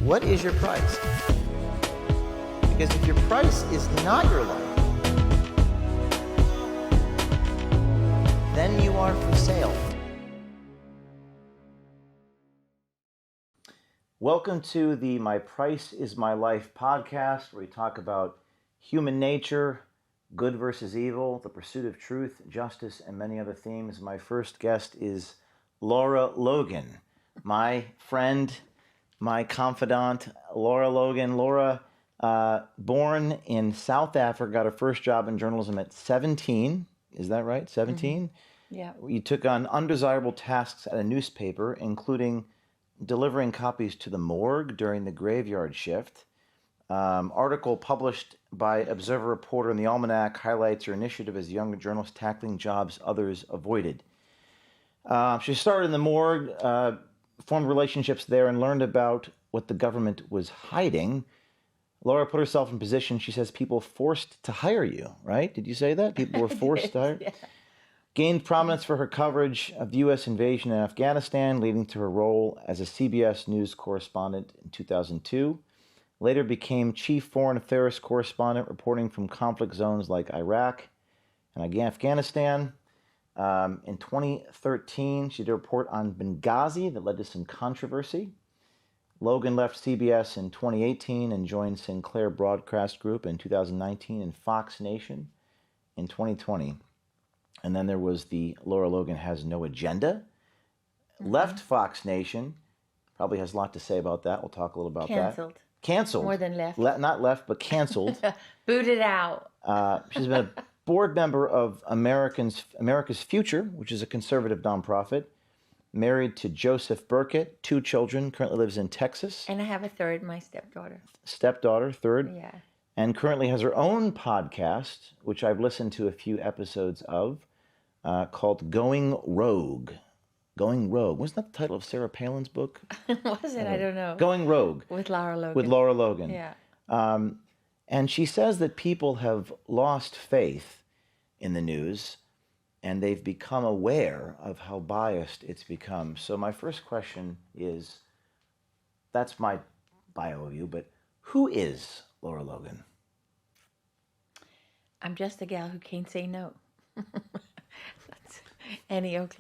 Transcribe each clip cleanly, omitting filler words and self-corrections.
What is your price? Because if your price is not your life, then you are for sale. Welcome to the My Price is My Life podcast, where we talk about human nature, good versus evil, the pursuit of truth, justice, and many other themes. My first guest is Lara Logan, my friend, my confidant, Lara Logan. Lara, born in South Africa, got her first job in journalism at 17. Is that right? 17? Mm-hmm. Yeah. You took on undesirable tasks at a newspaper, including delivering copies to the morgue during the graveyard shift. Article published by Observer reporter in the Almanac highlights her initiative as a young journalist tackling jobs others avoided. She started in the morgue, formed relationships there, and learned about what the government was hiding. Lara put herself in position, she says, people forced to hire you, right? Did you say that? People were forced to hire? Yeah. Gained prominence for her coverage of the U.S. invasion in Afghanistan, leading to her role as a CBS News correspondent in 2002. Later became chief foreign affairs correspondent, reporting from conflict zones like Iraq and Afghanistan. In 2013, she did a report on Benghazi that led to some controversy. Logan left CBS in 2018 and joined Sinclair Broadcast Group in 2019 and Fox Nation in 2020. And then there was the Lara Logan Has No Agenda. Mm-hmm. Left Fox Nation. Probably has a lot to say about that. We'll talk a little about that. Canceled. More than left. Not left, but canceled. Booted out. She's been a board member of America's Future, which is a conservative nonprofit. Married to Joseph Burkett, 2 children, currently lives in Texas. And I have a third, my stepdaughter. Third. Yeah. And currently has her own podcast, which I've listened to a few episodes of, called Going Rogue. Going Rogue. Wasn't that the title of Sarah Palin's book? Was it? I don't know. Going Rogue. With Lara Logan. With Lara Logan. Yeah. And she says that people have lost faith in the news and they've become aware of how biased it's become. So my first question is, that's my bio of you, but who is Lara Logan? I'm just a gal who can't say no.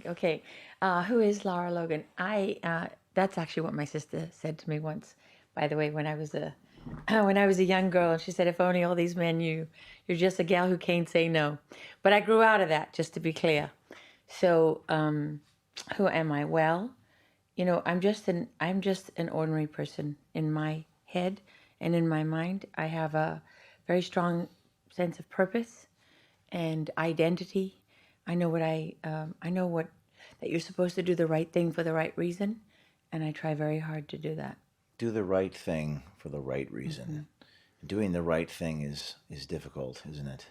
Okay. Who is Lara Logan? That's actually what my sister said to me once, by the way, when I was a young girl, and she said, if only all these men knew, you're just a gal who can't say no. But I grew out of that, just to be clear. So, who am I? Well, I'm just an ordinary person in my head and in my mind. I have a very strong sense of purpose and identity. I know that you're supposed to do the right thing for the right reason, and I try very hard to do that. Do the right thing for the right reason. Mm-hmm. Doing the right thing is difficult, isn't it?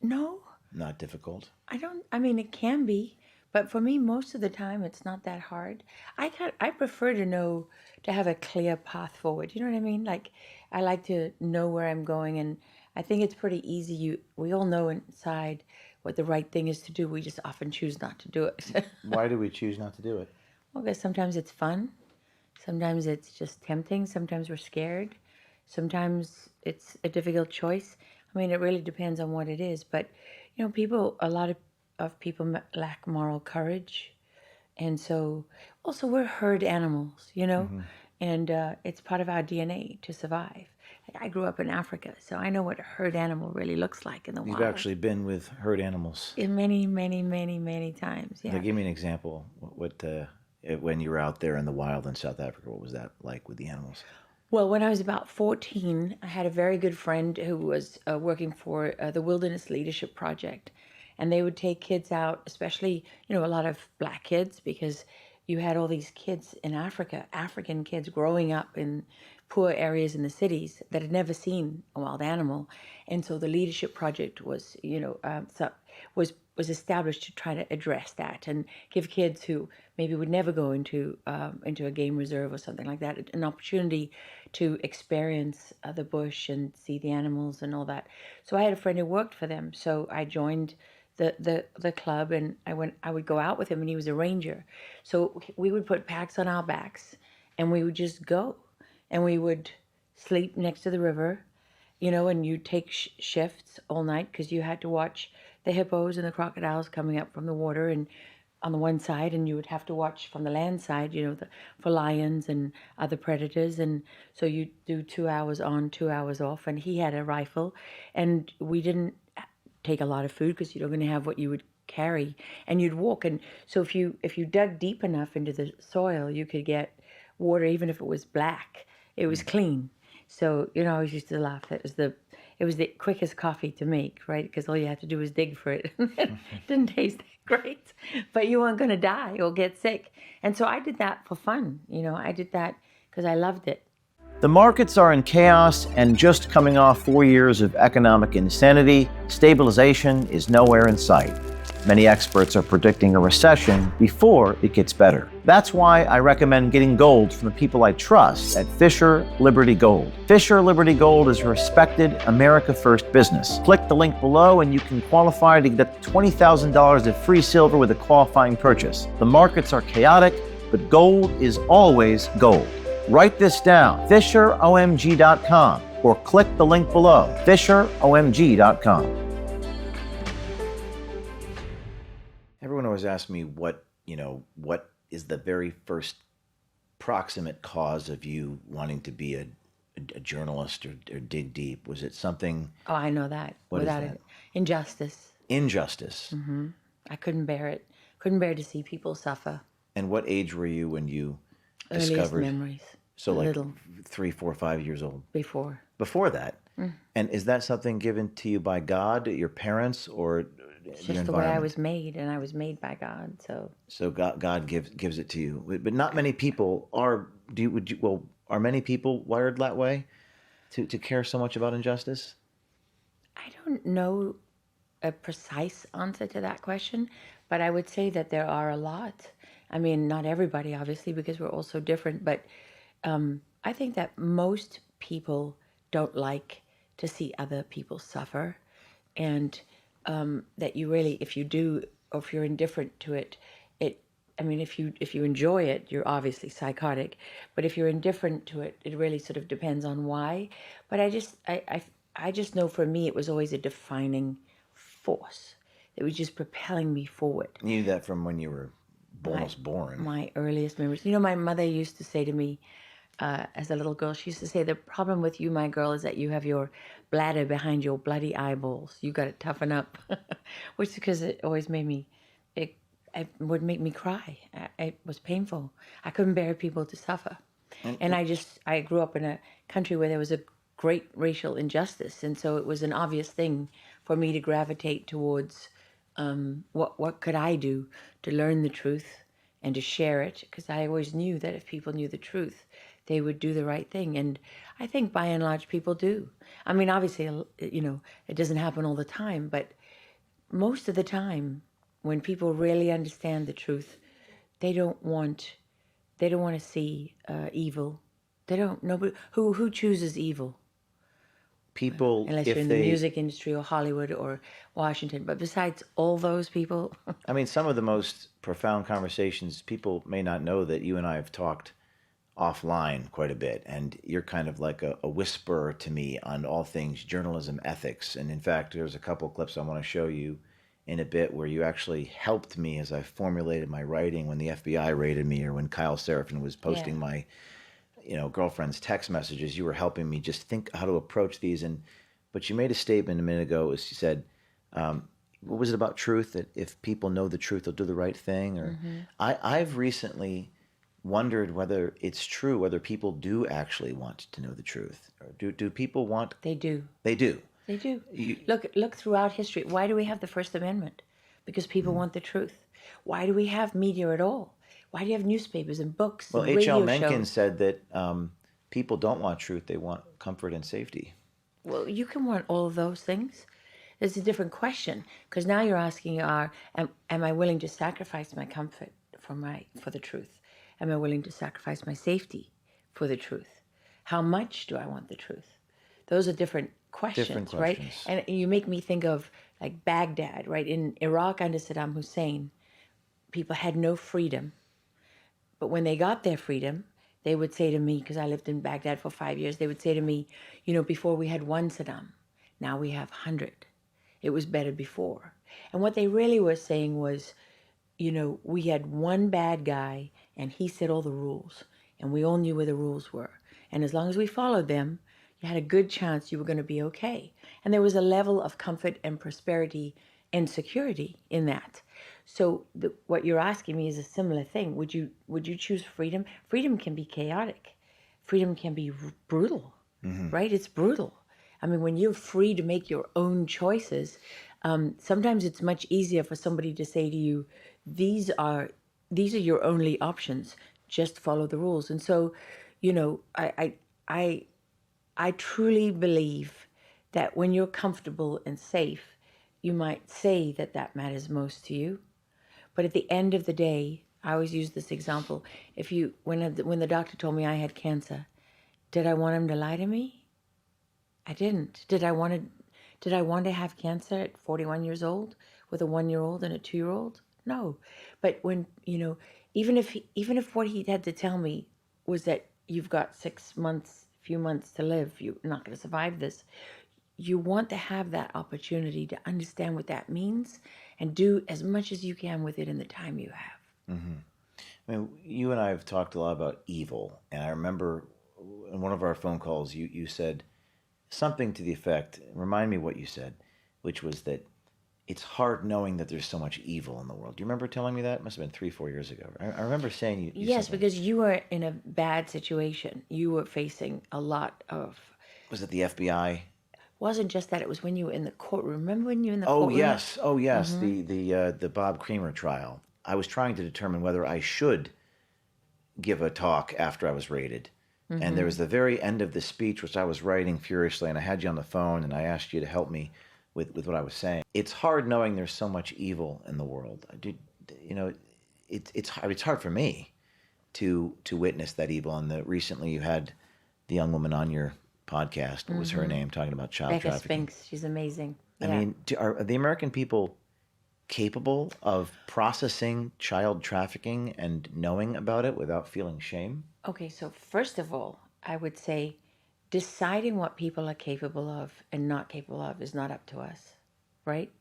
No. Not difficult? It can be, but for me, most of the time, it's not that hard. I prefer to have a clear path forward. You know what I mean? Like, I like to know where I'm going, and I think it's pretty easy. We all know inside what the right thing is to do. We just often choose not to do it. Why do we choose not to do it? Well, because sometimes it's fun. Sometimes it's just tempting. Sometimes we're scared. Sometimes it's a difficult choice. It really depends on what it is. But, a lot of people lack moral courage. And so, also, we're herd animals, Mm-hmm. And it's part of our DNA to survive. I grew up in Africa, so I know what a herd animal really looks like in the wild. You've actually been with herd animals. Many, many, many, many times, yeah. Now, give me an example. When you were out there in the wild in South Africa, what was that like with the animals? Well, when I was about 14, I had a very good friend who was working for the Wilderness Leadership Project. And they would take kids out, especially, a lot of black kids, because you had all these kids in Africa, African kids growing up in poor areas in the cities that had never seen a wild animal. And so the Leadership Project was, was established to try to address that and give kids who maybe would never go into a game reserve or something like that an opportunity to experience the bush and see the animals and all that. So I had a friend who worked for them, so I joined the club, and I would go out with him, and he was a ranger. So we would put packs on our backs, and we would just go. and we would sleep next to the river, and you'd take shifts all night because you had to watch the hippos and the crocodiles coming up from the water and on the one side, and you would have to watch from the land side, for lions and other predators. And so you do 2 hours on, 2 hours off. And he had a rifle, and we didn't take a lot of food because you're going to have what you would carry, and you'd walk. And so if you dug deep enough into the soil, you could get water, even if it was black. It was clean. So I always used to laugh. It was the quickest coffee to make, right? Because all you had to do was dig for it. It didn't taste that great, but you weren't going to die or get sick. And so I did that for fun. I did that because I loved it. The markets are in chaos, and just coming off 4 years of economic insanity, stabilization is nowhere in sight. Many experts are predicting a recession before it gets better. That's why I recommend getting gold from the people I trust at Fisher Liberty Gold. Fisher Liberty Gold is a respected America First business. Click the link below and you can qualify to get $20,000 of free silver with a qualifying purchase. The markets are chaotic, but gold is always gold. Write this down, FisherOMG.com, or click the link below, FisherOMG.com. Everyone always asks me what is the very first proximate cause of you wanting to be a journalist or dig deep? Was it something? Oh, I know that. What is Without that? it. Injustice. Injustice. I couldn't bear it. Couldn't bear to see people suffer. And what age were you when you Earliest discovered? memories. So like Little. 3, 4, 5 years old. Before that. And is that something given to you by God, your parents, or It's your just the way I environment? was made, and I was made by God. So God gives it to you, but not many people are. Are many people wired that way, to care so much about injustice? I don't know a precise answer to that question, but I would say that there are a lot. I mean, not everybody, obviously, because we're all so different, but I think that most people don't like to see other people suffer, and that you really, if you do, or if you're indifferent to it, if you enjoy it, you're obviously psychotic. But if you're indifferent to it, it really sort of depends on why. But I just know for me, it was always a defining force. It was just propelling me forward. You knew that from when you were almost born. My earliest memories. My mother used to say to me, as a little girl, she used to say, the problem with you, my girl, is that you have your bladder behind your bloody eyeballs. You got to toughen up. Which is because it always made me, it would make me cry. It was painful. I couldn't bear people to suffer. And I grew up in a country where there was a great racial injustice. And so it was an obvious thing for me to gravitate towards what could I do to learn the truth and to share it, because I always knew that if people knew the truth, they would do the right thing. And I think by and large people do. I mean, obviously, it doesn't happen all the time, but most of the time when people really understand the truth, they don't want to see evil. They don't. Nobody who chooses evil. People, Unless if you're in they, the music industry or Hollywood or Washington. But besides all those people, I mean, some of the most profound conversations, people may not know that you and I have talked offline quite a bit, and you're kind of like a whisperer to me on all things journalism ethics. And in fact, there's a couple of clips I want to show you in a bit where you actually helped me as I formulated my writing when the FBI raided me, or when Kyle Seraphin was posting my girlfriend's text messages. You were helping me just think how to approach these. But you made a statement a minute ago. You said, what was it about truth? That if people know the truth, they'll do the right thing. Or I've recently wondered whether it's true, whether people do actually want to know the truth. Or do people want? they do. They do. They do. Look throughout history. Why do we have the First Amendment? Because people want the truth. Why do we have media at all? Why do you have newspapers and books Well, and H.L. radio Mencken shows? said that people don't want truth; they want comfort and safety. Well, you can want all of those things. It's a different question, because now you're asking, am I willing to sacrifice my comfort for the truth? Am I willing to sacrifice my safety for the truth? How much do I want the truth? Those are different questions, right? And you make me think of like Baghdad, right? In Iraq under Saddam Hussein, people had no freedom. But when they got their freedom, they would say to me, because I lived in Baghdad for 5 years, they would say to me, before we had one Saddam, now we have 100. It was better before. And what they really were saying was, we had one bad guy and he set all the rules and we all knew where the rules were. And as long as we followed them, you had a good chance you were going to be okay. And there was a level of comfort and prosperity and security in that. So what you're asking me is a similar thing. Would you choose freedom? Freedom can be chaotic. Freedom can be brutal, right? It's brutal. I mean, when you're free to make your own choices, sometimes it's much easier for somebody to say to you, these are your only options. Just follow the rules. And so, I truly believe that when you're comfortable and safe, you might say that matters most to you. But at the end of the day, I always use this example. When the doctor told me I had cancer, did I want him to lie to me? I didn't. Did I want to have cancer at 41 years old with a 1-year-old and a 2-year-old? No. But when, even if what he had to tell me was that you've got 6 months, few months to live, you're not going to survive this. You want to have that opportunity to understand what that means and do as much as you can with it in the time you have. Mm-hmm. I mean, you and I have talked a lot about evil, and I remember in one of our phone calls, you said something to the effect, remind me what you said, which was that it's hard knowing that there's so much evil in the world. Do you remember telling me that? It must have been 3-4 years ago. I remember saying you yes, because you were in a bad situation. You were facing a lot of... Was it the FBI? Wasn't just that. It was when you were in the courtroom. Remember when you were in the courtroom? Oh yes. The Bob Creamer trial. I was trying to determine whether I should give a talk after I was raided. And there was the very end of the speech, which I was writing furiously, and I had you on the phone, and I asked you to help me with what I was saying. It's hard knowing there's so much evil in the world. It's hard for me to witness that evil. And recently you had the young woman on your podcast. What was her name? Talking about child Becca trafficking. Spinks. She's amazing. I mean, are the American people capable of processing child trafficking and knowing about it without feeling shame? Okay, so first of all, I would say deciding what people are capable of and not capable of is not up to us, right?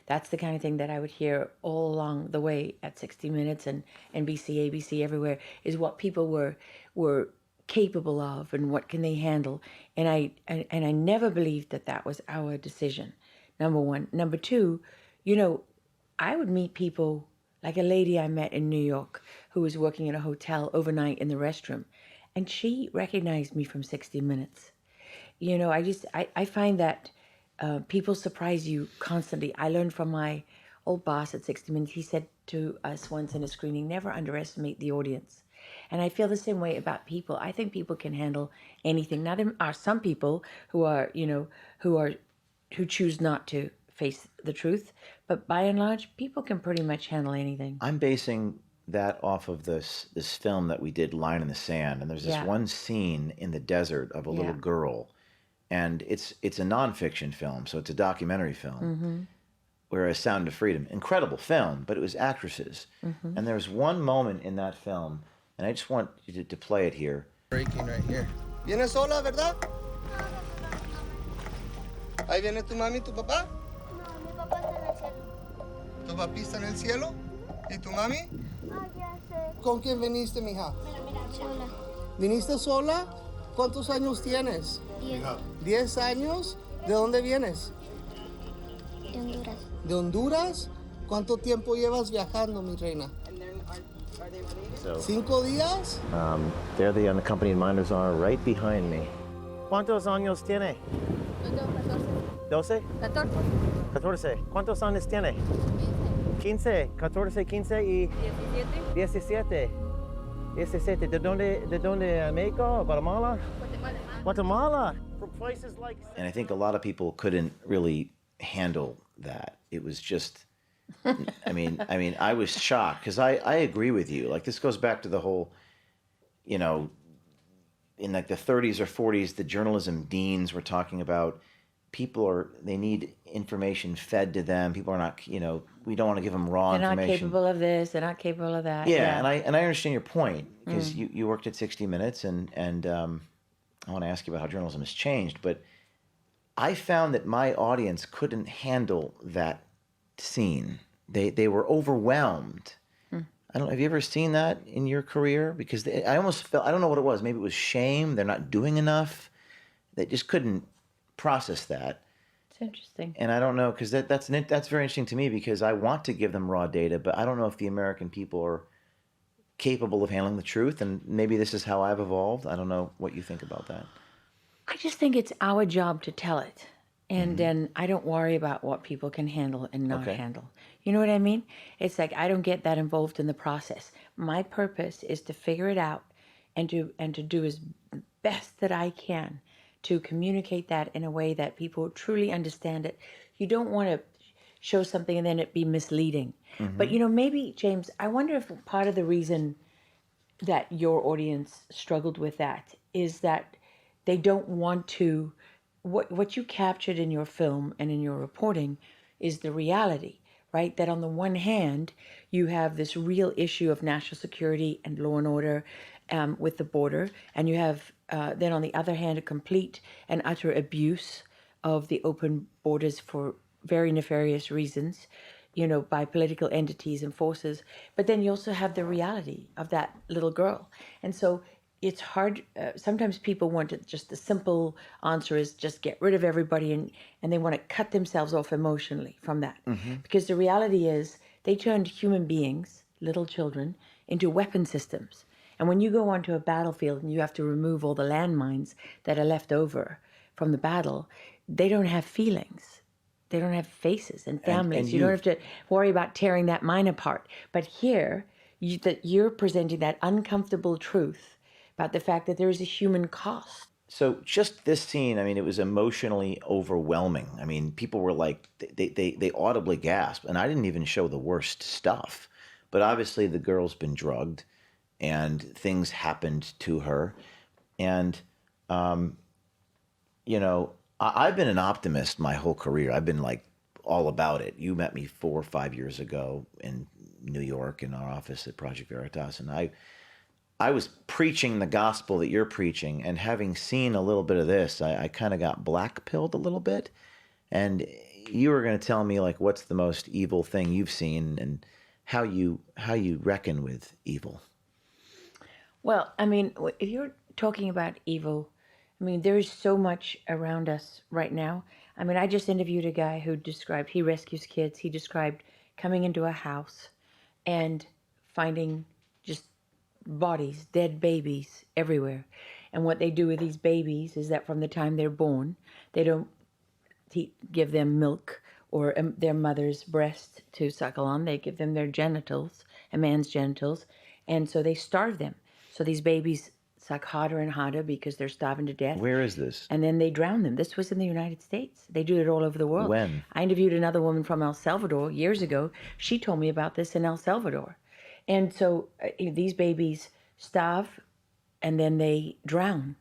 That's the kind of thing that I would hear all along the way at 60 Minutes and NBC, ABC, everywhere, is what people were capable of and what can they handle. And I never believed that was our decision, number one. Number two, I would meet people, like a lady I met in New York who was working in a hotel overnight in the restroom, and she recognized me from 60 Minutes. I find that people surprise you constantly. I learned from my old boss at 60 Minutes. He said to us once in a screening, never underestimate the audience. And I feel the same way about people. I think people can handle anything. Now, there are some people who choose not to face the truth, but by and large, people can pretty much handle anything. I'm basing that off of this film that we did, Line in the Sand, and there's this one scene in the desert of a little girl, and it's a nonfiction film, so it's a documentary film. Whereas Sound of Freedom, incredible film, but it was actresses, and there's one moment in that film, and I just want you to play it here. Breaking right here. ¿Vienes sola, verdad? Ahí viene tu mami y tu papá. ¿Tu papi está en el cielo? ¿Y tu mami? Ya sé. ¿Con quién viniste, mija? Mira, sola. ¿Viniste sola? ¿Cuántos años tienes? 10. 10 años. ¿De dónde vienes? De Honduras. ¿De Honduras? ¿Cuánto tiempo llevas viajando, mi reina? So, 5 días? there the unaccompanied minors are right behind me. ¿Cuántos años tiene? Yo tengo 12? 14. 14. ¿Cuántos años tiene? 15, 14, 15 y 17. 17. ¿De dónde? México? Guatemala? Guatemala. From places like... And I think a lot of people couldn't really handle that. It was just... I mean, I was shocked because I agree with you. Like, this goes back to the whole, in like the 30s or 40s, the journalism deans were talking about they need information fed to them. People are not, we don't want to give them raw They're not information. capable of this. They're not capable of that. Yeah, and I understand your point because you worked at 60 Minutes, and I want to ask you about how journalism has changed, but I found that my audience couldn't handle that scene. They were overwhelmed. I don't. Have you ever seen that in your career? Because I almost felt, I don't know what it was. Maybe it was shame. They're not doing enough. They just couldn't process that. It's interesting. And I don't know, because that's very interesting to me, because I want to give them raw data, but I don't know if the American people are capable of handling the truth. And maybe this is how I've evolved. I don't know what you think about that. I just think it's our job to tell it. And then I don't worry about what people can handle and not handle. You know what I mean? It's like I don't get that involved in the process. My purpose is to figure it out and to do as best that I can to communicate that in a way that people truly understand it. You don't want to show something and then it be misleading. But, maybe, James, I wonder if part of the reason that your audience struggled with that is that they don't want to, what you captured in your film and in your reporting is the reality, right? That on the one hand, you have this real issue of national security and law and order with the border, and you have then on the other hand a complete and utter abuse of the open borders for very nefarious reasons, by political entities and forces. But then you also have the reality of that little girl. And so it's hard. Sometimes people want just the simple answer is just get rid of everybody, and they want to cut themselves off emotionally from that. Because the reality is they turned human beings, little children, into weapon systems. And when you go onto a battlefield and you have to remove all the landmines that are left over from the battle, they don't have feelings. They don't have faces and families. And you don't have to worry about tearing that mine apart. But here, you're presenting that uncomfortable truth about the fact that there is a human cost. So just this scene, I mean, it was emotionally overwhelming. I mean, people were like, they audibly gasped, and I didn't even show the worst stuff. But obviously the girl's been drugged, and things happened to her. And, I've been an optimist my whole career. I've been like all about it. You met me 4 or 5 years ago in New York in our office at Project Veritas, and I was preaching the gospel that you're preaching, and having seen a little bit of this, I kind of got black-pilled a little bit. And you were going to tell me, like, what's the most evil thing you've seen and how you reckon with evil. Well, I mean, if you're talking about evil, I mean, there is so much around us right now. I mean, I just interviewed a guy who described, he rescues kids. He described coming into a house and finding just bodies, dead babies everywhere. And what they do with these babies is that from the time they're born, they don't give them milk or their mother's breast to suckle on. They give them their genitals, a man's genitals, and so they starve them. So these babies suck harder and harder because they're starving to death. Where is this? And then they drown them. This was in the United States. They do it all over the world. When? I interviewed another woman from El Salvador years ago. She told me about this in El Salvador. And so these babies starve and then they drown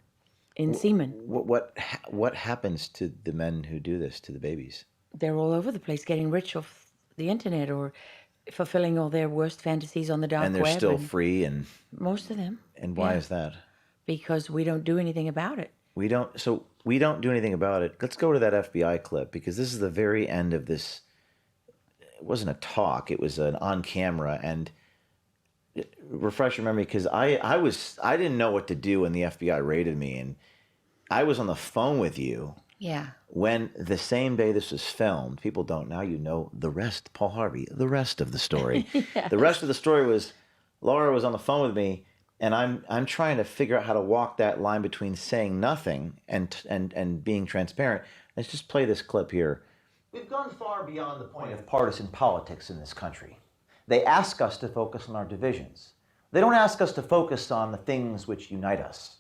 in semen. What happens to the men who do this to the babies? They're all over the place getting rich off the internet or fulfilling all their worst fantasies on the dark web. And they're still free, and most of them. And why is that? Because we don't do anything about it. We don't do anything about it. Let's go to that FBI clip, because this is the very end of this. It wasn't a talk, it was an on camera, and refresh your memory, because I didn't know what to do when the FBI raided me, and I was on the phone with you. Yeah. When the same day this was filmed, people don't now, you know the rest, Paul Harvey, the rest of the story. Yes. The rest of the story was Laura was on the phone with me, and I'm trying to figure out how to walk that line between saying nothing and being transparent. Let's just play this clip here. We've gone far beyond the point of partisan politics in this country. They ask us to focus on our divisions. They don't ask us to focus on the things which unite us.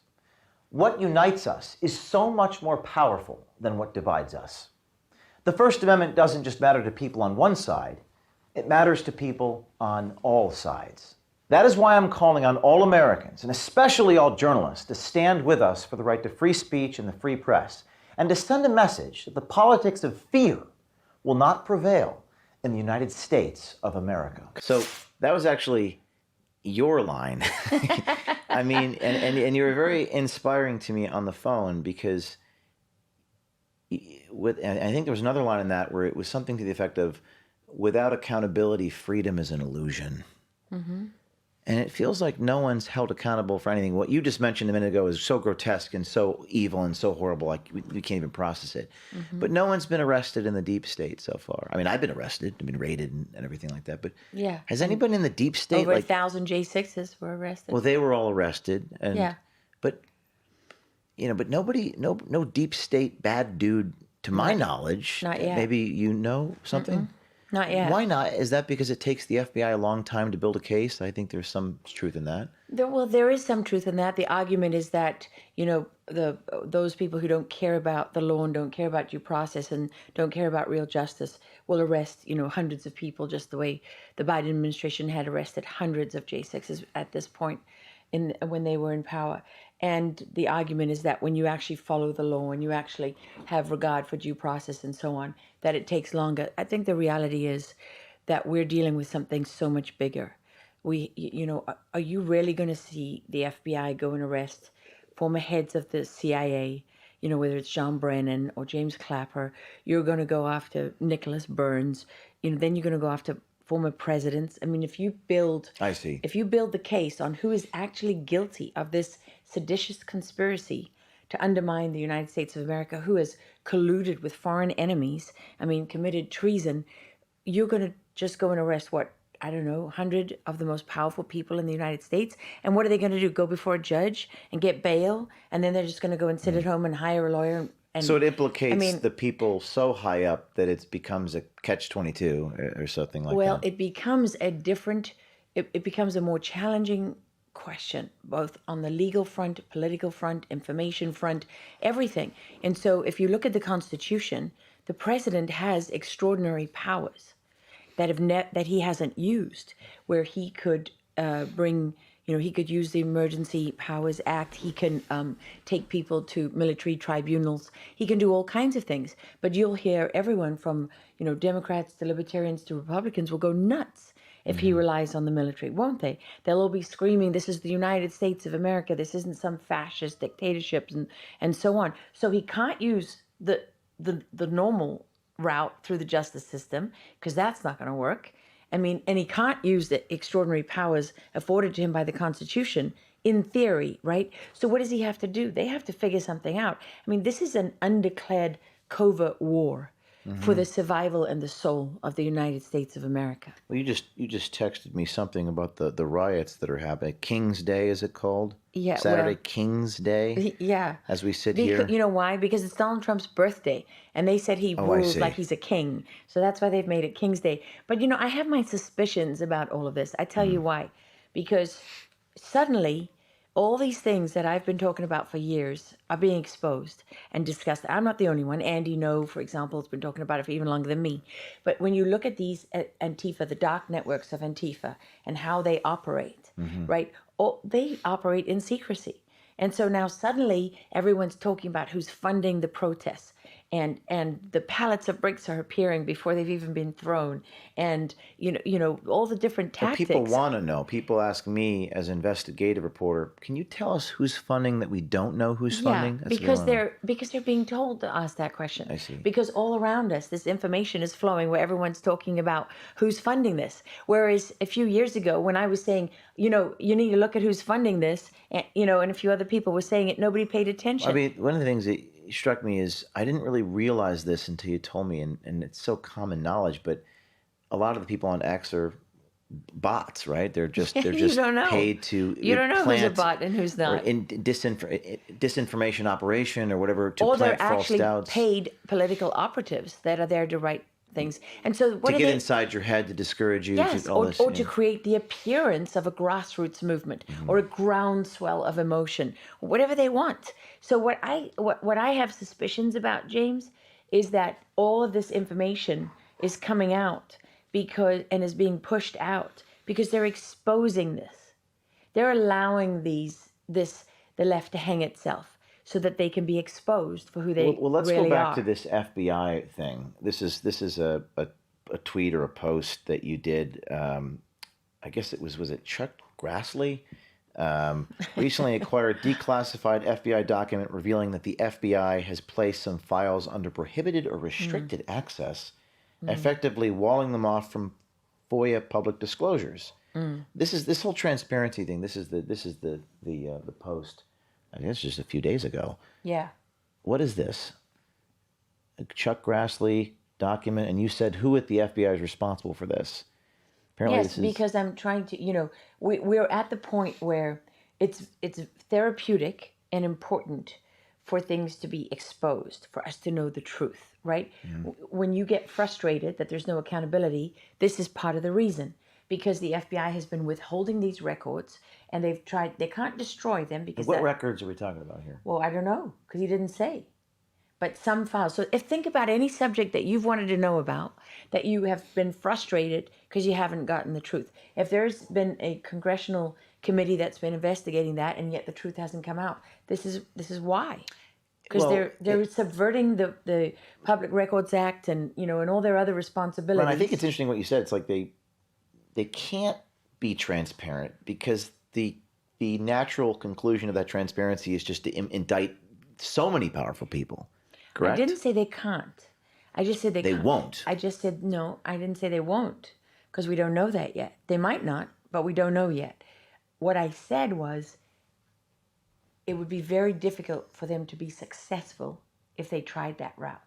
What unites us is so much more powerful than what divides us. The First Amendment doesn't just matter to people on one side, it matters to people on all sides. That is why I'm calling on all Americans, and especially all journalists, to stand with us for the right to free speech and the free press, and to send a message that the politics of fear will not prevail in the United States of America. So that was actually your line. I mean, and you were very inspiring to me on the phone because and I think there was another line in that where it was something to the effect of, without accountability, freedom is an illusion. Mm-hmm. And it feels like no one's held accountable for anything. What you just mentioned a minute ago is so grotesque and so evil and so horrible, like we can't even process it. Mm-hmm. But no one's been arrested in the deep state so far. I mean, I've been arrested, I've been raided and everything like that. But yeah, has anybody in the deep state, over 1,000 J6s were arrested? Well, they were all arrested. And, yeah. But, but nobody, no deep state bad dude, to my knowledge. Not yet. Maybe you know something? Mm-mm. Not yet. Why not? Is that because it takes the FBI a long time to build a case? I think there's some truth in that. There is some truth in that. The argument is that, those people who don't care about the law and don't care about due process and don't care about real justice will arrest, hundreds of people, just the way the Biden administration had arrested hundreds of J6s at this point when they were in power. And the argument is that when you actually follow the law and you actually have regard for due process and so on, that it takes longer. I think the reality is that we're dealing with something so much bigger. Are you really going to see the FBI go and arrest former heads of the CIA, whether it's John Brennan or James Clapper? You're going to go after Nicholas Burns, then you're going to go after former presidents. I mean, if you build the case on who is actually guilty of this seditious conspiracy to undermine the United States of America, who has colluded with foreign enemies, committed treason, you're going to just go and arrest 100 of the most powerful people in the United States. And what are they going to do? Go before a judge and get bail? And then they're just going to go and sit at home and hire a lawyer? So it implicates the people so high up that it becomes a catch-22 or something like that. Well, it becomes it becomes a more challenging question, both on the legal front, political front, information front, everything. And so if you look at the Constitution, the president has extraordinary powers that he hasn't used, where he could bring... he could use the Emergency Powers Act. He can take people to military tribunals. He can do all kinds of things. But you'll hear everyone from, Democrats to Libertarians to Republicans will go nuts if he relies on the military, won't they? They'll all be screaming, this is the United States of America. This isn't some fascist dictatorship and so on. So he can't use the normal route through the justice system because that's not going to work. And he can't use the extraordinary powers afforded to him by the Constitution in theory, right? So what does he have to do? They have to figure something out. This is an undeclared covert war for the survival and the soul of the United States of America. Well, you just texted me something about the riots that are happening. King's Day, is it called? Yeah. Saturday, King's Day? Yeah. As we sit here. You know why? Because it's Donald Trump's birthday. And they said he rules like he's a king. So that's why they've made it King's Day. But, I have my suspicions about all of this. I tell you why. Because suddenly, all these things that I've been talking about for years are being exposed and discussed. I'm not the only one. Andy No, for example, has been talking about it for even longer than me. But when you look at these Antifa, the dark networks of Antifa, and how they operate, right? They operate in secrecy. And so now suddenly everyone's talking about who's funding the protests. And the pallets of bricks are appearing before they've even been thrown, and all the different tactics. But people want to know. People ask me as investigative reporter, can you tell us who's funding that we don't know who's funding? That's because they're being told to ask that question. I see. Because all around us, this information is flowing where everyone's talking about who's funding this. Whereas a few years ago, when I was saying, you need to look at who's funding this, and and a few other people were saying it, nobody paid attention. One of the things that struck me is I didn't really realize this until you told me, and it's so common knowledge, but a lot of the people on X are bots, right? They're just paid to you don't know who's a bot and who's not. Or in disinformation operation or whatever to or plant they're false actually doubts. Paid political operatives that are there to write things. And so what to get inside your head to discourage you. Yes, or to create the appearance of a grassroots movement or a groundswell of emotion, whatever they want. So what I have suspicions about, James, is that all of this information is coming out and is being pushed out because they're exposing this. They're allowing the left to hang itself. so that they can be exposed for who they Well, let's really go back are. to this FBI thing. This is a tweet or a post that you did. I guess it was it Chuck Grassley? Recently acquired declassified FBI document revealing that the FBI has placed some files under prohibited or restricted access, effectively walling them off from FOIA public disclosures. This whole transparency thing. This is the post. I guess just a few days ago. Yeah. What is this? A Chuck Grassley document, and you said who at the FBI is responsible for this? Apparently, Yes, because I'm trying to, we're at the point where it's therapeutic and important for things to be exposed, for us to know the truth, right? When you get frustrated that there's no accountability, this is part of the reason. Because the FBI has been withholding these records, and they can't destroy them because What records are we talking about here? Well, I don't know, because he didn't say. But some files. So think about any subject that you've wanted to know about, that you have been frustrated because you haven't gotten the truth. If there's been a congressional committee that's been investigating that, and yet the truth hasn't come out, this is why. Because they're subverting the Public Records Act and and all their other responsibilities. Ron, I think it's interesting what you said. It's like they can't be transparent because the natural conclusion of that transparency is just to indict so many powerful people. Correct? I didn't say they can't. I just said they can't. Won't. I just said no. I didn't say they won't because we don't know that yet. They might not, but we don't know yet. What I said was it would be very difficult for them to be successful if they tried that route.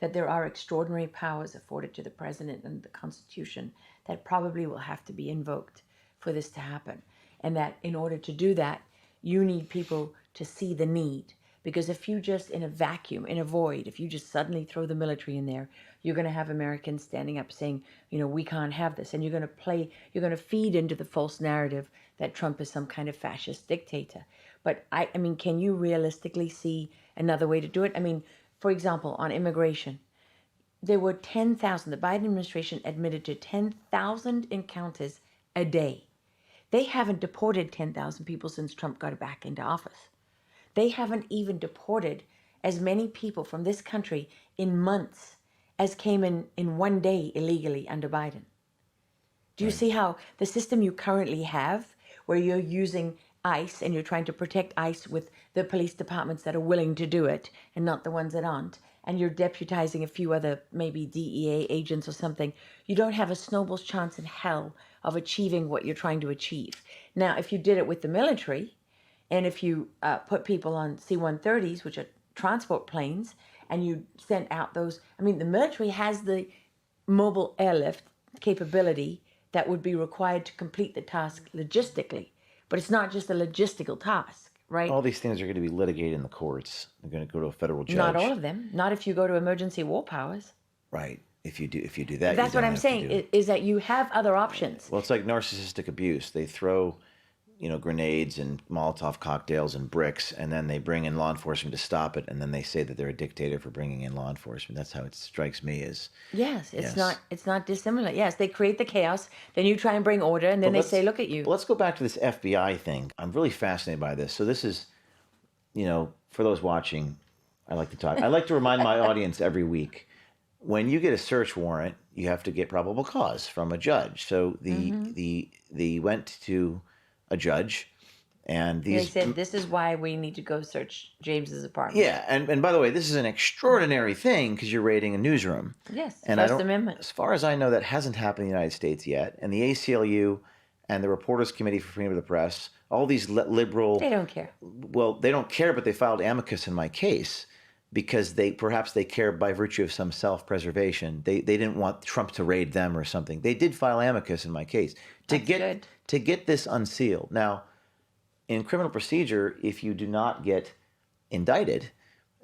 That there are extraordinary powers afforded to the president and the Constitution that probably will have to be invoked for this to happen. And that in order to do that, you need people to see the need. Because if you just, in a vacuum, in a void, if you just suddenly throw the military in there, you're going to have Americans standing up saying, we can't have this. And you're going to feed into the false narrative that Trump is some kind of fascist dictator. But I mean, can you realistically see another way to do it? I mean, for example, on immigration, there were 10,000, the Biden administration admitted to 10,000 encounters a day. They haven't deported 10,000 people since Trump got back into office. They haven't even deported as many people from this country in months as came in one day illegally under Biden. Do you see how the system you currently have, where you're using ICE and you're trying to protect ICE with the police departments that are willing to do it and not the ones that aren't, and you're deputizing a few other maybe DEA agents or something, you don't have a snowball's chance in hell of achieving what you're trying to achieve. Now, if you did it with the military, and if you put people on C-130s, which are transport planes, and you sent out those, I mean, the military has the mobile airlift capability that would be required to complete the task logistically. But it's not just a logistical task, right? All these things are going to be litigated in the courts. They're going to go to a federal judge. Not all of them. Not if you go to emergency war powers. Right. If you do that, that's what I'm saying, is that you have other options. Well, it's like narcissistic abuse. They throw grenades and Molotov cocktails and bricks, and then they bring in law enforcement to stop it, and then they say that they're a dictator for bringing in law enforcement. That's how it strikes me as... Yes, it's not dissimilar. Yes, they create the chaos, then you try and bring order, and then they say, look at you. Well, let's go back to this FBI thing. I'm really fascinated by this. So this is, for those watching, I like to talk. I like to remind my audience every week, when you get a search warrant, you have to get probable cause from a judge. So they went to a judge, and they said, this is why we need to go search James's apartment. Yeah, and by the way, this is an extraordinary thing because you're raiding a newsroom. Yes, and First Amendment. As far as I know, that hasn't happened in the United States yet. And the ACLU and the Reporters Committee for Freedom of the Press, all these liberal... They don't care. Well, they don't care, but they filed amicus in my case because perhaps they care by virtue of some self-preservation. They didn't want Trump to raid them or something. They did file amicus in my case to get this unsealed. Now, in criminal procedure, if you do not get indicted,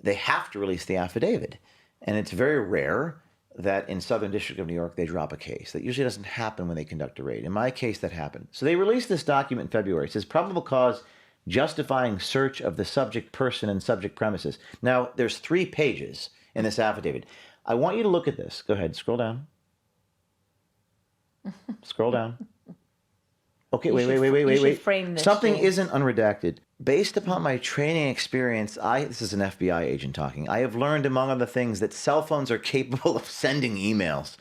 they have to release the affidavit. And it's very rare that in Southern District of New York, they drop a case. That usually doesn't happen when they conduct a raid. In my case, that happened. So they released this document in February. It says probable cause justifying search of the subject person and subject premises. Now, there's 3 pages in this affidavit. I want you to look at this. Go ahead, scroll down. Scroll down. Okay, wait. Frame this, Something James. isn't unredacted. Based upon my training experience, this is an FBI agent talking, I have learned, among other things, that cell phones are capable of sending emails.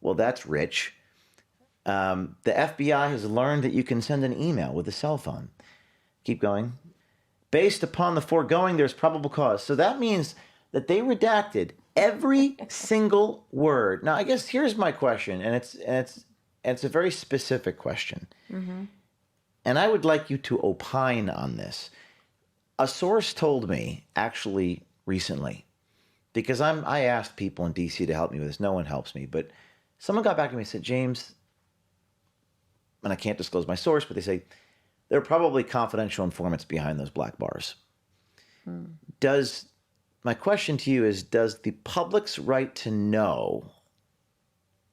Well, that's rich. The FBI has learned that you can send an email with a cell phone. Keep going. Based upon the foregoing, there's probable cause. So that means that they redacted every single word. Now, I guess here's my question, and it's a very specific question. Mm-hmm. And I would like you to opine on this. A source told me, actually, recently, because I asked people in D.C. to help me with this. No one helps me. But someone got back to me and said, James, and I can't disclose my source, but they say, there are probably confidential informants behind those black bars. My question to you is, does the public's right to know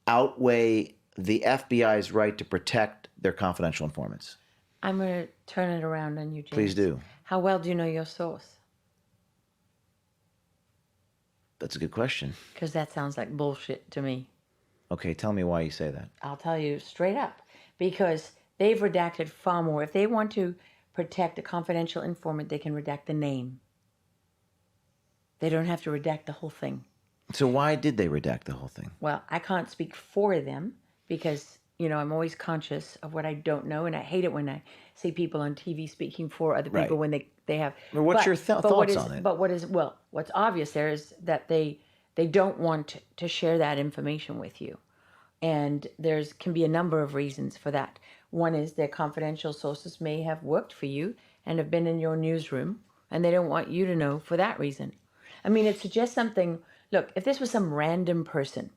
outweigh the FBI's right to protect their confidential informants? I'm going to turn it around on you, James. Please do. How well do you know your source? That's a good question. Because that sounds like bullshit to me. Okay, tell me why you say that. I'll tell you straight up. Because they've redacted far more. If they want to protect a confidential informant, they can redact the name. They don't have to redact the whole thing. So why did they redact the whole thing? Well, I can't speak for them because, I'm always conscious of what I don't know, and I hate it when I see people on TV speaking for other people when they have... Well, what's your thoughts on it? But what's obvious there is that they don't want to share that information with you. And can be a number of reasons for that. One is their confidential sources may have worked for you and have been in your newsroom, and they don't want you to know for that reason. I mean, it suggests something. Look, if this was some random person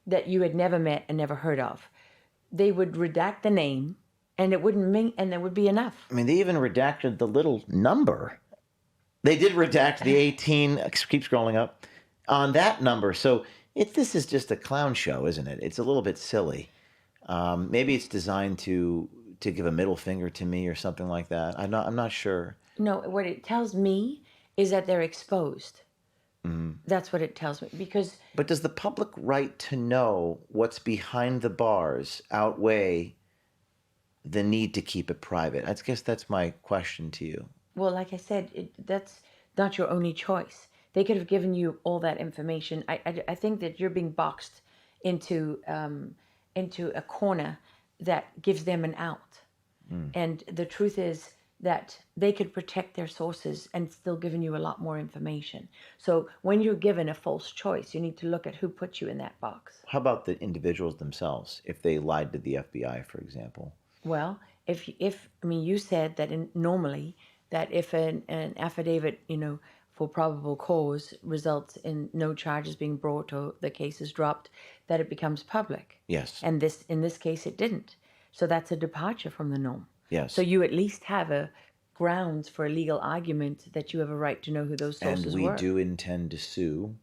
that you had never met and never heard of, they would redact the name, and it wouldn't mean, and that would be enough. I mean, they even redacted the little number. They did redact the 18. Keep scrolling up on that number. So this is just a clown show, isn't it? It's a little bit silly. Maybe it's designed to give a middle finger to me or something like that. I'm not sure. No, what it tells me is that they're exposed. Mm-hmm. That's what it tells me. But does the public right to know what's behind the bars outweigh the need to keep it private? I guess that's my question to you. Well, like I said, that's not your only choice. They could have given you all that information. I think that you're being boxed into a corner that gives them an out. And the truth is that they could protect their sources and still giving you a lot more information. So when you're given a false choice, you need to look at who put you in that box. How about the individuals themselves, if they lied to the FBI, for example? Well, you said that normally that if an affidavit, for probable cause results in no charges being brought or the case is dropped, that it becomes public. Yes. And in this case, it didn't. So that's a departure from the norm. Yes. So you at least have a grounds for a legal argument that you have a right to know who those sources were. And we do intend to sue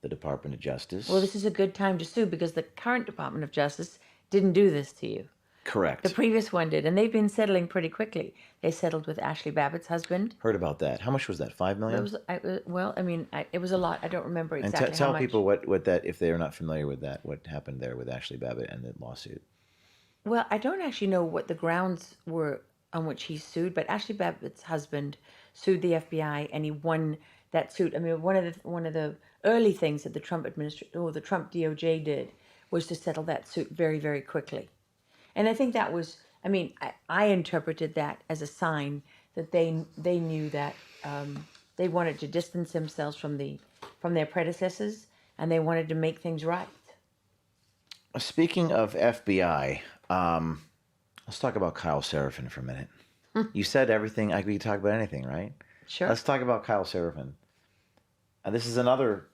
the Department of Justice. Well, this is a good time to sue because the current Department of Justice didn't do this to you. Correct. The previous one did, and they've been settling pretty quickly. They settled with Ashley Babbitt's husband. Heard about that. How much was that? $5 million? It was a lot. I don't remember exactly and tell how much. people what that, if they are not familiar with that, what happened there with Ashley Babbitt and the lawsuit. Well, I don't actually know what the grounds were on which he sued, but Ashley Babbitt's husband sued the FBI, and he won that suit. I mean, one of the early things that the Trump administration or the Trump DOJ did was to settle that suit very, very quickly. And I think that was, I interpreted that as a sign that they knew that they wanted to distance themselves from their predecessors, and they wanted to make things right. Speaking of FBI, let's talk about Kyle Seraphin for a minute. You said everything. We could talk about anything, right? Sure. Let's talk about Kyle Seraphin. This is another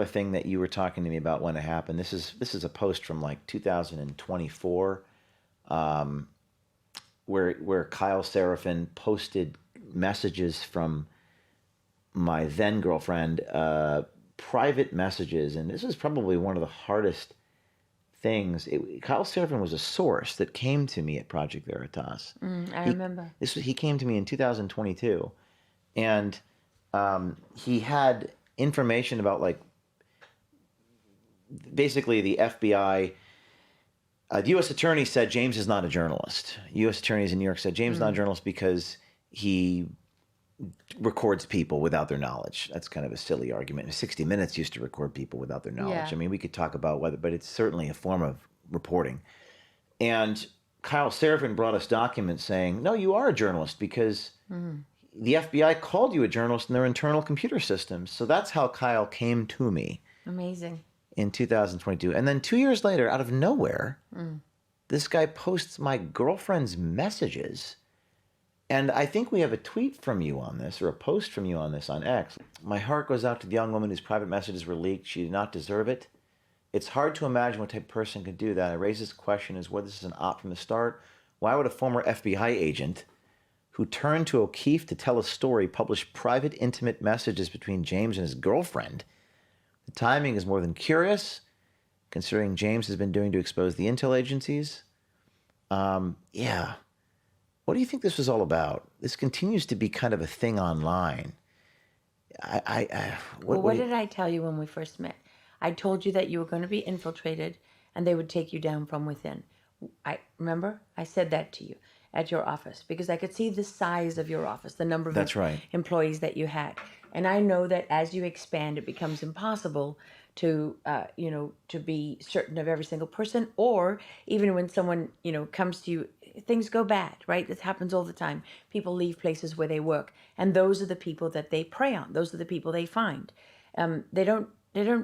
thing that you were talking to me about when it happened. This is a post from like 2024, where Kyle Seraphin posted messages from my then girlfriend, private messages, and this is probably one of the hardest things. Kyle Seraphin was a source that came to me at Project Veritas. I remember. He came to me in 2022, and he had information about, like, basically the FBI. The U.S. attorney said James is not a journalist. U.S. attorneys in New York said James is not a journalist because he records people without their knowledge. That's kind of a silly argument. 60 Minutes used to record people without their knowledge. Yeah. I mean, we could talk about whether, but it's certainly a form of reporting. And Kyle Seraphin brought us documents saying, no, you are a journalist because the FBI called you a journalist in their internal computer systems. So that's how Kyle came to me. Amazing. In 2022. And then 2 years later, out of nowhere, this guy posts my girlfriend's messages. And I think we have a tweet from you on this, or a post from you on this on X. My heart goes out to the young woman whose private messages were leaked. She did not deserve it. It's hard to imagine what type of person could do that. I raise this question is whether this is an op from the start. Why would a former FBI agent who turned to O'Keefe to tell a story publish private, intimate messages between James and his girlfriend? The timing is more than curious, considering James has been doing to expose the intel agencies. Yeah. What do you think this was all about? This continues to be kind of a thing online. What did I tell you when we first met? I told you that you were going to be infiltrated and they would take you down from within. Remember? I said that to you at your office because I could see the size of your office, the number of employees that you had. And I know that as you expand, it becomes impossible to, to be certain of every single person, or even when someone, comes to you, things go bad, right? This happens all the time. People leave places where they work, and those are the people that they prey on. Those are the people they find. They don't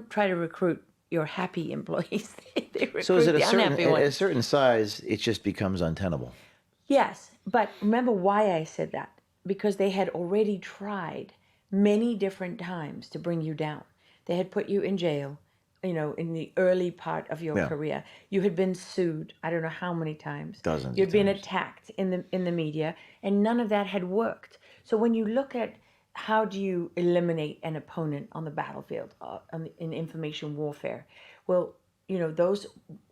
try to recruit your happy employees. They recruit so is it the unhappy ones. At a certain size, it just becomes untenable? Yes, but remember why I said that? Because they had already tried many different times to bring you down. They had put you in jail, in the early part of your career. You had been sued, I don't know how many times. Dozens. You'd been attacked in the media, and none of that had worked. So when you look at how do you eliminate an opponent on the battlefield, in information warfare, well, those,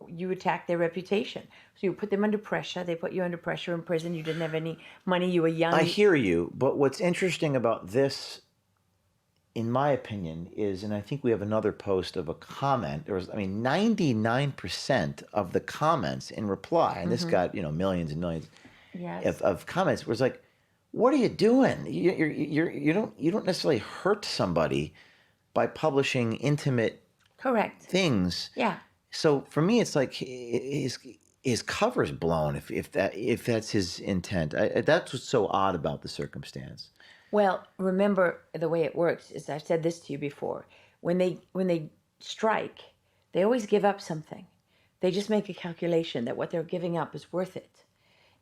you attack their reputation. So you put them under pressure. They put you under pressure in prison. You didn't have any money. You were young. I hear you, but what's interesting about this, in my opinion, is, and I think we have another post of a comment. 99% of the comments in reply, and this got millions and millions of comments, was like, "What are you doing? You don't necessarily hurt somebody by publishing intimate things." Yeah. So for me, it's like his cover's blown. If that's his intent, that's what's so odd about the circumstance. Well, remember the way it works is, I've said this to you before. When they strike, they always give up something. They just make a calculation that what they're giving up is worth it.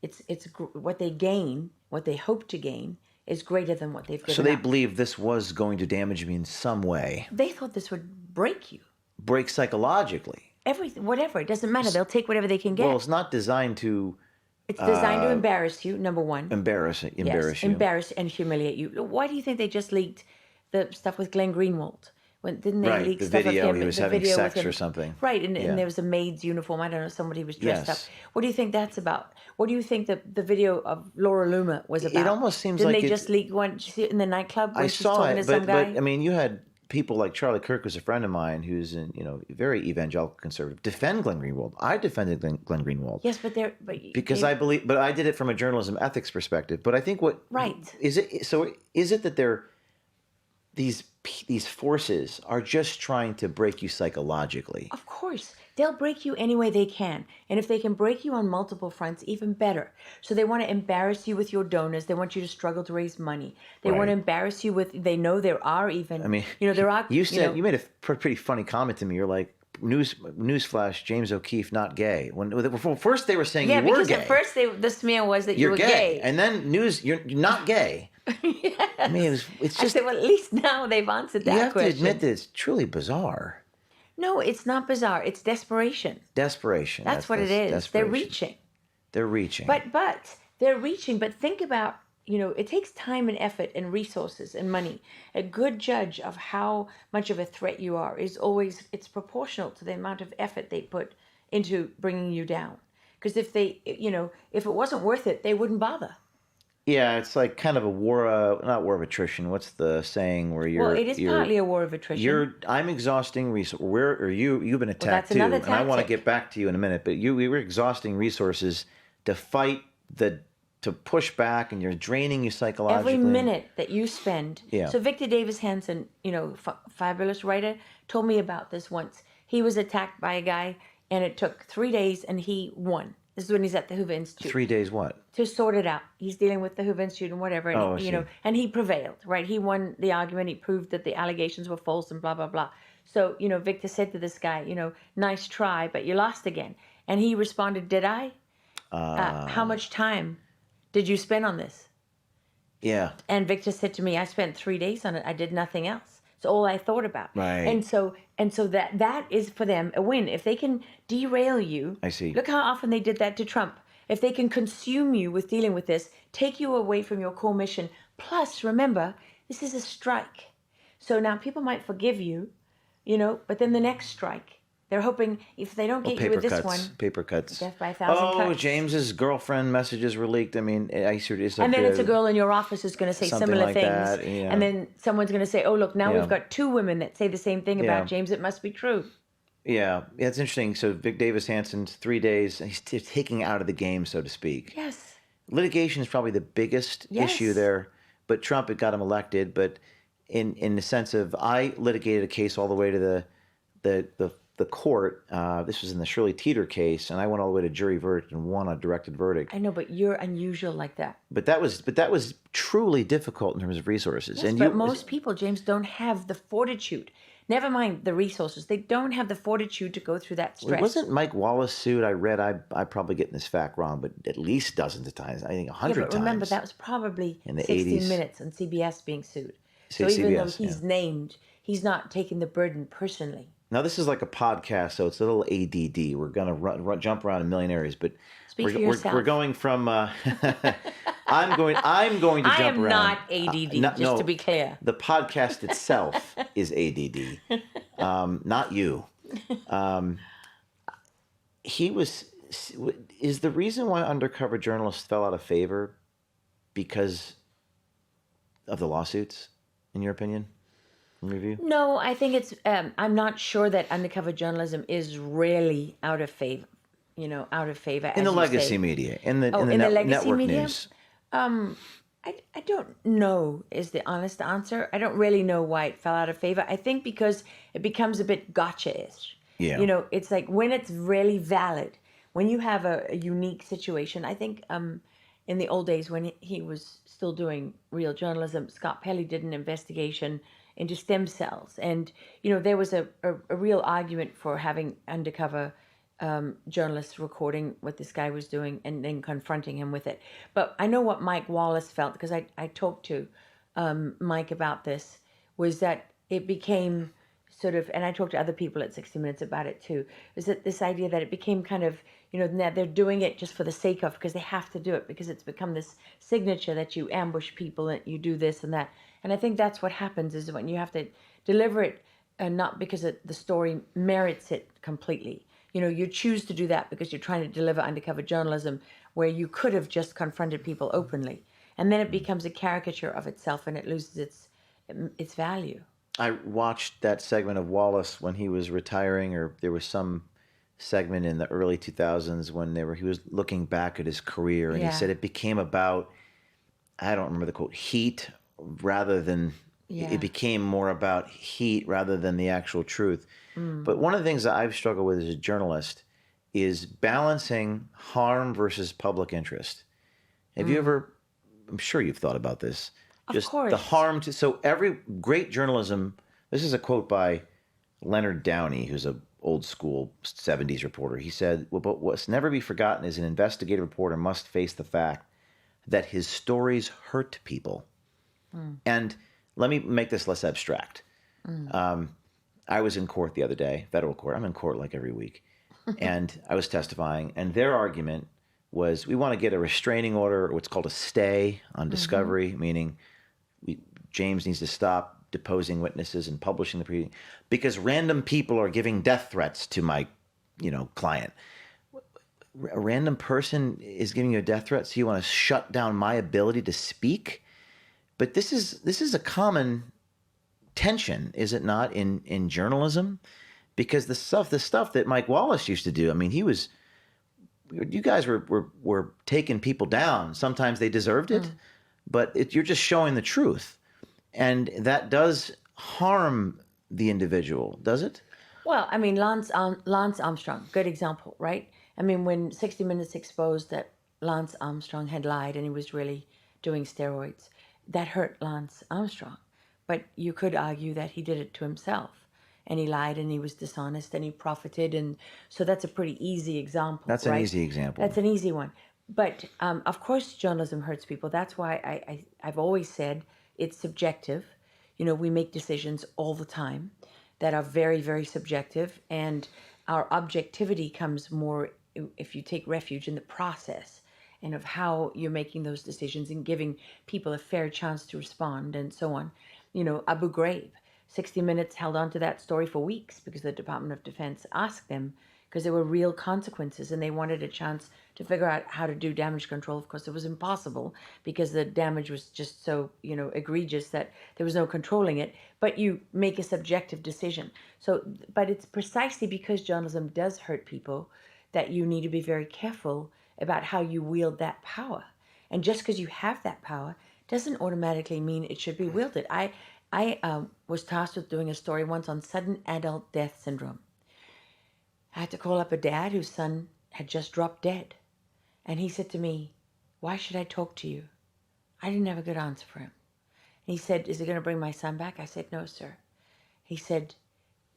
It's what they gain, what they hope to gain, is greater than what they've given up. So they believe this was going to damage me in some way. They thought this would break you. Break psychologically. Everything, whatever, it doesn't matter. They'll take whatever they can get. Well, it's not designed to... It's designed to embarrass you, number one. Embarrass you. Embarrass and humiliate you. Why do you think they just leaked the stuff with Glenn Greenwald? Didn't they leak the stuff video, of him? he was having sex or something. Right, and there was a maid's uniform. I don't know, somebody was dressed up. What do you think that's about? What do you think the video of Laura Luma was about? It almost seems Didn't like they just leak one? Did you see it in the nightclub when I she's saw talking it, to some guy? but I mean, you had people like Charlie Kirk, who's a friend of mine, who's very evangelical conservative, defend Glenn Greenwald. I defended Glenn Greenwald. Yes, because I believe, but I did it from a journalism ethics perspective. But I think is it that these forces are just trying to break you psychologically? Of course. They'll break you any way they can. And if they can break you on multiple fronts, even better. So they want to embarrass you with your donors. They want you to struggle to raise money. They want to embarrass you with, they know there are even, there are... You made a pretty funny comment to me. You're like, newsflash, James O'Keefe, not gay. First they were saying you were gay. Yeah, because at first the smear was that you were gay. And then you're not gay. Yes. I mean, it's just... I said, well, at least now they've answered that question. You have to admit that it's truly bizarre. No, it's not bizarre. It's desperation. Desperation. That's what it is. They're reaching. They're reaching. But they're reaching. But think about, it takes time and effort and resources and money. A good judge of how much of a threat you are is always, it's proportional to the amount of effort they put into bringing you down. Because if if it wasn't worth it, they wouldn't bother. Yeah, it's like kind of not war of attrition. What's the saying where you're... Well, it is partly a war of attrition. I'm exhausting resources. You've been attacked too. And I want to get back to you in a minute, but we were exhausting resources to fight the to push back, and you're draining you psychologically. Every minute that you spend. Yeah. So Victor Davis Hanson, fabulous writer, told me about this once. He was attacked by a guy, and it took 3 days, and he won. This is when he's at the Hoover Institute. 3 days what? To sort it out. He's dealing with the Hoover Institute and whatever. And, I see. And he prevailed, right? He won the argument. He proved that the allegations were false and blah, blah, blah. So, Victor said to this guy, nice try, but you lost again. And he responded, did I? How much time did you spend on this? Yeah. And Victor said to me, I spent 3 days on it. I did nothing else. It's all I thought about. Right. And so that is for them a win. If they can derail you. I see. Look how often they did that to Trump. If they can consume you with dealing with this, take you away from your core mission. Plus, remember, this is a strike. So now people might forgive you, but then the next strike, they're hoping if they don't get you with this one. Paper cuts. Death by 1,000 cuts. James's girlfriend messages were leaked. I mean, and then it's a girl in your office who's going to say similar like things. That, yeah. And then someone's going to say, oh, look, now we've got 2 women that say the same thing about James. It must be true. Yeah, it's interesting. So Vic Davis Hanson, 3 days, he's taking out of the game, so to speak. Yes. Litigation is probably the biggest issue there. But Trump had got him elected. But in the sense of, I litigated a case all the way to the court. This was in the Shirley Teeter case, and I went all the way to jury verdict and won a directed verdict. I know, but you're unusual like that. But that was truly difficult in terms of resources. Yes, but most people, James, don't have the fortitude. Never mind the resources. They don't have the fortitude to go through that stress. Wasn't Mike Wallace sued? I read, I probably getting this fact wrong, but at least dozens of times. I think 100 times. Remember, that was probably in the 16 80s. Minutes on CBS being sued. Say So even CBS, though he's named, he's not taking the burden personally. Now, this is like a podcast, so it's a little ADD. We're going to jump around a million areas, but Speak for yourself. we're going from... I'm going to jump around. I am not ADD, just to be clear. The podcast itself is ADD, not you. Is the reason why undercover journalists fell out of favor because of the lawsuits, in your opinion? Review? No, I think it's. I'm not sure that undercover journalism is really out of favor. Out of favor. In the legacy media, in the legacy network media? news. I don't know is the honest answer. I don't really know why it fell out of favor. I think because it becomes a bit gotcha-ish. Yeah. It's like when it's really valid, when you have a unique situation. I think in the old days when he was still doing real journalism, Scott Pelley did an investigation into stem cells. And, there was a real argument for having undercover journalists recording what this guy was doing and then confronting him with it. But I know what Mike Wallace felt, because I talked to Mike about this, was that it became sort of, and I talked to other people at 60 Minutes about it too, is that this idea that it became kind of, now they're doing it just for the sake of, because they have to do it, because it's become this signature that you ambush people and you do this and that. And I think that's what happens, is when you have to deliver it, not because the story merits it completely. You choose to do that because you're trying to deliver undercover journalism where you could have just confronted people openly. And then it becomes a caricature of itself and it loses its value. I watched that segment of Wallace when he was retiring, or there was some segment in the early 2000s when he was looking back at his career, and he said it became about, I don't remember the quote, heat rather than, it became more about heat rather than the actual truth. But one of the things that I've struggled with as a journalist is balancing harm versus public interest. Have you ever, I'm sure you've thought about this, Of course. the harm to, so every great journalism, this is a quote by Leonard Downey, who's an old school 70s reporter. He said, well, but what's never be forgotten is an investigative reporter must face the fact that his stories hurt people. And let me make this less abstract. I was in court the other day, federal court. I'm in court like every week. And I was testifying, and their argument was, we want to get a restraining order, or what's called a stay on discovery, meaning James needs to stop deposing witnesses and publishing the proceeding because random people are giving death threats to my, client. A random person is giving you a death threat, so you want to shut down my ability to speak? But this is a common tension, is it not, in journalism? Because the stuff that Mike Wallace used to do, I mean, he was you guys were taking people down. Sometimes they deserved it, but you're just showing the truth, and that does harm the individual, does it? Well, I mean, Lance Armstrong, good example, right? I mean, when 60 Minutes exposed that Lance Armstrong had lied and he was really doing steroids, that hurt Lance Armstrong. But you could argue that he did it to himself, and he lied and he was dishonest and he profited, and so that's a pretty easy example. That's right? an easy example. That's an easy one. But of course, journalism hurts people. That's why I've always said it's subjective. You know, we make decisions all the time that are very, very subjective, and our objectivity comes more if you take refuge in the process and of how you're making those decisions and giving people a fair chance to respond and so on. You know, Abu Ghraib, 60 Minutes held on to that story for weeks because the Department of Defense asked them, because there were real consequences and they wanted a chance to figure out how to do damage control. Of course, it was impossible because the damage was just so, you know, egregious that there was no controlling it. But you make a subjective decision. So, but it's precisely because journalism does hurt people that you need to be very careful about how you wield that power. And just because you have that power doesn't automatically mean it should be wielded. I was tasked with doing a story once on sudden adult death syndrome. I had to call up a dad whose son had just dropped dead. And he said to me, "Why should I talk to you?" I didn't have a good answer for him. And he said, "Is it going to bring my son back?" I said, "No, sir." He said,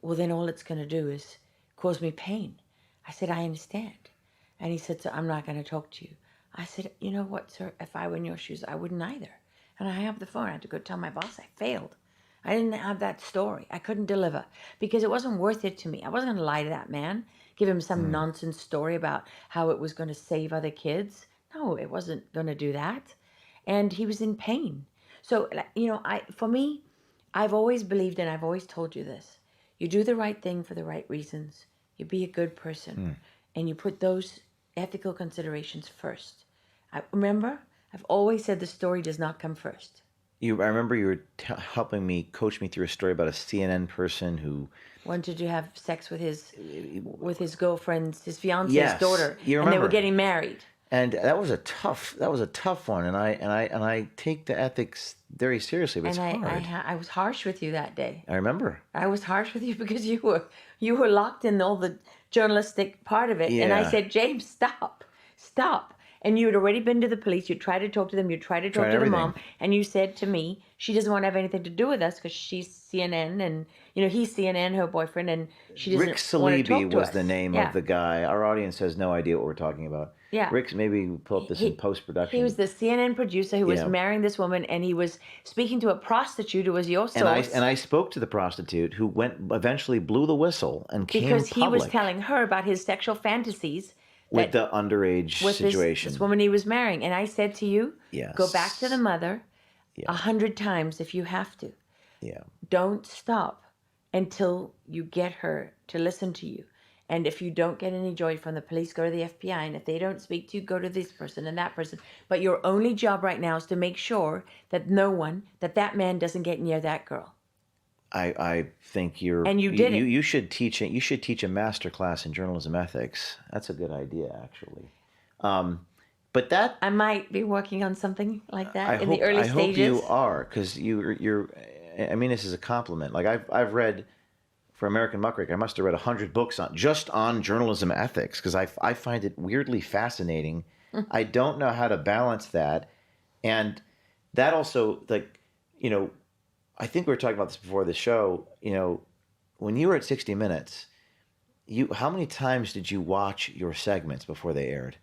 "Well, then all it's going to do is cause me pain." I said, "I understand." And he said, "So I'm not going to talk to you." I said, "You know what, sir? If I were in your shoes, I wouldn't either." And I hung up the phone. I had to go tell my boss I failed. I didn't have that story. I couldn't deliver because it wasn't worth it to me. I wasn't going to lie to that man, give him some nonsense story about how it was going to save other kids. No, it wasn't going to do that. And he was in pain. So, you know, for me, I've always believed, and I've always told you this, you do the right thing for the right reasons. You be a good person, and you put those ethical considerations first. Remember, I've always said the story does not come first. I remember you were helping me, coach me through a story about a CNN person who wanted to have sex with his girlfriend's, his fiance's Yes, daughter, you and they were remember. getting married. And that was a tough one, and I take the ethics very seriously, but it's hard. I was harsh with you that day. I remember. I was harsh with you because you were locked in all the journalistic part of it, and I Yeah. said, "James, stop. And you had already been to the police. You tried to talk to them. You tried to talk Tried to the everything. mom, and you said to me, she doesn't want to have anything to do with us because she's CNN, and you know he's CNN, her boyfriend, and she doesn't Rick want to talk Salibi to was us." the name Yeah. of the guy. Our audience has no idea what we're talking about. Yeah. Rick, maybe we'll pull up this in post-production. He was the CNN producer who was Yeah. marrying this woman, and he was speaking to a prostitute who was your source. and I spoke to the prostitute who eventually blew the whistle and came because he was public telling her about his sexual fantasies with that- the underage with situation. this woman he was marrying. And I said to you, go back to the mother 100 times if you have to. Yeah. Don't stop until you get her to listen to you. And if you don't get any joy from the police, go to the FBI. And if they don't speak to you, go to this person and that person. But your only job right now is to make sure that that man doesn't get near that girl. I think you're And you did it. You should teach a master class in journalism ethics. That's a good idea, actually. But that I might be working on something like that in hope, the early I stages. hope you are, because you're. I mean, this is a compliment. Like I've read for American Muckrake, I must have read 100 books on journalism ethics because I find it weirdly fascinating. I don't know how to balance that, and that also I think we were talking about this before the show. When you were at 60 Minutes, how many times did you watch your segments before they aired?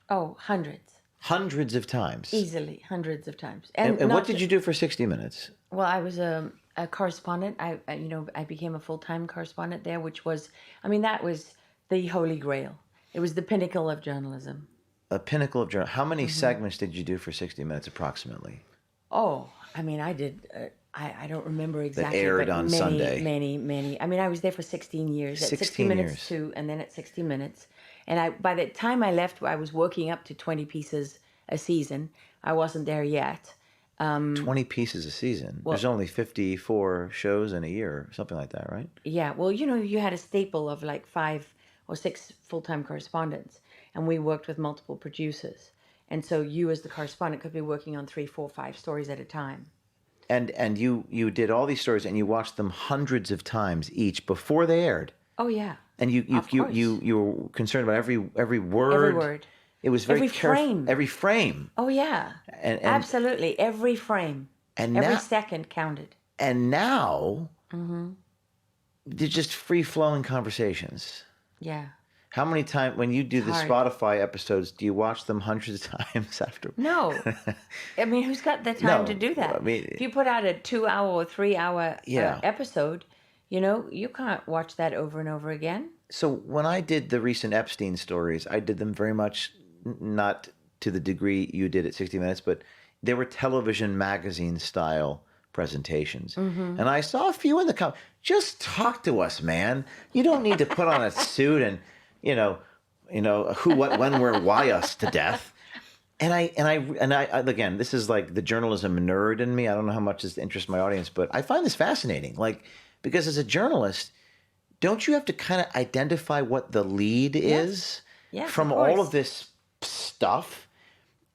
Oh, hundreds. Hundreds of times. Easily, hundreds of times. And not what did you do for 60 Minutes? Well, I was a correspondent. I became a full-time correspondent there, which was, that was the holy grail. It was the pinnacle of journalism. A pinnacle of journalism. How many segments did you do for 60 Minutes approximately? Oh, I did. I don't remember exactly. aired but on many, Sunday. Many. I was there for 16 years. At 60 16 Minutes years. too, and then at 60 Minutes. And by the time I left, I was working up to 20 pieces a season. I wasn't there yet. 20 pieces a season. There's only 54 shows in a year, something like that, right? Yeah, well, you had a staple of like 5 or 6 full-time correspondents. and we worked with multiple producers. And so you, as the correspondent, could be working on 3, 4, 5 stories at a time. And you did all these stories, and you watched them hundreds of times each before they aired. Oh yeah. And you were concerned about every word. Every word. It was very every frame. Every frame. Oh yeah. And absolutely, every frame. And every now, second counted. And now, they're just free-flowing conversations. Yeah. How many times, when you do the Spotify episodes, do you watch them hundreds of times after? No. I mean, who's got the time to do that? I mean, if you put out a 2-hour or 3-hour episode, you know, you can't watch that over and over again. So when I did the recent Epstein stories, I did them very much not to the degree you did at 60 Minutes, but they were television magazine style presentations. And I saw a few in the comments. Just talk to us, man. You don't need to put on a suit and, you know, who, what, when, where, why us to death. And I again, this is like the journalism nerd in me. I don't know how much this interests my audience, but I find this fascinating. Like, because as a journalist, don't you have to kind of identify what the lead is from all of this stuff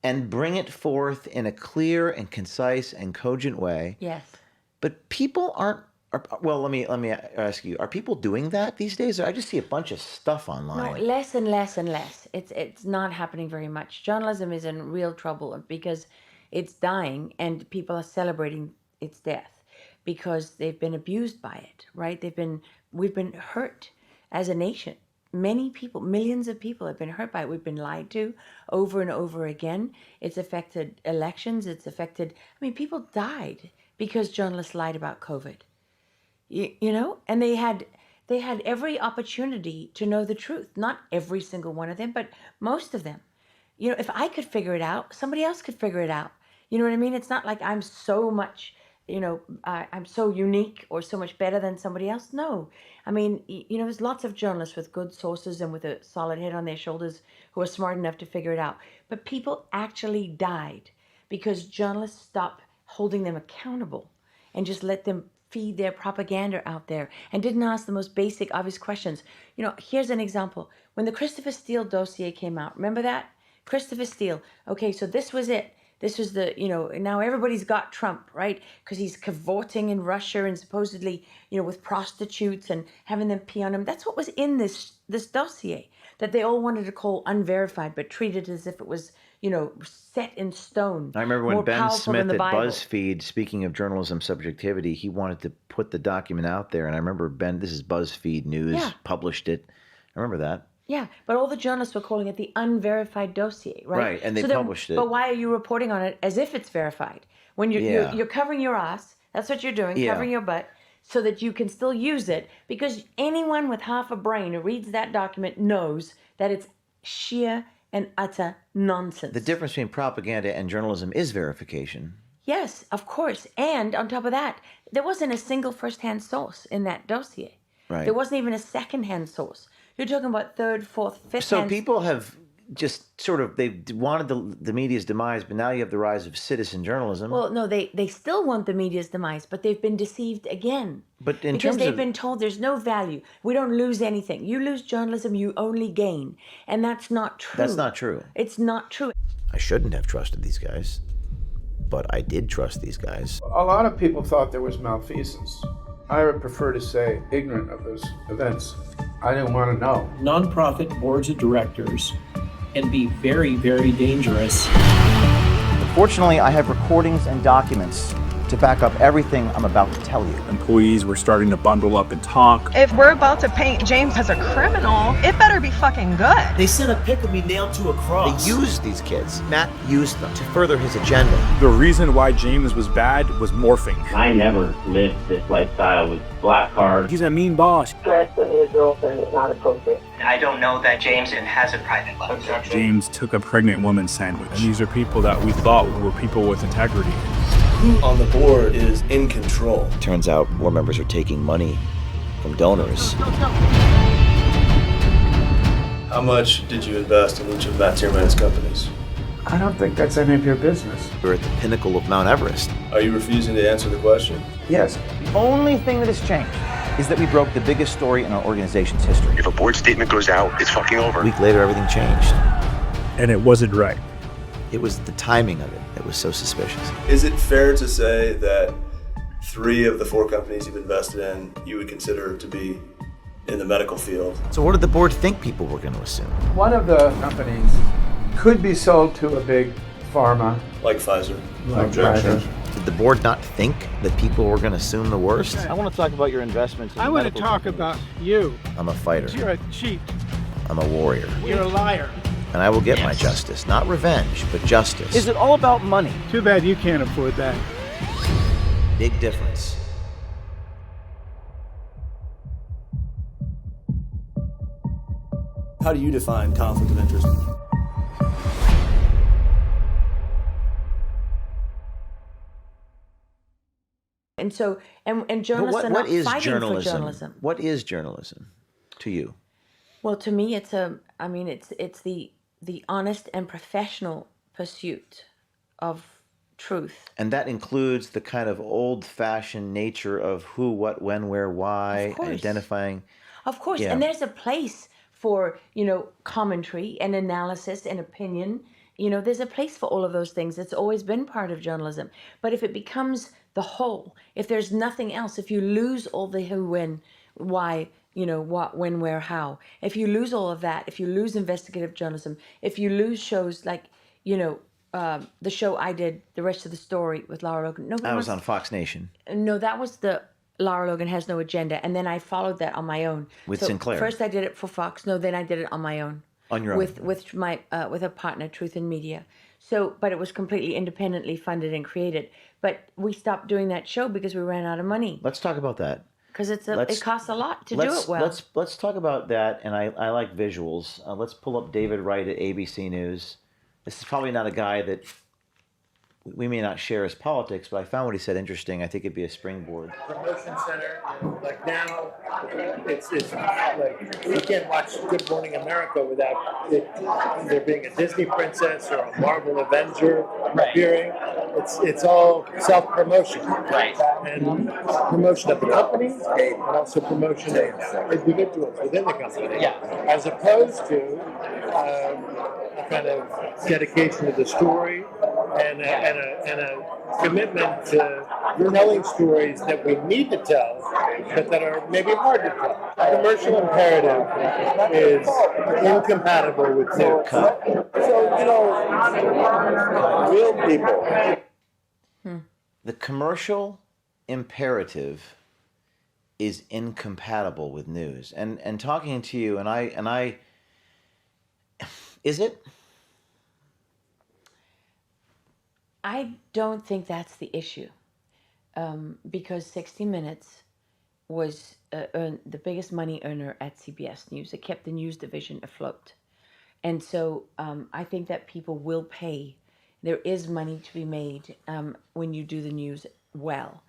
and bring it forth in a clear and concise and cogent way? Yes. But people aren't. Well, let me ask you: are people doing that these days? I just see a bunch of stuff online. No, less and less and less. It's not happening very much. Journalism is in real trouble because it's dying, and people are celebrating its death because they've been abused by it. Right? We've been hurt as a nation. Many people, millions of people have been hurt by it. We've been lied to over and over again. It's affected elections. It's affected. I mean, people died because journalists lied about COVID. You know, and they had every opportunity to know the truth. Not every single one of them, but most of them. You know, if I could figure it out, somebody else could figure it out. You know what I mean? It's not like I'm so much, you know, I'm so unique or so much better than somebody else. No. I mean, you know, there's lots of journalists with good sources and with a solid head on their shoulders who are smart enough to figure it out. But people actually died because journalists stopped holding them accountable and just let them feed their propaganda out there and didn't ask the most basic, obvious questions. You know, here's an example. When the Christopher Steele dossier came out, remember that? Christopher Steele. Okay, so this was it. This was the, you know, now everybody's got Trump, right? Because he's cavorting in Russia and supposedly, you know, with prostitutes and having them pee on him. That's what was in this dossier that they all wanted to call unverified, but treated as if it was, you know, set in stone. I remember when Ben Smith at BuzzFeed, speaking of journalism subjectivity, he wanted to put the document out there. And I remember this is BuzzFeed News, published it. I remember that. Yeah, but all the journalists were calling it the unverified dossier, right? Right, and they published it. But why are you reporting on it as if it's verified? When you're covering your ass, that's what you're doing, covering your butt, so that you can still use it. Because anyone with half a brain who reads that document knows that it's sheer and utter nonsense. The difference between propaganda and journalism is verification. Yes, of course. And on top of that, there wasn't a single first-hand source in that dossier. Right. There wasn't even a second-hand source. You're talking about third, fourth, fifth. So people have just sort of, they wanted the media's demise, but now you have the rise of citizen journalism. Well, no, they still want the media's demise, but they've been deceived again. But because they've been told there's no value. We don't lose anything. You lose journalism, you only gain. And that's not true. That's not true. It's not true. I shouldn't have trusted these guys, but I did trust these guys. A lot of people thought there was malfeasance. I would prefer to say ignorant of those events. I didn't want to know. Nonprofit boards of directors can be very, very dangerous. Fortunately, I have recordings and documents to back up everything I'm about to tell you. Employees were starting to bundle up and talk. If we're about to paint James as a criminal, it better be fucking good. They sent a pic of me nailed to a cross. They used these kids. Matt used them to further his agenda. The reason why James was bad was morphing. I never lived this lifestyle with black cards. He's a mean boss. Stress with his girlfriend is not appropriate. I don't know that James has a private life. James took a pregnant woman's sandwich. And these are people that we thought were people with integrity. Who on the board is in control? Turns out board members are taking money from donors. How much did you invest in each of Matt Tierman's companies? I don't think that's any of your business. We're at the pinnacle of Mount Everest. Are you refusing to answer the question? Yes. The only thing that has changed is that we broke the biggest story in our organization's history. If a board statement goes out, it's fucking over. A week later, everything changed. And it wasn't right. It was the timing of it that was so suspicious. Is it fair to say that 3 of the 4 companies you've invested in, you would consider to be in the medical field? So what did the board think people were going to assume? One of the companies could be sold to a big pharma. Like Pfizer? Like Pfizer. Did the board not think that people were going to assume the worst? I want to talk about your investments. I want to talk about you. I'm a fighter. You're a cheat. I'm a warrior. You're a liar. And I will get my justice. Not revenge, but justice. Is it all about money? Too bad you can't afford that. Big difference. How do you define conflict of interest? And so, and journalists are not fighting for journalism. What is journalism to you? Well, to me, it's the honest and professional pursuit of truth. And that includes the kind of old-fashioned nature of who, what, when, where, why, identifying. Of course, and there's a place for, commentary and analysis and opinion. There's a place for all of those things. It's always been part of journalism. But if it becomes the whole, if there's nothing else, if you lose all the who, when, why, what, when, where, how, if you lose all of that, if you lose investigative journalism, if you lose shows like, the show I did, The Rest of the Story with Lara Logan. I was on Fox Nation. No, that was the Lara Logan Has No Agenda. And then I followed that on my own. With Sinclair. First I did it for Fox. No, then I did it on my own. On your own? With my with a partner, Truth in Media. So, but it was completely independently funded and created. But we stopped doing that show because we ran out of money. Let's talk about that. Because it costs a lot to do it well. Let's talk about that, and I like visuals. Let's pull up David Wright at ABC News. This is probably not a guy that we may not share his politics, but I found what he said interesting. I think it'd be a springboard. Promotion center, like now, it's like you can't watch Good Morning America without it either being a Disney princess or a Marvel Avenger appearing. It's all self-promotion, and promotion of the company, and also promotion of individuals within the company, as opposed to a kind of dedication to the story and a commitment to telling stories that we need to tell, but that are maybe hard to tell. The commercial imperative is incompatible with news. So, real people. The commercial imperative is incompatible with news. And talking to you, and I is it? I don't think that's the issue, because 60 Minutes was the biggest money earner at CBS News. It kept the news division afloat. And so I think that people will pay. There is money to be made when you do the news well.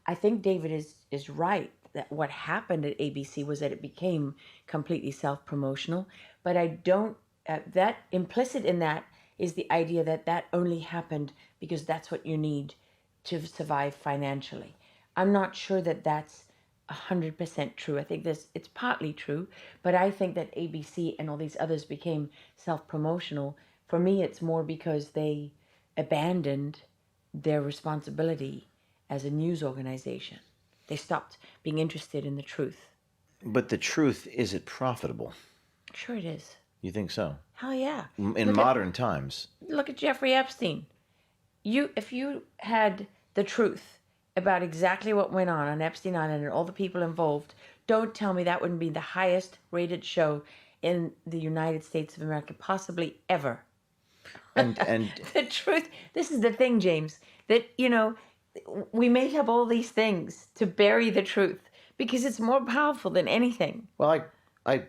I think David is right that what happened at ABC was that it became completely self-promotional. But I don't, that implicit in that is the idea that that only happened because that's what you need to survive financially. I'm not sure that that's 100% true. I think it's partly true, but I think that ABC and all these others became self-promotional. For me, it's more because they abandoned their responsibility as a news organization. They stopped being interested in the truth. But the truth, is it profitable? Sure it is. You think so? Hell yeah. In modern times. Look at Jeffrey Epstein. If you had the truth about exactly what went on Epstein Island and all the people involved, don't tell me that wouldn't be the highest rated show in the United States of America, possibly ever. And the truth, this is the thing, James, that, we make up all these things to bury the truth because it's more powerful than anything. Well, I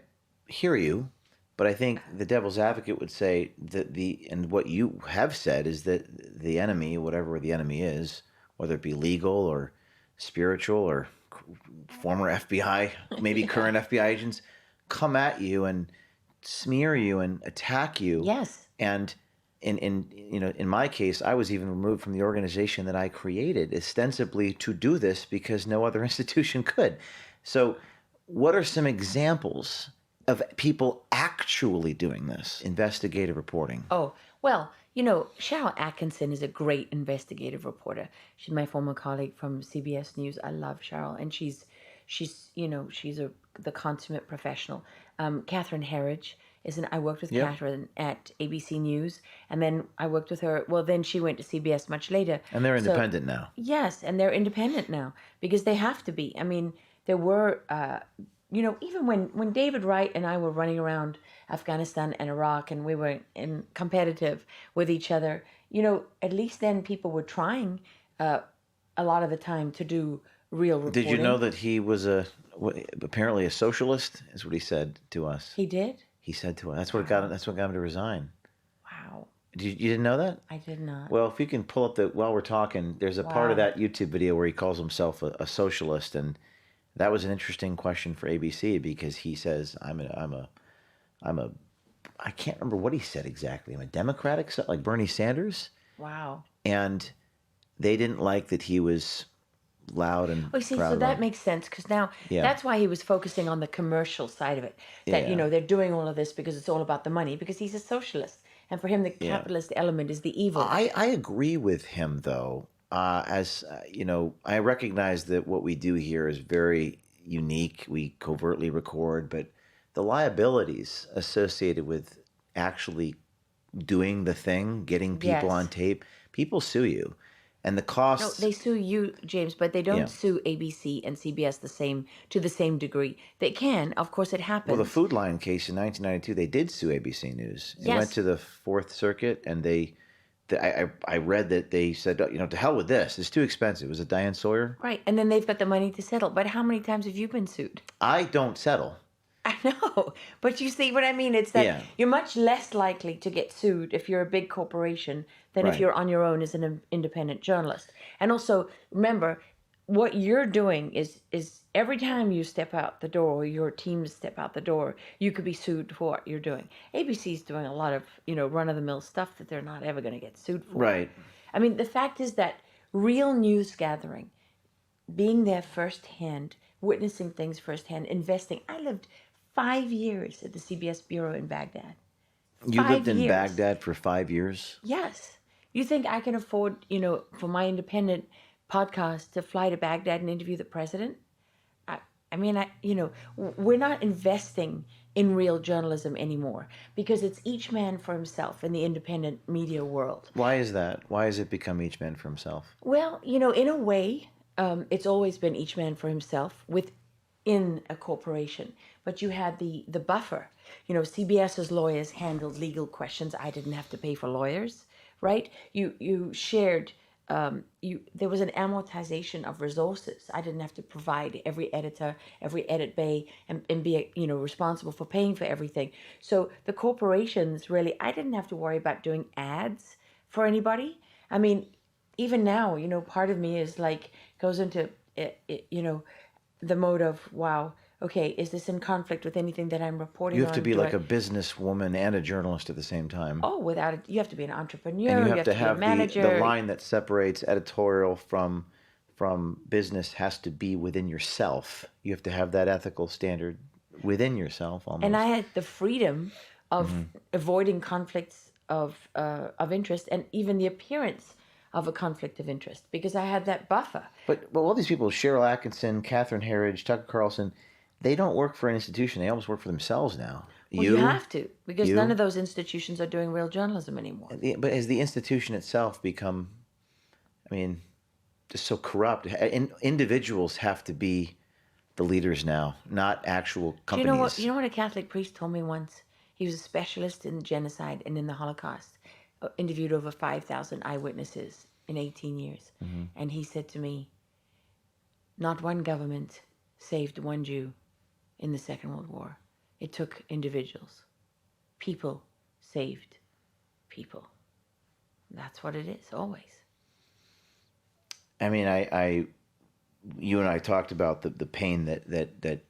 hear you. But I think the devil's advocate would say that and what you have said is that the enemy, whatever the enemy is, whether it be legal or spiritual or former FBI, maybe current FBI agents, come at you and smear you and attack you. Yes. And in my case, I was even removed from the organization that I created ostensibly to do this because no other institution could. So what are some examples of people actually doing this investigative reporting? Oh, well, Cheryl Atkinson is a great investigative reporter. She's my former colleague from CBS News. I love Cheryl, and she's the consummate professional. Catherine Herridge I worked with Catherine at ABC News, and then I worked with her. Well, then she went to CBS much later. And they're independent now. Yes, and they're independent now because they have to be. I mean, there were, even when David Wright and I were running around Afghanistan and Iraq, and we were competitive with each other, at least then people were trying a lot of the time to do real reporting. Did you know that he was apparently a socialist? Is what he said to us. He did. He said to us. That's what got him to resign. Wow. You didn't know that? I did not. Well, if you can pull up while we're talking, there's a part of that YouTube video where he calls himself a socialist, and that was an interesting question for ABC because he says, I can't remember what he said exactly. I'm a Democratic, like Bernie Sanders. Wow. And they didn't like that he was loud and proud. So that makes sense because now that's why he was focusing on the commercial side of it. That they're doing all of this because it's all about the money. Because he's a socialist, and for him, the capitalist element is the evil. I agree with him though. I recognize that what we do here is very unique. We covertly record, but the liabilities associated with actually doing the thing, getting people on tape, people sue you. And the costs... No, they sue you, James, but they don't sue ABC and CBS to the same degree. They can, of course, it happens. Well, the Food Lion case in 1992, they did sue ABC News. It went to the Fourth Circuit, and I read that they said, to hell with this. It's too expensive. Was it Diane Sawyer? Right, and then they've got the money to settle. But how many times have you been sued? I don't settle. I know, but you see what I mean? It's that you're much less likely to get sued if you're a big corporation than if you're on your own as an independent journalist. And also, remember, what you're doing is every time you step out the door, or your team step out the door, you could be sued for what you're doing. ABC's doing a lot of, run-of-the-mill stuff that they're not ever going to get sued for. Right. I mean, the fact is that real news gathering, being there firsthand, witnessing things firsthand, investing. I lived 5 years at the CBS Bureau in Baghdad. You lived in Baghdad for 5 years? Yes. You think I can afford, for my independent podcast to fly to Baghdad and interview the president? We're not investing in real journalism anymore because it's each man for himself in the independent media world. Why is that? Why has it become each man for himself? Well, in a way, it's always been each man for himself within a corporation. But you had the buffer. CBS's lawyers handled legal questions. I didn't have to pay for lawyers, right? You shared, there was an amortization of resources. I didn't have to provide every editor, every edit bay, and be responsible for paying for everything. So the corporations really, I didn't have to worry about doing ads for anybody. I mean, even now, part of me is goes into, the mode of, wow, okay, is this in conflict with anything that I'm reporting on? You have to be like a businesswoman and a journalist at the same time. Oh, without it, you have to be an entrepreneur. And you have to have be a manager. The line that separates editorial from business has to be within yourself. You have to have that ethical standard within yourself almost. And I had the freedom of avoiding conflicts of interest and even the appearance of a conflict of interest because I had that buffer. But all these people, Cheryl Atkinson, Catherine Herridge, Tucker Carlson, they don't work for an institution. They almost work for themselves now. Well, you have to because none of those institutions are doing real journalism anymore. But has the institution itself become, just so corrupt? Individuals have to be the leaders now, not actual companies. You know what a Catholic priest told me once? He was a specialist in genocide and in the Holocaust. Interviewed over 5,000 eyewitnesses in 18 years. Mm-hmm. And he said to me, not one government saved one Jew in the Second World War. It took individuals. People saved people. That's what it is, always. You and I talked about the pain that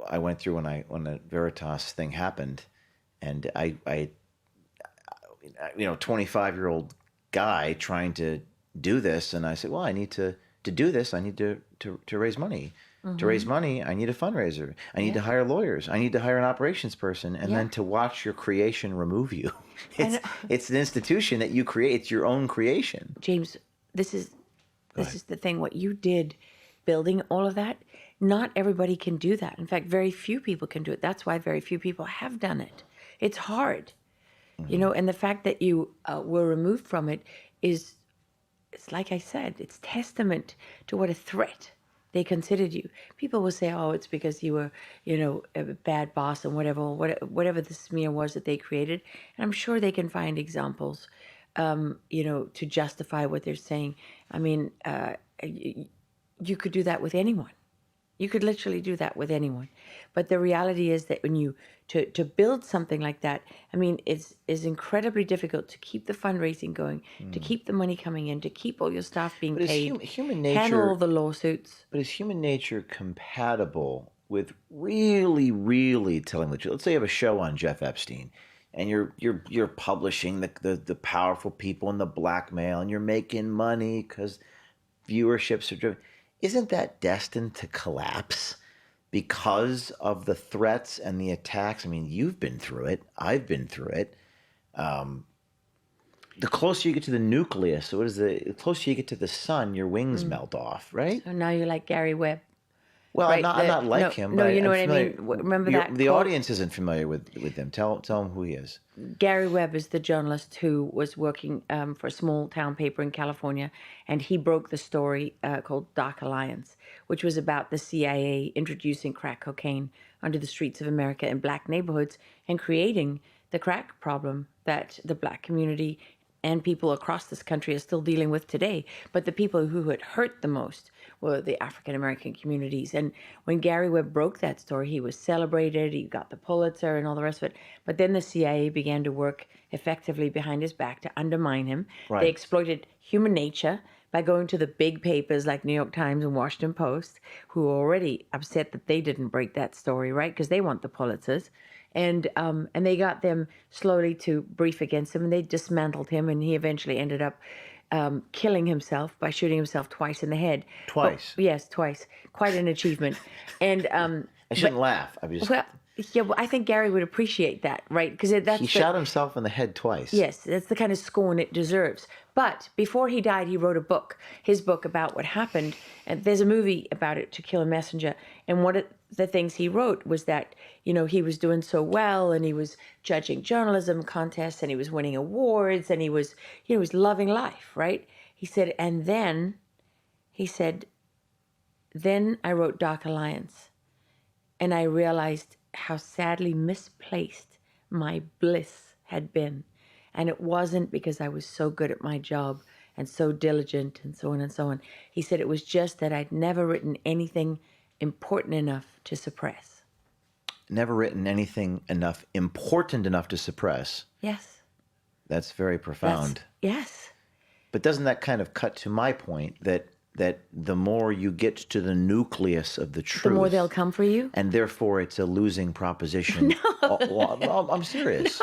I went through when the Veritas thing happened. And 25-year-old guy trying to do this, and I said, well, I need to do this. I need to raise money. Mm-hmm. To raise money, I need a fundraiser. I need to hire lawyers. I need to hire an operations person, and then to watch your creation remove you. It's an institution that you create. It's your own creation. James, this is the thing. What you did, building all of that, not everybody can do that. In fact, very few people can do it. That's why very few people have done it. It's hard, and the fact that you were removed from it it's like I said, it's testament to what a threat they considered you. People will say, oh, it's because you were, a bad boss and whatever the smear was that they created. And I'm sure they can find examples, to justify what they're saying. I mean, you could do that with anyone. You could literally do that with anyone. But the reality is that when you, to build something like that, I mean, it's incredibly difficult to keep the fundraising going, to keep the money coming in, to keep all your staff being paid, human nature, handle all the lawsuits. But is human nature compatible with really, really telling the truth? Let's say you have a show on Jeff Epstein, and you're publishing the powerful people and the blackmail, and you're making money because viewerships are driven. Isn't that destined to collapse because of the threats and the attacks? I mean, you've been through it. I've been through it. The closer you get to the nucleus, the closer you get to the sun, your wings melt off, right? So now you're like Gary Webb. Well, right? I'm not like him. No, but you know I'm what I familiar. mean? Remember that The quote? audience isn't familiar with him. Tell him who he is. Gary Webb is the journalist who was working for a small town paper in California, and he broke the story called Dark Alliance, which was about the CIA introducing crack cocaine onto the streets of America in black neighborhoods and creating the crack problem that the black community and people across this country are still dealing with today. But the people who had hurt the most were the African-American communities. And when Gary Webb broke that story, he was celebrated, he got the Pulitzer and all the rest of it. But then the CIA began to work effectively behind his back to undermine him. Right. They exploited human nature by going to the big papers like New York Times and Washington Post, who were already upset that they didn't break that story, right? Because they want the Pulitzers. And they got them slowly to brief against him, and they dismantled him, and he eventually ended up killing himself by shooting himself twice in the head. Twice? Yes, twice. Quite an achievement. And I shouldn't laugh. Well, I think Gary would appreciate that, right? Because he shot himself in the head twice. Yes, that's the kind of scorn it deserves. But before he died, he wrote a book, his book about what happened. And there's a movie about it, To Kill a Messenger. And one of the things he wrote was that, he was doing so well, and he was judging journalism contests, and he was winning awards, and he was loving life, right? He said, then I wrote Dark Alliance, and I realized how sadly misplaced my bliss had been. And it wasn't because I was so good at my job and so diligent and so on and so on. He said it was just that I'd never written anything important enough to suppress. Never written anything important enough to suppress. Yes. That's very profound. Yes. But doesn't that kind of cut to my point that the more you get to the nucleus of the truth, the more they'll come for you? And therefore it's a losing proposition. No. I'm serious.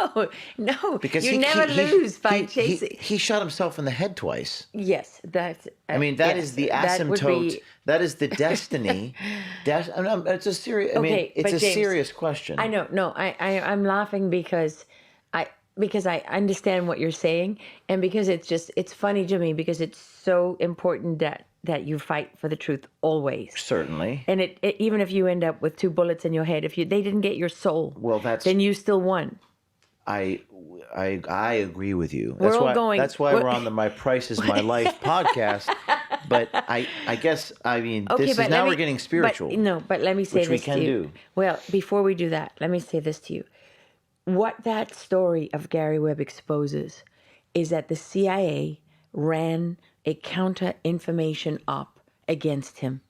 No. Because you never lose by chasing. He shot himself in the head twice. Yes, that's... that is the asymptote. That is the destiny. It's a serious... it's a serious question. I know. No, I'm laughing because I understand what you're saying, and because it's funny to me, because it's so important that you fight for the truth always. Certainly. And it even if you end up with 2 bullets in your head, they didn't get your soul, then you still won. I agree with you. That's why we're on the My Price is My Life podcast. But I guess, we're getting spiritual. But let me say this to you. Which we can do. Well, before we do that, let me say this to you. What that story of Gary Webb exposes is that the CIA ran a counter-information op against him.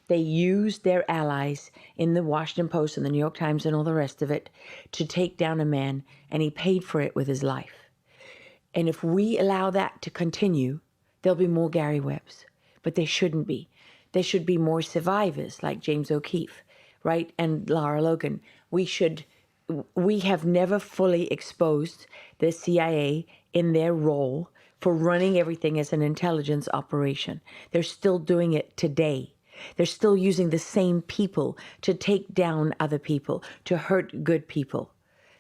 They used their allies in the Washington Post and the New York Times and all the rest of it to take down a man, and he paid for it with his life. And if we allow that to continue, there'll be more Gary Webbs. But there shouldn't be. There should be more survivors like James O'Keefe, right? And Lara Logan. We should we have never fully exposed the CIA in their role for running everything as an intelligence operation. They're still doing it today. They're still using the same people to take down other people, to hurt good people.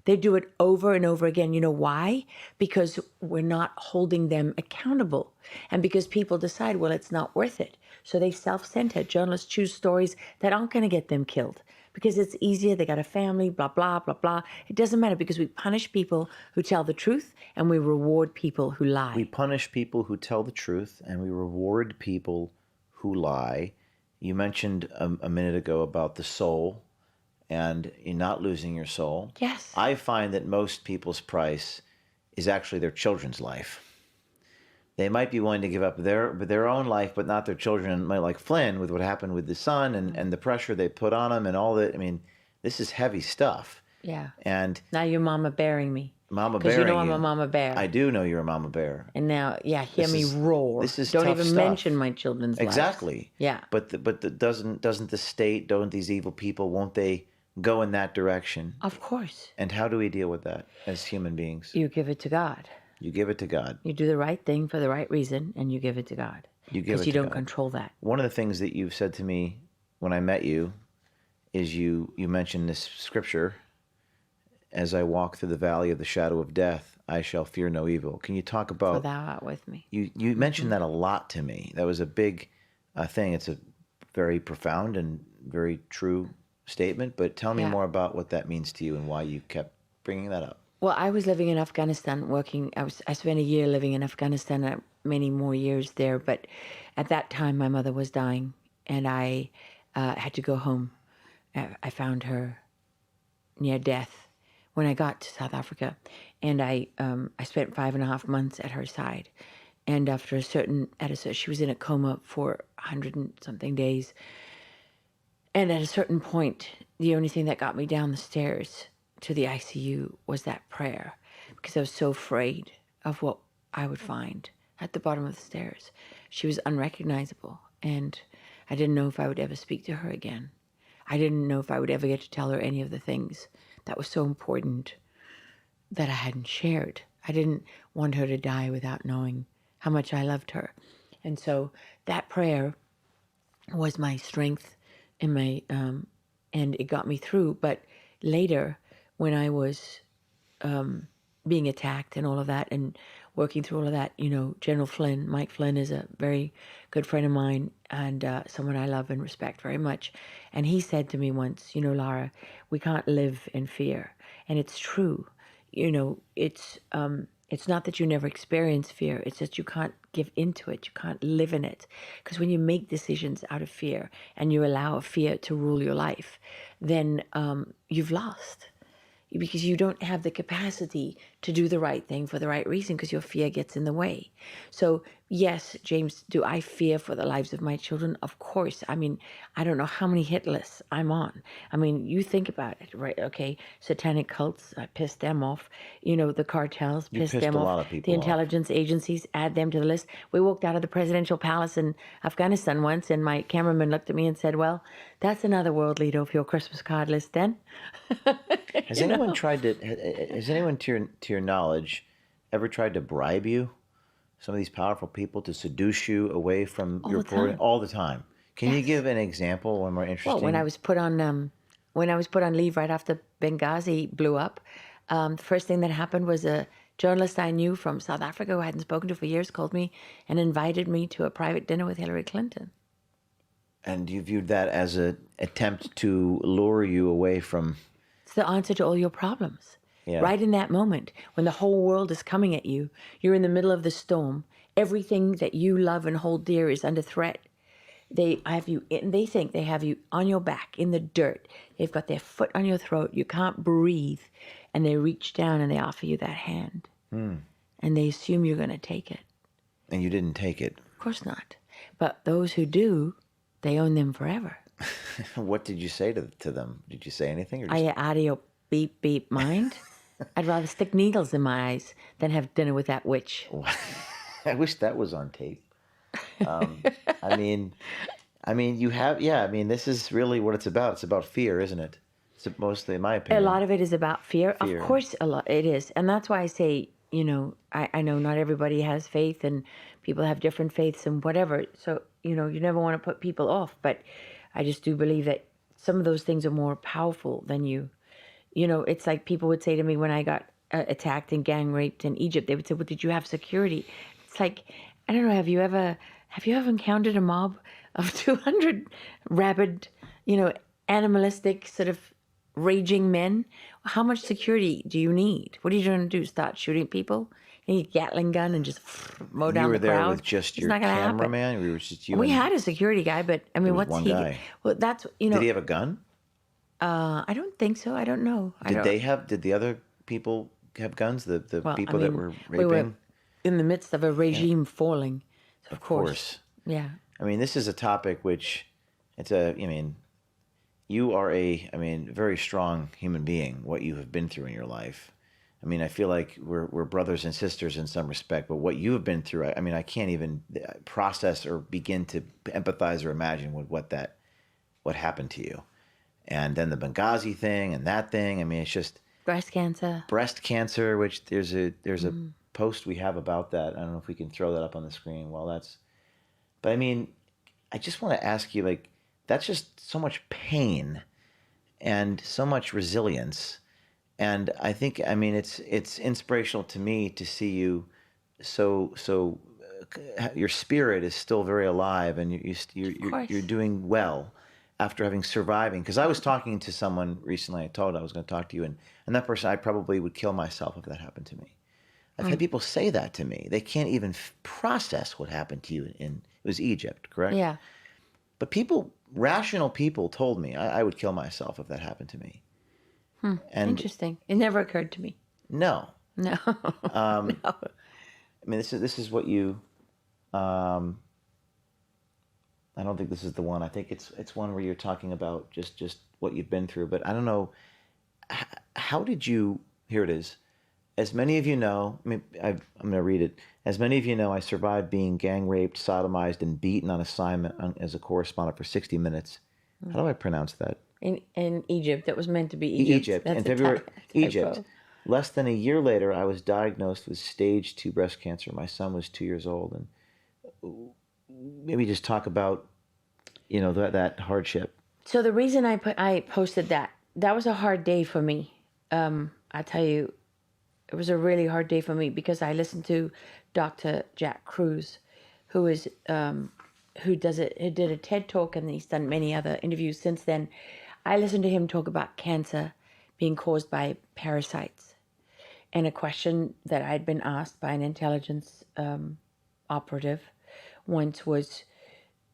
They do it over and over again. You know why? Because we're not holding them accountable. And because people decide, well, it's not worth it. So they self-center. Journalists choose stories that aren't going to get them killed because it's easier. They got a family, blah, blah, blah, blah. It doesn't matter because we punish people who tell the truth and we reward people who lie. We punish people who tell the truth and we reward people who lie. You mentioned a minute ago about the soul and you're not losing your soul. Yes. I find that most people's price is actually their children's life. They might be willing to give up their own life, but not their children. Like Flynn, with what happened with the son and the pressure they put on him and all that. I mean, this is heavy stuff. Yeah. And now you're mama bearing me. Mama bearing you know I'm a mama bear. I do know you're a mama bear. And now, hear me roar. This is Don't tough even stuff. mention my children's lives. Exactly. Yeah. But doesn't the state, don't these evil people, won't they go in that direction? Of course. And how do we deal with that as human beings? You give it to God. You give it to God. You do the right thing for the right reason, and you give it to God. You give it because you to don't God. control that. One of the things that you've said to me when I met you is you mentioned this scripture, as I walk through the valley of the shadow of death, I shall fear no evil. Can you talk about... For thou art with me. You mentioned that a lot to me. That was a big thing. It's a very profound and very true statement, but tell me more about what that means to you and why you kept bringing that up. Well, I was living in Afghanistan working. I spent a year living in Afghanistan, many more years there. But at that time, my mother was dying, and I had to go home. I found her near death when I got to South Africa, and I spent 5.5 months at her side. And after she was in a coma for 100 and something days. And at a certain point, the only thing that got me down the stairs to the ICU was that prayer, because I was so afraid of what I would find at the bottom of the stairs. She was unrecognizable, and I didn't know if I would ever speak to her again. I didn't know if I would ever get to tell her any of the things that was so important that I hadn't shared. I didn't want her to die without knowing how much I loved her. And so that prayer was my strength and and it got me through. But later, when I was being attacked and all of that and working through all of that, General Flynn, Mike Flynn, is a very good friend of mine and someone I love and respect very much. And he said to me once, Lara, we can't live in fear. And it's true. It's not that you never experience fear. It's that you can't give into it. You can't live in it. Because when you make decisions out of fear and you allow fear to rule your life, then you've lost. Because you don't have the capacity to do the right thing for the right reason because your fear gets in the way. So, yes, James, do I fear for the lives of my children? Of course. I mean, I don't know how many hit lists I'm on. I mean, you think about it, right? Okay, satanic cults, I pissed them off. The cartels, pissed them off. A lot of people the intelligence agencies, add them to the list. We walked out of the presidential palace in Afghanistan once, and my cameraman looked at me and said, well, that's another world leader of your Christmas card list then. Has anyone to your knowledge ever tried to bribe you, some of these powerful people, to seduce you away from your reporting all the time? Can you give an example, one more interesting? Well, when I was put on leave right after Benghazi blew up, the first thing that happened was a journalist I knew from South Africa who I hadn't spoken to for years called me and invited me to a private dinner with Hillary Clinton. And you viewed that as an attempt to lure you away from... It's the answer to all your problems. Yeah. Right in that moment, when the whole world is coming at you, you're in the middle of the storm. Everything that you love and hold dear is under threat. They think they have you on your back in the dirt. They've got their foot on your throat. You can't breathe. And they reach down and they offer you that hand. And they assume you're going to take it. And you didn't take it. Of course not. But those who do, they own them forever. What did you say to them? Did you say anything? Or just... Are you out of your beep, beep mind? I'd rather stick needles in my eyes than have dinner with that witch. I wish that was on tape. I mean, you have, this is really what it's about. It's about fear, isn't it? It's mostly, in my A opinion. lot of it is about fear. Fear. Of course, a lot it is, and that's why I say, I know not everybody has faith, and people have different faiths and whatever. So you never want to put people off, but I just do believe that some of those things are more powerful than you. It's like people would say to me when I got attacked and gang raped in Egypt. They would say, "Well, did you have security?" It's like, I don't know. Have you ever encountered a mob of 200 rabid, animalistic sort of raging men? How much security do you need? What are you going to do? Start shooting people? You need a Gatling gun and just mow down the crowd? You were there with just your not gonna happen. cameraman? Or it was just you? We had a security guy, but I mean, was what's one he? guy. Well, that's Did he have a gun? I don't think so. I don't know. Did the other people have guns? The people that were raping? We were in the midst of a regime falling. So of course. Yeah. I mean, this is a topic which you are a very strong human being, what you have been through in your life. I mean, I feel like we're brothers and sisters in some respect, but what you have been through, I can't even process or begin to empathize or imagine what happened to you. And then the Benghazi thing and that thing. I mean, it's just breast cancer, which there's a post we have about that. I don't know if we can throw that up on the screen. But I mean, I just want to ask you, like, that's just so much pain and so much resilience. And I think, it's inspirational to me to see you so your spirit is still very alive, and you're doing well after having surviving. Because I was talking to someone recently, I told I was going to talk to you, and that person, I probably would kill myself if that happened to me. I've had people say that to me. They can't even process what happened to you it was Egypt, correct? Yeah. But rational people told me I would kill myself if that happened to me. Interesting. It never occurred to me. No. No. No. I mean, this is what you. I don't think this is the one. I think it's one where you're talking about just what you've been through. But I don't know. How did you? Here it is. As many of you know, I'm going to read it. As many of you know, I survived being gang raped, sodomized, and beaten on assignment as a correspondent for 60 minutes. How do I pronounce that? In Egypt. That was meant to be Egypt. In February, Egypt. Less than a year later, I was diagnosed with stage 2 breast cancer. My son was 2 years old. And maybe just talk about, that hardship. So the reason I posted that was a hard day for me. I tell you, it was a really hard day for me because I listened to Dr. Jack Cruz, who did a TED Talk, and he's done many other interviews since then. I listened to him talk about cancer being caused by parasites. And a question that I'd been asked by an intelligence operative once was,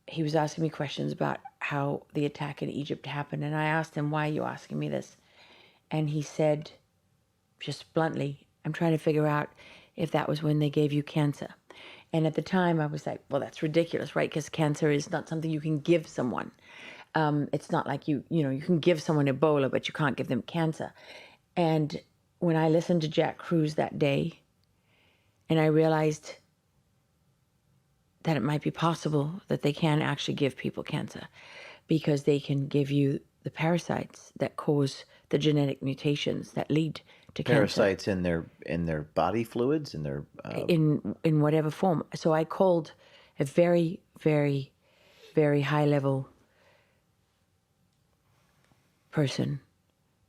he was asking me questions about how the attack in Egypt happened. And I asked him, "Why are you asking me this?" And he said, just bluntly, "I'm trying to figure out if that was when they gave you cancer." And at the time I was like, well, that's ridiculous, right? Because cancer is not something you can give someone. It's not like you can give someone Ebola, but you can't give them cancer. And when I listened to Jack Cruz that day, and I realized that it might be possible that they can actually give people cancer, because they can give you the parasites that cause the genetic mutations that lead to Parasites cancer. in their body fluids, in their in whatever form. So I called a very, very, very high level person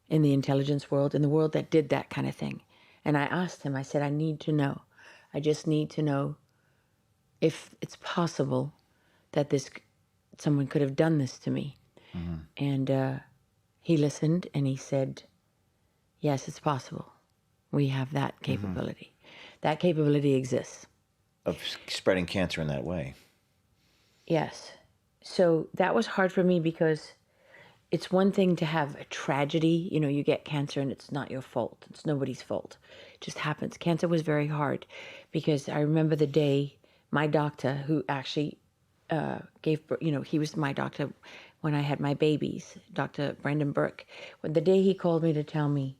in the intelligence world, in the world that did that kind of thing. And I asked him, I said, I need to know. I just need to know if it's possible that someone could have done this to me. Mm-hmm. And he listened and he said, yes, it's possible. We have that capability. Mm-hmm. That capability exists. Of spreading cancer in that way. Yes. So that was hard for me because it's one thing to have a tragedy. You get cancer and it's not your fault. It's nobody's fault. It just happens. Cancer was very hard because I remember the day my doctor, who actually gave birth, he was my doctor when I had my babies, Dr. Brendan Burke. When the day he called me to tell me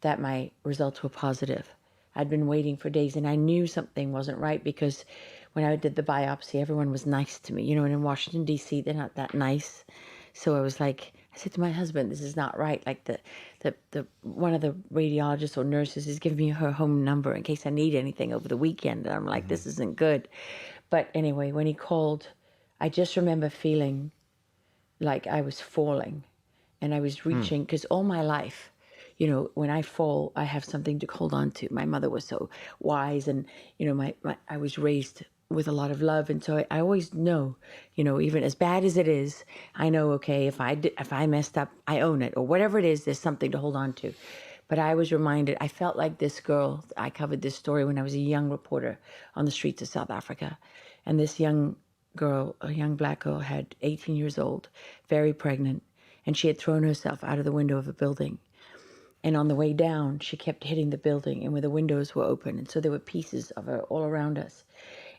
that my results were positive, I'd been waiting for days and I knew something wasn't right because when I did the biopsy, everyone was nice to me. And in Washington, D.C., they're not that nice. So I was like, I said to my husband, this is not right. Like the one of the radiologists or nurses is giving me her home number in case I need anything over the weekend. And I'm like, this isn't good. But anyway, when he called, I just remember feeling like I was falling and I was reaching, because all my life, you know, when I fall, I have something to hold on to. My mother was so wise, and, you know, I was raised with a lot of love. And so I always know, you know, even as bad as it is, I know, okay, if I messed up, I own it, or whatever it is, there's something to hold on to. But I was reminded, I felt like this girl, I covered this story when I was a young reporter on the streets of South Africa. And this young girl, a young black girl, had 18 years old, very pregnant, and she had thrown herself out of the window of a building. And on the way down, she kept hitting the building, and where the windows were open, and so there were pieces of her all around us.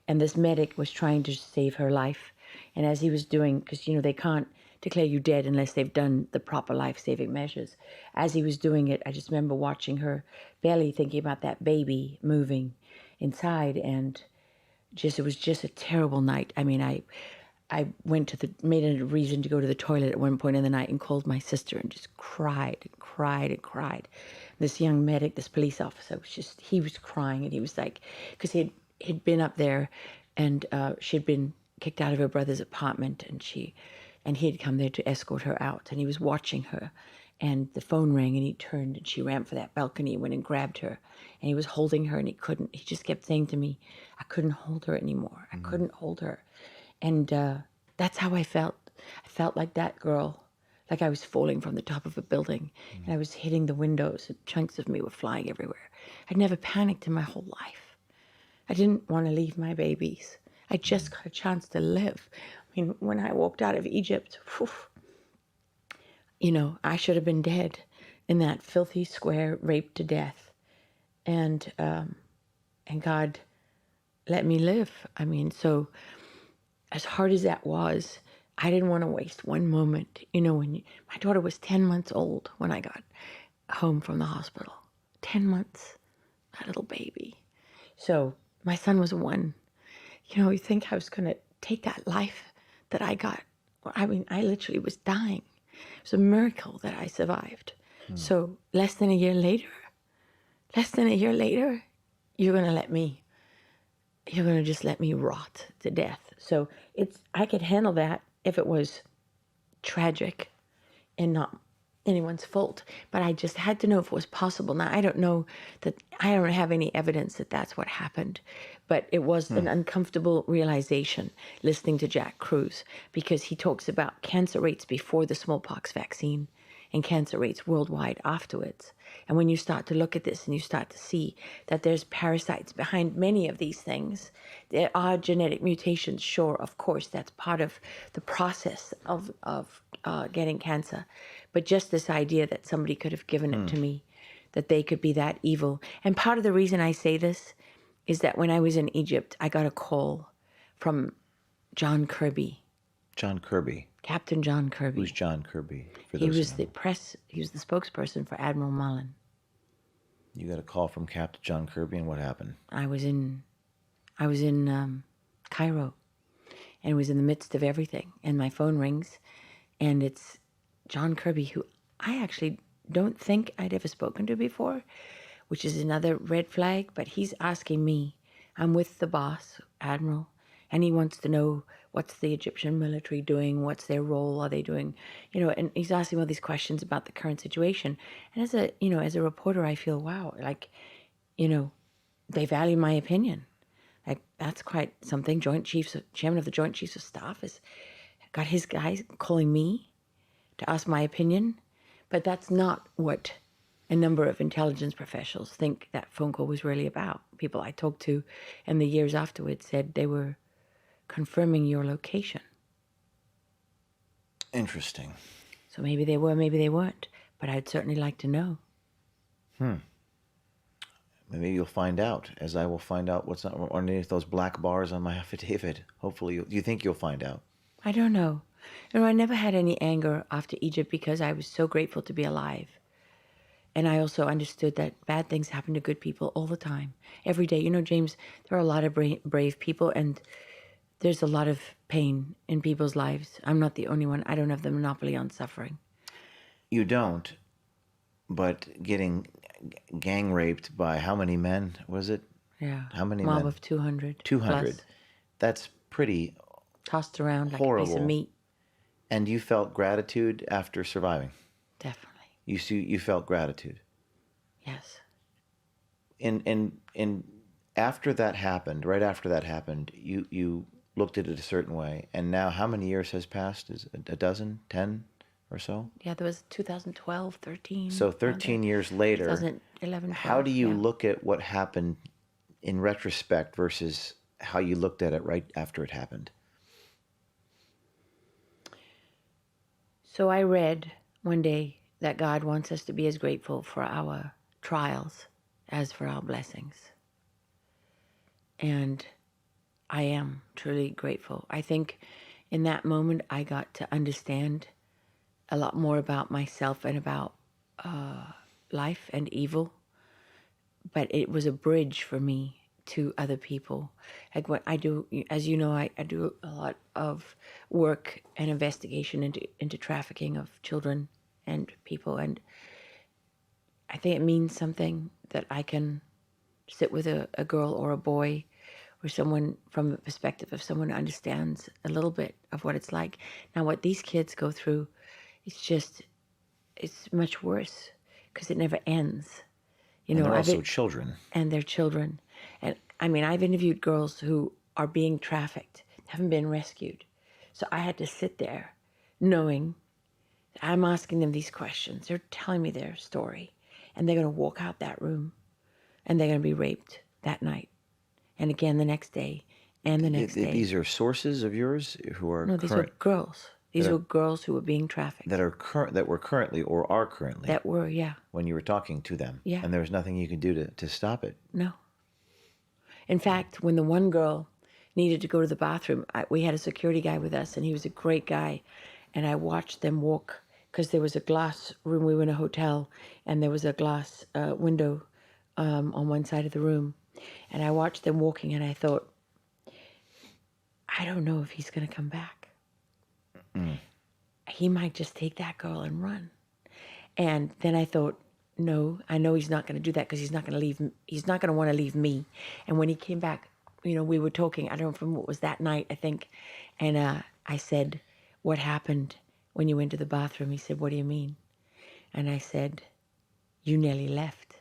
And this medic was trying to save her life. And as he was doing, because, you know, they can't declare you dead unless they've done the proper life-saving measures. As he was doing it, I just remember watching her belly, thinking about that baby moving inside. And it was just a terrible night. I mean, I made it a reason to go to the toilet at one point in the night and called my sister and just cried and cried and cried. This young medic, this police officer, he was crying, and he was like, because he'd been up there, and she'd been kicked out of her brother's apartment, and he had come there to escort her out, and he was watching her, and the phone rang, and he turned, and she ran for that balcony, went and grabbed her, and he was holding her, and he just kept saying to me, I couldn't hold her anymore. I couldn't hold her. And that's how I felt. I felt like that girl, like I was falling from the top of a building, and I was hitting the windows, and chunks of me were flying everywhere. I'd never panicked in my whole life. I didn't want to leave my babies. I just got a chance to live. I mean, when I walked out of Egypt, you know, I should have been dead in that filthy square, raped to death. And God let me live. I mean, so as hard as that was, I didn't want to waste one moment. You know, my daughter was 10 months old when I got home from the hospital. 10 months, that little baby. So my son was 1. You know, you think I was going to take that life that I got. I mean, I literally was dying. It was a miracle that I survived. So less than a year later, you're going to just let me rot to death. So I could handle that if it was tragic and not anyone's fault, but I just had to know if it was possible. Now, I don't have any evidence that that's what happened, but it was an uncomfortable realization listening to Jack Kruse, because he talks about cancer rates before the smallpox vaccine and cancer rates worldwide afterwards. And when you start to look at this and you start to see that there's parasites behind many of these things, there are genetic mutations. Sure, of course, that's part of the process of getting cancer. But just this idea that somebody could have given it to me, that they could be that evil. And part of the reason I say this is that when I was in Egypt, I got a call from John Kirby. John Kirby. Captain John Kirby. Who's John Kirby? He was the spokesperson for Admiral Mullen. You got a call from Captain John Kirby, and what happened? I was in Cairo, and it was in the midst of everything. And my phone rings, and it's John Kirby, who I actually don't think I'd ever spoken to before, which is another red flag. But he's asking me, I'm with the boss, Admiral, and he wants to know, what's the Egyptian military doing? What's their role? Are they doing, you know, and he's asking all these questions about the current situation. And as a reporter, I feel, wow, like, you know, they value my opinion. Like, that's quite something. Chairman of the Joint Chiefs of Staff has got his guys calling me to ask my opinion. But that's not what a number of intelligence professionals think that phone call was really about. People I talked to in the years afterwards said they were confirming your location. Interesting. So maybe they were, maybe they weren't. But I'd certainly like to know. Maybe you'll find out, as I will find out what's on underneath those black bars on my affidavit. Hopefully, you think you'll find out. I don't know. You know, I never had any anger after Egypt because I was so grateful to be alive. And I also understood that bad things happen to good people all the time, every day. You know, James, there are a lot of brave people, and there's a lot of pain in people's lives. I'm not the only one. I don't have the monopoly on suffering. You don't, but getting gang raped by how many men was it? Yeah. How many Mob men? of 200. 200. Plus. That's pretty Tossed around like horrible. a piece of meat. And you felt gratitude after surviving? Definitely. You felt gratitude? Yes. And after that happened, right after that happened, you looked at it a certain way. And now how many years has passed? Is it a dozen? 10 or so? Yeah, there was 2012, 13. So 13 years later, 2011, 12, how do you yeah. look at what happened in retrospect versus how you looked at it right after it happened? So I read one day that God wants us to be as grateful for our trials as for our blessings. And I am truly grateful. I think in that moment I got to understand a lot more about myself and about life and evil. But it was a bridge for me to other people. Like what I do, as you know, I do a lot of work and investigation into trafficking of children and people. And I think it means something that I can sit with a girl or a boy or someone from the perspective of someone who understands a little bit of what it's like. Now, what these kids go through, it's much worse because it never ends. And they're also children. And they're children. And I mean, I've interviewed girls who are being trafficked, haven't been rescued. So I had to sit there knowing I'm asking them these questions. They're telling me their story. And they're going to walk out that room and they're going to be raped that night. And again the next day and the next day. These are sources of yours who are No, these are girls. These were girls who were being trafficked. That were currently or are currently. That were, yeah. When you were talking to them. Yeah. And there was nothing you could do to stop it. No. In fact, when the one girl needed to go to the bathroom, we had a security guy with us, and he was a great guy. And I watched them walk, because there was a glass room. We were in a hotel, and there was a glass window on one side of the room. And I watched them walking, and I thought, I don't know if he's going to come back. He might just take that girl and run. And then I thought, no, I know he's not going to do that because he's not going to leave. He's not going to want to leave me. And when he came back, we were talking. I don't know from what was that night, I think. And I said, "What happened when you went to the bathroom?" He said, "What do you mean?" And I said, "You nearly left."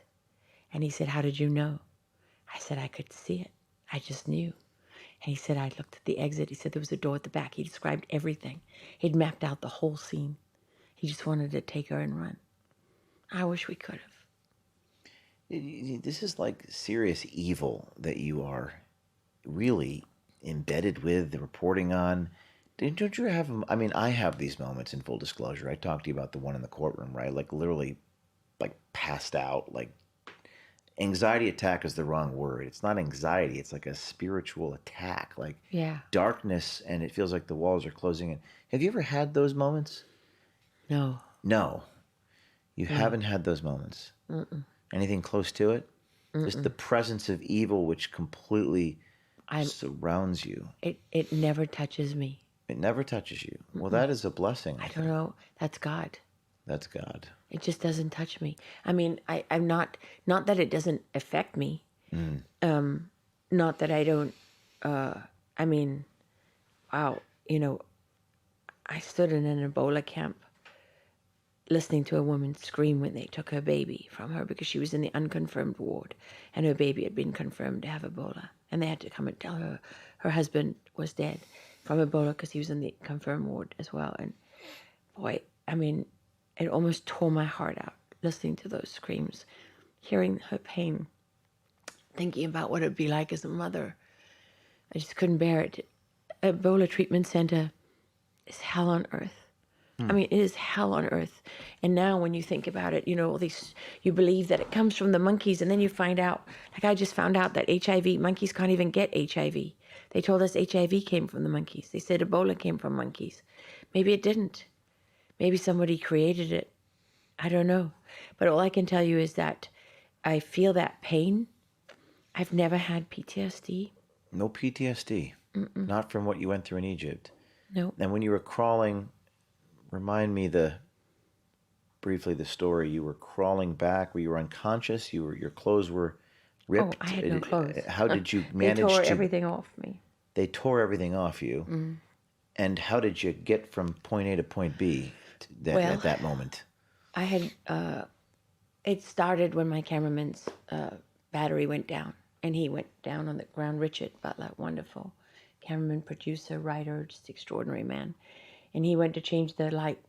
And he said, "How did you know?" I said, "I could see it. I just knew." And he said, "I looked at the exit." He said there was a door at the back. He described everything. He'd mapped out the whole scene. He just wanted to take her and run. I wish we could have. This is like serious evil that you are really embedded with, reporting on. Don't you have, I mean, I have these moments in full disclosure. I talked to you about the one in the courtroom, right? Like literally like passed out, like anxiety attack is the wrong word. It's not anxiety. It's like a spiritual attack, like darkness, and it feels like the walls are closing in. Have you ever had those moments? No. No. You haven't had those moments? Mm-mm. Anything close to it? Mm-mm. Just the presence of evil which completely surrounds you. It never touches me. It never touches you. Well, that is a blessing. I don't know. That's God. That's God. It just doesn't touch me. I mean, I'm not that it doesn't affect me. Not that I don't, I mean, wow, I stood in an Ebola camp listening to a woman scream when they took her baby from her because she was in the unconfirmed ward and her baby had been confirmed to have Ebola. And they had to come and tell her her husband was dead from Ebola because he was in the confirmed ward as well. And boy, I mean, it almost tore my heart out listening to those screams, hearing her pain, thinking about what it would be like as a mother. I just couldn't bear it. Ebola treatment center is hell on earth. I mean, it is hell on earth. And now when you think about it, all these, you believe that it comes from the monkeys, and then you find out, like I just found out that HIV, monkeys can't even get HIV. They told us HIV came from the monkeys. They said Ebola came from monkeys. Maybe it didn't. Maybe somebody created it. I don't know. But all I can tell you is that I feel that pain. I've never had PTSD. No PTSD. Mm-mm. Not from what you went through in Egypt. No. And when you were crawling, remind me the briefly the story. You were crawling back. Were you unconscious? Your clothes were ripped. Oh, I had no clothes. How did you manage They tore to? everything off me. They tore everything off you. Mm. And how did you get from point A to point B at that moment? I had. It started when my cameraman's battery went down, and he went down on the ground. Richard Butler, wonderful cameraman, producer, writer, just extraordinary man. And he went to change the light,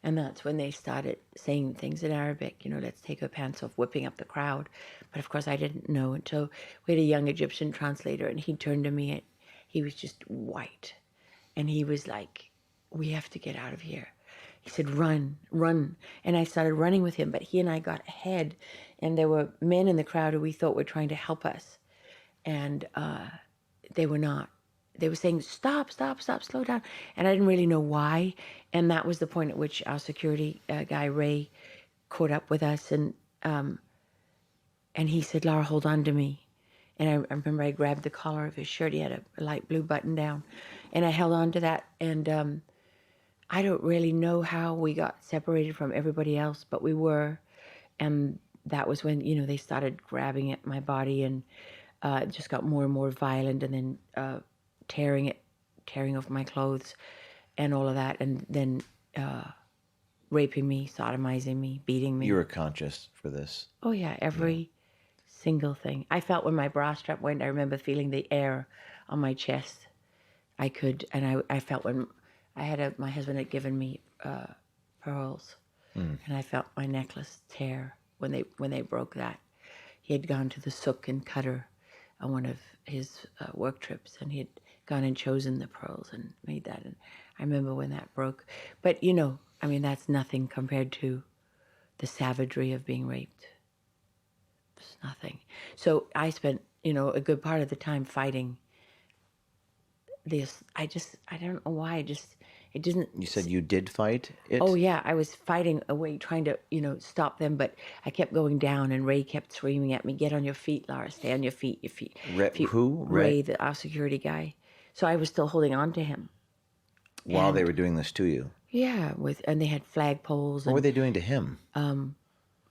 and that's when they started saying things in Arabic. Let's take her pants off, whipping up the crowd. But of course, I didn't know until we had a young Egyptian translator, and he turned to me, and he was just white, and he was like, "We have to get out of here." He said, "Run, run." And I started running with him, but he and I got ahead, and there were men in the crowd who we thought were trying to help us. And they were not. They were saying, "Stop, stop, stop, slow down." And I didn't really know why. And that was the point at which our security guy, Ray, caught up with us. And he said, "Lara, hold on to me." And I remember I grabbed the collar of his shirt. He had a light blue button down. And I held on to that. And I don't really know how we got separated from everybody else, but we were. And that was when, they started grabbing at my body, and it just got more and more violent, and then tearing off my clothes and all of that. And then raping me, sodomizing me, beating me. You were conscious for this? Oh, yeah, every single thing. I felt when my bra strap went, I remember feeling the air on my chest. I felt when my husband had given me pearls, and I felt my necklace tear when they broke that. He had gone to the souk in Qatar on one of his work trips, and he had gone and chosen the pearls and made that. And I remember when that broke. But, that's nothing compared to the savagery of being raped. It's nothing. So I spent, a good part of the time fighting this. I don't know why, it didn't. You said you did fight it? Oh, yeah. I was fighting away, trying to, stop them. But I kept going down, and Ray kept screaming at me, "Get on your feet, Lara. Stay on your feet." Who? Ray, our security guy. So I was still holding on to him. While they were doing this to you? Yeah. And they had flagpoles. What were they doing to him?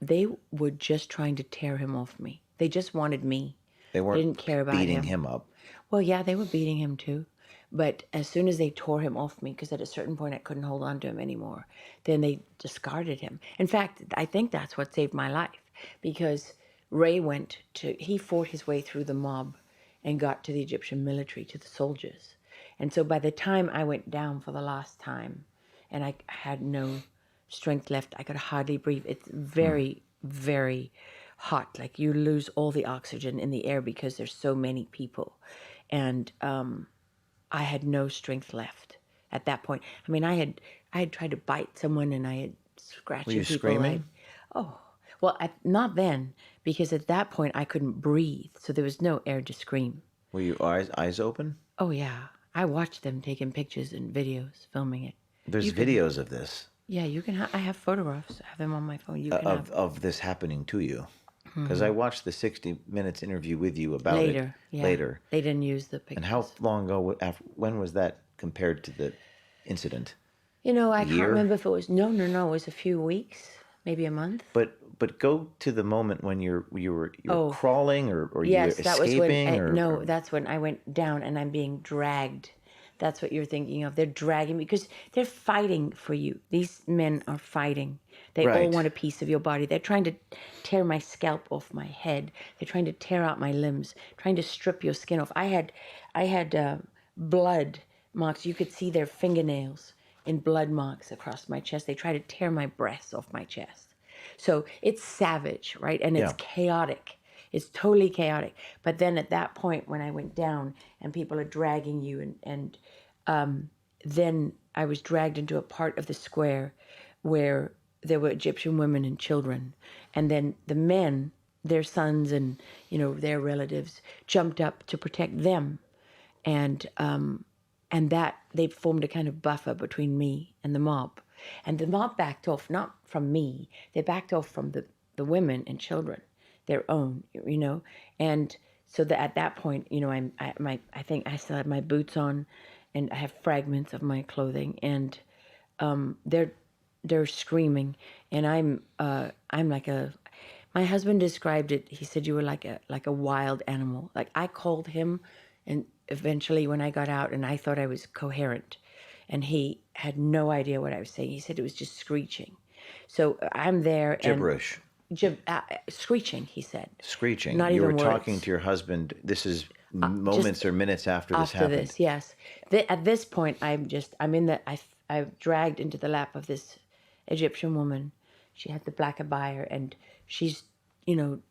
They were just trying to tear him off me. They just wanted me. They weren't didn't care about beating him up. Well, yeah, they were beating him too. But as soon as they tore him off me, because at a certain point I couldn't hold on to him anymore, then they discarded him. In fact, I think that's what saved my life, because Ray he fought his way through the mob and got to the Egyptian military, to the soldiers. And so by the time I went down for the last time, and I had no strength left, I could hardly breathe. It's very, very hot. Like you lose all the oxygen in the air because there's so many people. And I had no strength left at that point. I had tried to bite someone, and I had scratched people. Were you screaming? Well, not then, because at that point I couldn't breathe, so there was no air to scream. Were your eyes open? Oh, yeah. I watched them taking pictures and videos, filming it. There's videos of this. Yeah, you can. I have photographs. I have them on my phone. You can of this happening to you. Because I watched the 60 Minutes interview with you about later. it Yeah. later. They didn't use the pictures. And how long ago? When was that compared to the incident? I can't remember if it was. No. It was a few weeks, maybe a month. But go to the moment when you were crawling or you were escaping. That was when. That's when I went down and I'm being dragged. That's what you're thinking of. They're dragging me because they're fighting for you. These men are fighting. They all want a piece of your body. They're trying to tear my scalp off my head. They're trying to tear out my limbs, trying to strip your skin off. I had blood marks. You could see their fingernails in blood marks across my chest. They try to tear my breasts off my chest. So it's savage, right? And it's chaotic. It's totally chaotic. But then at that point, when I went down and people are dragging you, and then I was dragged into a part of the square where there were Egyptian women and children. And then the men, their sons and, their relatives, jumped up to protect them. And that they formed a kind of buffer between me and the mob. And the mob backed off, not from me. They backed off from the women and children, their own, And so that at that point, I think I still have my boots on, and I have fragments of my clothing, and they're they're screaming, and I'm like my husband described it. He said you were like a wild animal. Like I called him, and eventually when I got out, and I thought I was coherent, and he had no idea what I was saying. He said it was just screeching. So I'm there. Gibberish. Screeching, he said. Screeching. Not you even were words. talking to your husband. This is moments or minutes after this After happened. this, yes. At this point, I'm dragged into the lap of this Egyptian woman. She had the black abaya, and she's,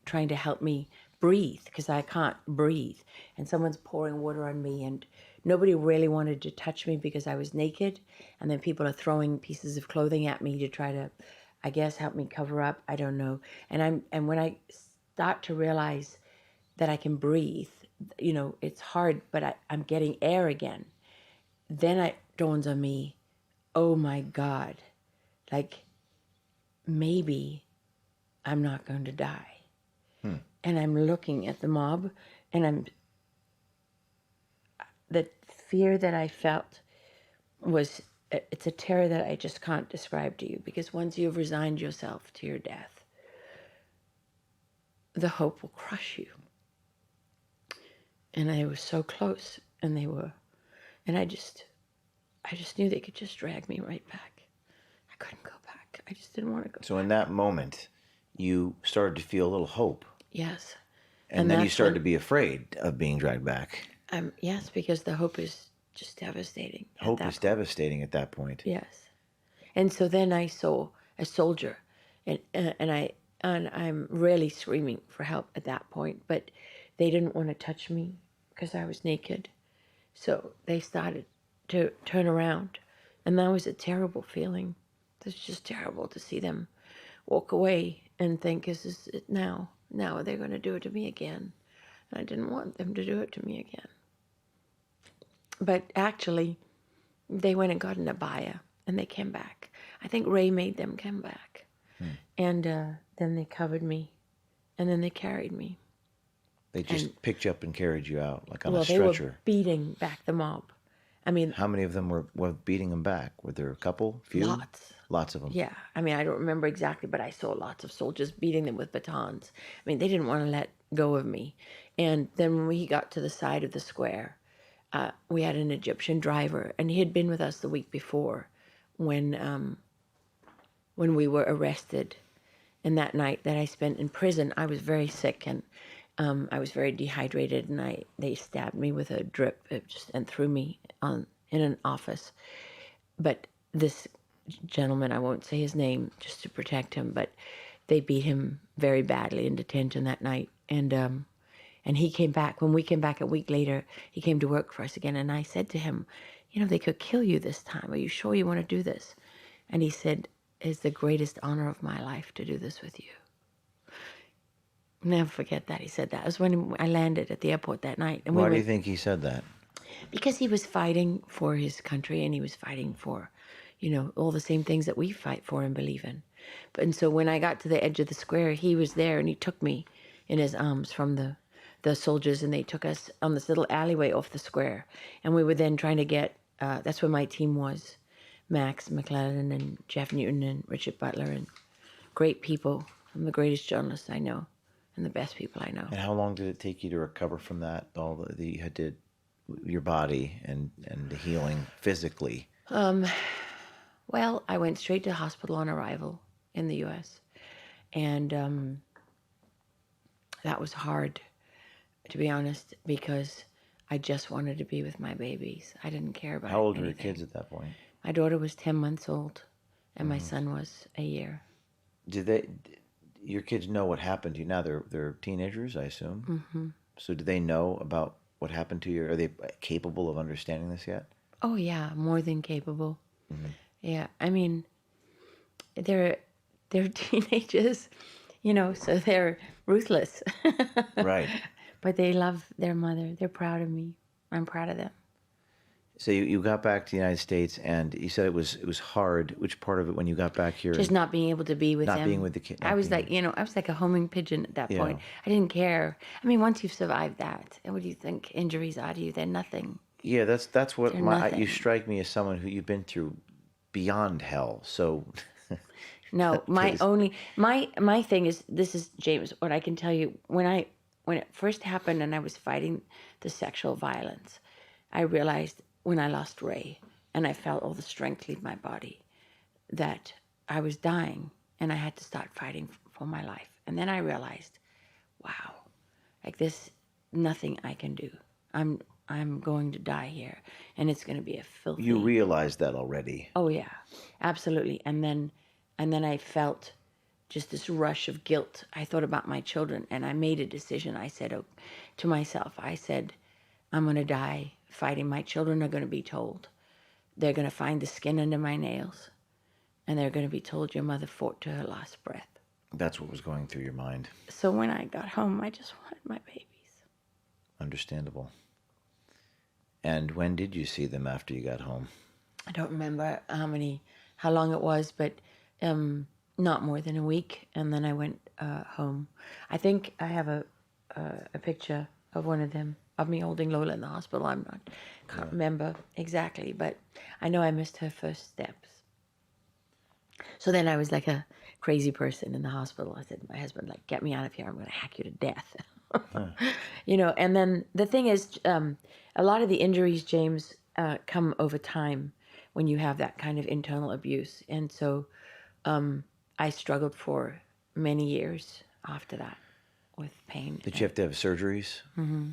trying to help me breathe because I can't breathe. And someone's pouring water on me, and nobody really wanted to touch me because I was naked. And then people are throwing pieces of clothing at me to try to, I guess, help me cover up. I don't know. And when I start to realize that I can breathe, it's hard, but I'm getting air again. Then it dawns on me, oh my God, like maybe I'm not going to die. And I'm looking at the mob, and the fear that I felt it's a terror that I just can't describe to you, because once you've resigned yourself to your death, the hope will crush you. And I was so close, and I just knew they could just drag me right back. I couldn't go back. I just didn't want to go So in that moment, you started to feel a little hope. Yes. And then you started to be afraid of being dragged back. Yes, because the hope is just devastating. Hope is devastating at that point. Yes. And so then I saw a soldier, and I'm really screaming for help at that point, but they didn't want to touch me because I was naked. So they started to turn around, and that was a terrible feeling. It was just terrible to see them walk away and think, is this it now? Now they're going to do it to me again. And I didn't want them to do it to me again. But actually, they went and got an abaya, and they came back. I think Ray made them come back. And then they covered me, and then they carried me. They just picked you up and carried you out, like on a Well, stretcher. they were beating back the mob. I mean... How many of them were beating them back? Were there a couple? Few? Lots. Lots of them. Yeah. I mean, I don't remember exactly, but I saw lots of soldiers beating them with batons. I mean, they didn't want to let go of me. And then when we got to the side of the square, we had an Egyptian driver, and he had been with us the week before when we were arrested. And that night that I spent in prison, I was very sick, and I was very dehydrated, and they stabbed me with a drip and threw me in an office. But this gentleman, I won't say his name just to protect him, but they beat him very badly in detention that night. And he came back. When we came back a week later, he came to work for us again. And I said to him, they could kill you this time. Are you sure you want to do this? And he said, it's the greatest honor of my life to do this with you. Never forget that he said that. It was when I landed at the airport that night. And Why do you think he said that? Because he was fighting for his country, and he was fighting for, all the same things that we fight for and believe in. And so when I got to the edge of the square, he was there, and he took me in his arms from the soldiers, and they took us on this little alleyway off the square. And we were then trying to get, that's where my team was, Max McClellan and Jeff Newton and Richard Butler, and great people, some of the greatest journalists I know, and the best people I know. And how long did it take you to recover from that? All that you had to, your body and the healing physically? Well, I went straight to hospital on arrival in the U.S. And that was hard, to be honest, because I just wanted to be with my babies. I didn't care about How old anything. were your kids at that point? My daughter was 10 months old, and my son was a year. Did your kids know what happened to you? Now they're teenagers, I assume. Mm-hmm. So do they know about what happened to you? Are they capable of understanding this yet? Oh yeah, more than capable. Mm-hmm. Yeah, I mean, they're teenagers, so they're ruthless. Right. But they love their mother. They're proud of me. I'm proud of them. So you got back to the United States, and you said it was hard. Which part of it when you got back here? Just not being able to be with them. Not being with the kid. I was like, I was like a homing pigeon at that point. I didn't care. I mean, once you've survived that, and what do you think injuries are to you? They're nothing. Yeah, that's what They're nothing. you strike me as someone who you've been through beyond hell. So No, my thing is, this is, James, what I can tell you, when it first happened and I was fighting the sexual violence, I realized when I lost Ray and I felt all the strength leave my body that I was dying and I had to start fighting for my life. And then I realized, wow, like this, nothing I can do. I'm going to die here, and it's going to be a filthy. You realized that already. Oh yeah, absolutely. And then I felt just this rush of guilt. I thought about my children, and I made a decision. I said to myself, I said, I'm going to die fighting. My children are going to be told. They're going to find the skin under my nails, and they're going to be told your mother fought to her last breath. That's what was going through your mind. So when I got home, I just wanted my babies. Understandable. And when did you see them after you got home? I don't remember how long it was, but not more than a week. And then I went home. I think I have a picture of one of them, of me holding Lola in the hospital. Can't remember exactly, but I know I missed her first steps. So then I was like a crazy person in the hospital. I said to my husband, like, get me out of here. I'm going to hack you to death. You know, and then the thing is, a lot of the injuries, James, come over time when you have that kind of internal abuse. And so I struggled for many years after that with pain. Did you have to have surgeries? Mm-hmm.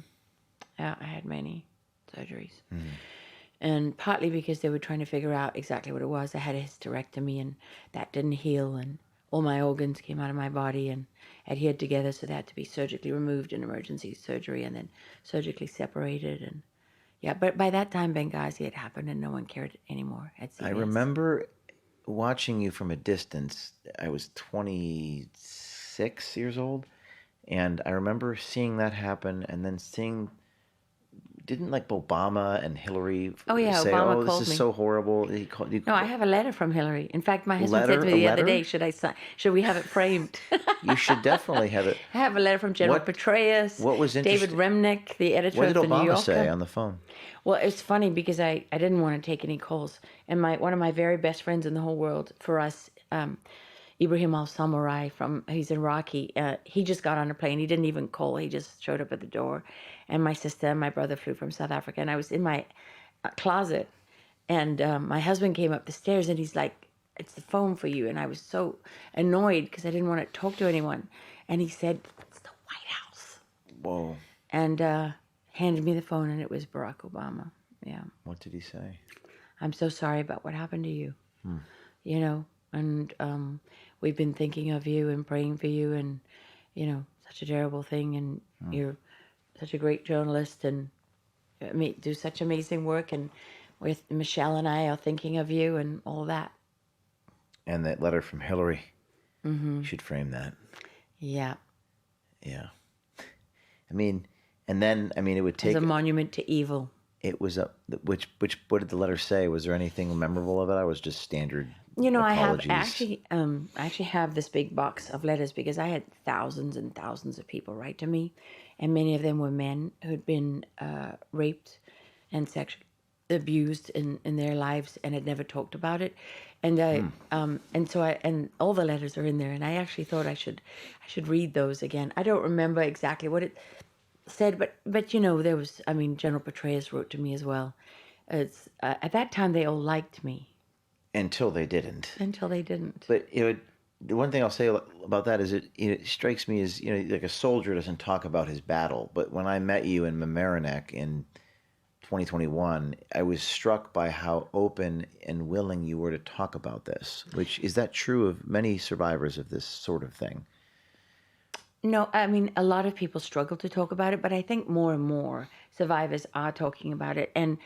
Yeah, I had many surgeries. Mm-hmm. And partly because they were trying to figure out exactly what it was. I had a hysterectomy, and that didn't heal, and all my organs came out of my body and adhered together, so they had to be surgically removed in emergency surgery and then surgically separated. And yeah, but by that time, Benghazi had happened and no one cared anymore at CBS. I remember watching you from a distance. I was 26 years old, and I remember seeing that happen and then seeing... Didn't like Obama and Hillary say, Obama "Oh, called this is me. so horrible"? He called you. No, I have a letter from Hillary. In fact, my husband said to me the other day, should we have it framed? You should definitely have it. I have a letter from General Petraeus. What was interesting? David Remnick, the editor What of did the New Obama Yorker. say on the phone? Well, it's funny because I didn't want to take any calls, and one of my very best friends in the whole world for us, Ibrahim al-Samurai, he's Iraqi. He just got on a plane. He didn't even call. He just showed up at the door. And my sister and my brother flew from South Africa. And I was in my closet. And my husband came up the stairs and he's like, it's the phone for you. And I was so annoyed because I didn't want to talk to anyone. And he said, it's the White House. Whoa. And handed me the phone, and it was Barack Obama. Yeah. What did he say? I'm so sorry about what happened to you. You know, and we've been thinking of you and praying for you, and, you know, such a terrible thing. And you're such a great journalist and do such amazing work. And with Michelle and I are thinking of you and all that. And that letter from Hillary. Mm-hmm. You should frame that. Yeah. Yeah. I mean, and then, I mean, it would take... As a monument to evil. It was what did the letter say? Was there anything memorable of it? I was just standard You know, apologies. I actually have this big box of letters because I had thousands and thousands of people write to me, and many of them were men who'd been raped and sexually abused in their lives and had never talked about it, and and all the letters are in there, and I actually thought I should read those again. I don't remember exactly what it said, but you know, there was, I mean, General Petraeus wrote to me as well. It's at that time they all liked me. Until they didn't. But the one thing I'll say about that is it strikes me as, you know, like a soldier doesn't talk about his battle. But when I met you in Mamaroneck in 2021, I was struck by how open and willing you were to talk about this. Is that true of many survivors of this sort of thing? No, I mean, a lot of people struggle to talk about it, but I think more and more survivors are talking about it. And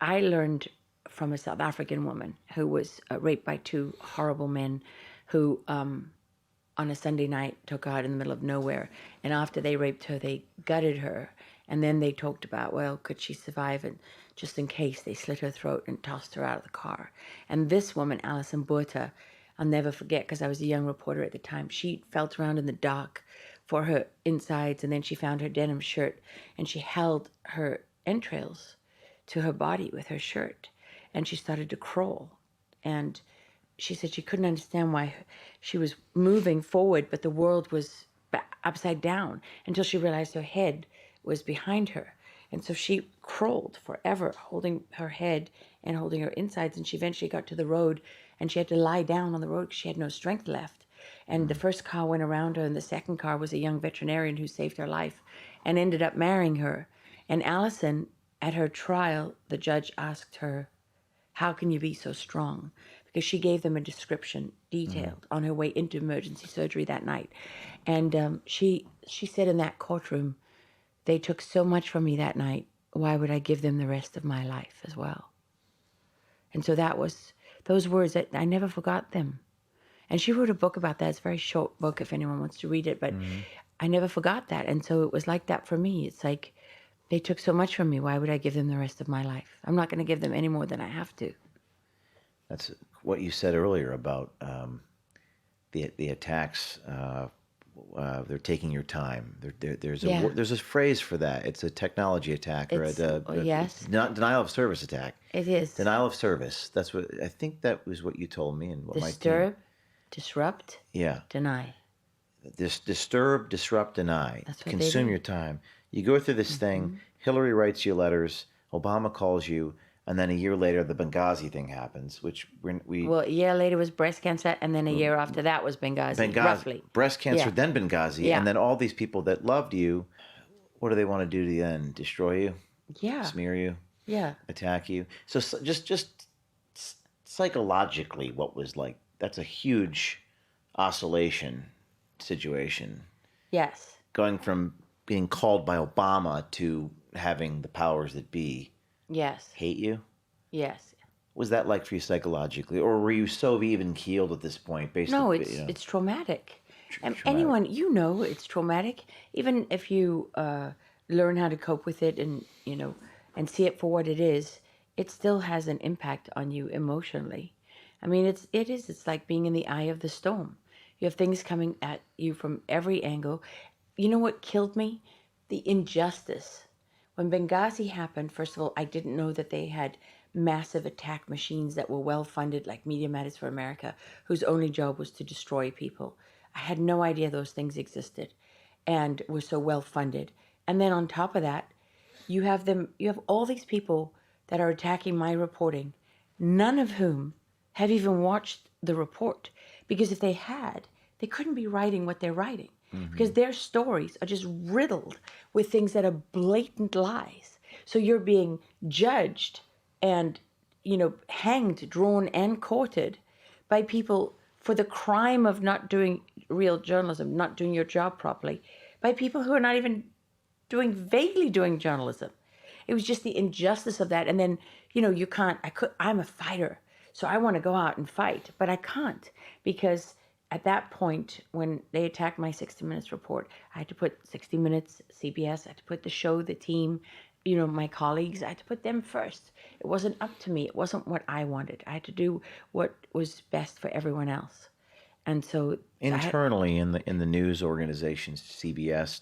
I learned from a South African woman who was raped by two horrible men who, on a Sunday night, took her out in the middle of nowhere. And after they raped her, they gutted her. And then they talked about, well, could she survive? And just in case, they slit her throat and tossed her out of the car. And this woman, Alison Burta, I'll never forget because I was a young reporter at the time. She felt around in the dark for her insides, and then she found her denim shirt, and she held her entrails to her body with her shirt, and she started to crawl, and she said she couldn't understand why she was moving forward, but the world was upside down until she realized her head was behind her. And so she crawled forever, holding her head and holding her insides. And she eventually got to the road, and she had to lie down on the road because she had no strength left. And the first car went around her, and the second car was a young veterinarian who saved her life and ended up marrying her. And Allison, at her trial, the judge asked her, "How can you be so strong?" Because she gave them a description, detailed, on her way into emergency surgery that night. And she said in that courtroom, "They took so much from me that night. Why would I give them the rest of my life as well?" And so that was those words that I never forgot them. And she wrote a book about that. It's a very short book if anyone wants to read it, but I never forgot that. And so it was like that for me. It's like, they took so much from me. Why would I give them the rest of my life? I'm not going to give them any more than I have to. That's what you said earlier about the attacks. They're taking your time. There's a phrase for that. It's a technology attack or yes, denial of service attack. It is Denial of service. That's what I think. That was what you told me and what Disturb, my team. disrupt, Yeah. deny. Disturb, disrupt, deny. That's what Consume they do. your time. You go through this thing. Hillary writes you letters. Obama calls you. And then a year later, the Benghazi thing happens, which we Well, a year later was breast cancer, and then a year after that was Benghazi, roughly. Breast cancer, Yeah. then Benghazi, Yeah. and then all these people that loved you, what do they want to do to you then? Destroy you? Yeah. Smear you? Yeah. Attack you? So just psychologically, what was like, that's a huge oscillation situation. Yes. Going from being called by Obama to having the powers that be Yes. hate you? Yes. What was that like for you psychologically? Or were you so even keeled at this point? No, it's traumatic. Anyone, it's traumatic. Even if you learn how to cope with it and, and see it for what it is, it still has an impact on you emotionally. I mean, it's like being in the eye of the storm. You have things coming at you from every angle. You know what killed me? The injustice. When Benghazi happened, first of all, I didn't know that they had massive attack machines that were well-funded, like Media Matters for America, whose only job was to destroy people. I had no idea those things existed and were so well-funded. And then on top of that, you have all these people that are attacking my reporting, none of whom have even watched the report. Because if they had, they couldn't be writing what they're writing. Because their stories are just riddled with things that are blatant lies. So you're being judged and, hanged, drawn, and quartered by people for the crime of not doing real journalism, not doing your job properly, by people who are not even vaguely doing journalism. It was just the injustice of that. And then, I'm a fighter, so I want to go out and fight, but I can't because at that point, when they attacked my 60 Minutes report, I had to put 60 Minutes, CBS, I had to put the show, the team, my colleagues, I had to put them first. It wasn't up to me. It wasn't what I wanted. I had to do what was best for everyone else. And so internally in the news organizations, CBS,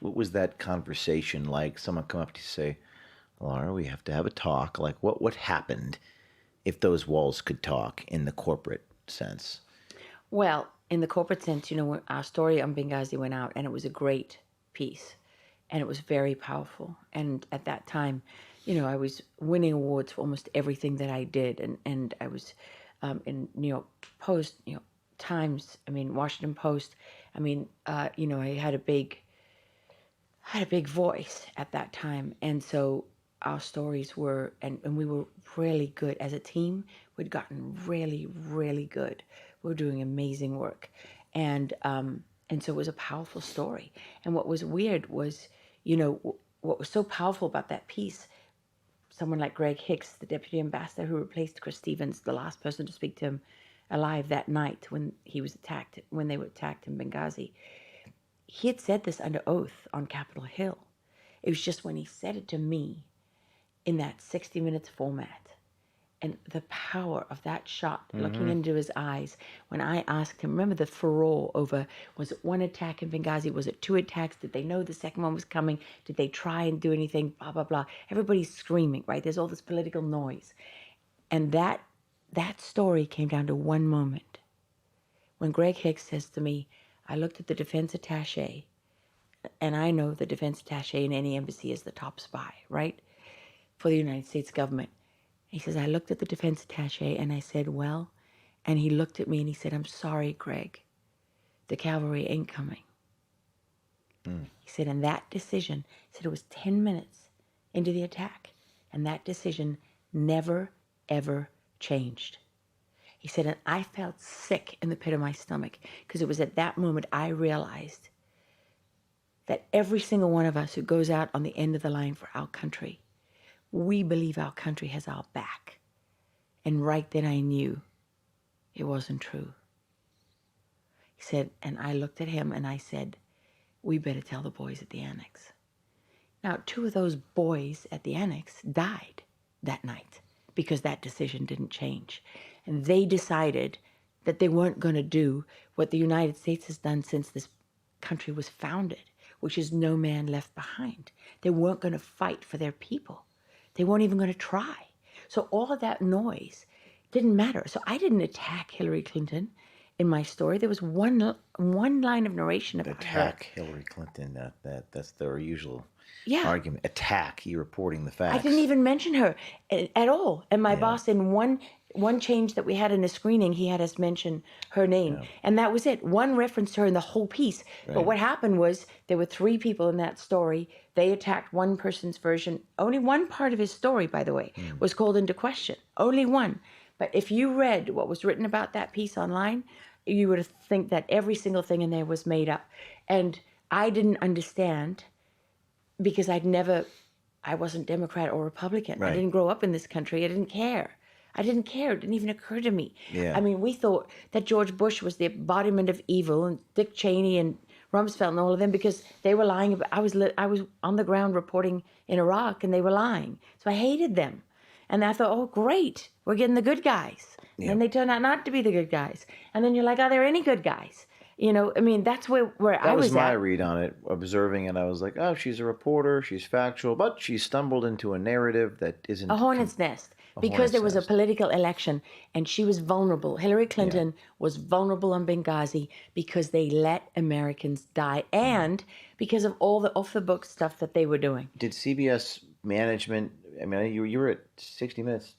what was that conversation like? Someone come up to you and say, "Lara, we have to have a talk." Like what happened if those walls could talk in the corporate sense? Well, in the corporate sense, our story on Benghazi went out, and it was a great piece, and it was very powerful. And at that time, I was winning awards for almost everything that I did, and I was in New York Post, New York Times, Washington Post. I had a big voice at that time, and so our stories were, and we were really good as a team. We'd gotten really, really good. We were doing amazing work, and so it was a powerful story. And what was weird was, what was so powerful about that piece. Someone like Greg Hicks, the deputy ambassador who replaced Chris Stevens, the last person to speak to him alive that night when they were attacked in Benghazi, he had said this under oath on Capitol Hill. It was just when he said it to me in that 60 Minutes format. And the power of that shot, looking into his eyes, when I asked him, remember the furore over, was it one attack in Benghazi? Was it two attacks? Did they know the second one was coming? Did they try and do anything? Blah, blah, blah. Everybody's screaming, right? There's all this political noise. And that that story came down to one moment. When Greg Hicks says to me, I looked at the defense attaché, and I know the defense attaché in any embassy is the top spy, right, for the United States government. He says, I looked at the defense attaché and I said, well, and he looked at me and he said, I'm sorry, Greg, the cavalry ain't coming. He said, and that decision, he said it was 10 minutes into the attack, and that decision never, ever changed. He said, and I felt sick in the pit of my stomach because it was at that moment I realized that every single one of us who goes out on the end of the line for our country, we believe our country has our back. And right then I knew it wasn't true. He said, and I looked at him and I said, we better tell the boys at the annex. Now, 2 of those boys at the annex died that night because that decision didn't change. And they decided that they weren't going to do what the United States has done since this country was founded, which is no man left behind. They weren't going to fight for their people. They weren't even going to try. So all of that noise didn't matter. So I didn't attack Hillary Clinton in my story. There was one line of narration about Attack her. Hillary Clinton. That's their usual Yeah. argument. Attack. You reporting the facts. I didn't even mention her at all. And my boss, in one change that we had in a screening, he had us mention her name. Yeah. And that was it. One reference to her in the whole piece. Right. But what happened was there were 3 people in that story. They attacked one person's version. Only one part of his story, by the way, was called into question. Only one. But if you read what was written about that piece online, you would think that every single thing in there was made up. And I didn't understand because I wasn't Democrat or Republican. Right. I didn't grow up in this country. I didn't care. It didn't even occur to me. Yeah. I mean, we thought that George Bush was the embodiment of evil, and Dick Cheney and Rumsfeld and all of them, because they were lying about, I was on the ground reporting in Iraq and they were lying. So I hated them. And I thought, oh, great, we're getting the good guys. Yeah. And they turn out not to be the good guys. And then you're like, are there any good guys? You know, I mean, that's where I was at. That was my read on it, observing it. I was like, oh, she's a reporter, she's factual, but she stumbled into a narrative that isn't... A hornet's nest. Because there was a political election and she was vulnerable. Hillary Clinton was vulnerable on Benghazi because they let Americans die and because of all the off-the-book stuff that they were doing. Did CBS management... I mean, you were at 60 Minutes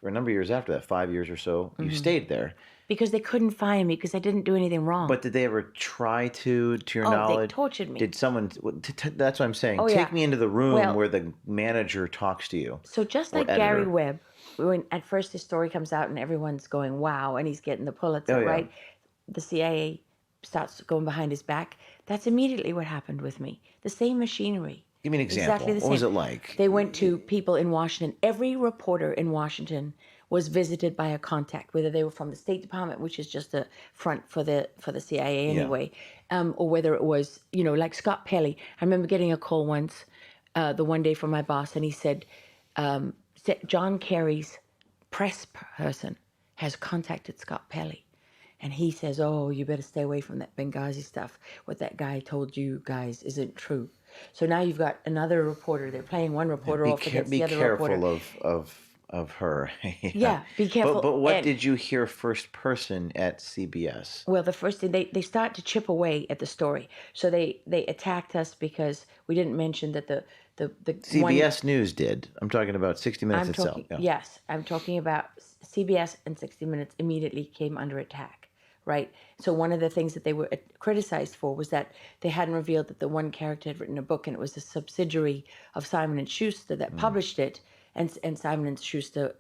for a number of years after that, 5 years or so. You stayed there. Because they couldn't fire me because I didn't do anything wrong. But did they ever try to your knowledge? They tortured me. Did someone... That's what I'm saying. Oh, Take yeah. me into the room Well, where the manager talks to you. So just like Gary Webb, when at first his story comes out and everyone's going, wow, and he's getting the Pulitzer, right? The CIA starts going behind his back. That's immediately what happened with me. The same machinery. Give me an example. Exactly the same. What was it like? They went to people in Washington. Every reporter in Washington was visited by a contact, whether they were from the State Department, which is just a front for the CIA anyway, or whether it was, you know, like Scott Pelley. I remember getting a call once, the one day from my boss, and he said, John Kerry's press person has contacted Scott Pelley. And he says, oh, you better stay away from that Benghazi stuff. What that guy told you guys isn't true. So now you've got another reporter. They're playing one reporter off against the other reporter. Be careful of her. Yeah, be careful. But what did you hear first person at CBS? Well, the first thing, they start to chip away at the story. So they attacked us because we didn't mention that the CBS News did. I'm talking about 60 Minutes itself. Yes, I'm talking about CBS and 60 Minutes immediately came under attack, right? So one of the things that they were criticized for was that they hadn't revealed that the one character had written a book and it was a subsidiary of Simon & Schuster that published it, and Simon & Schuster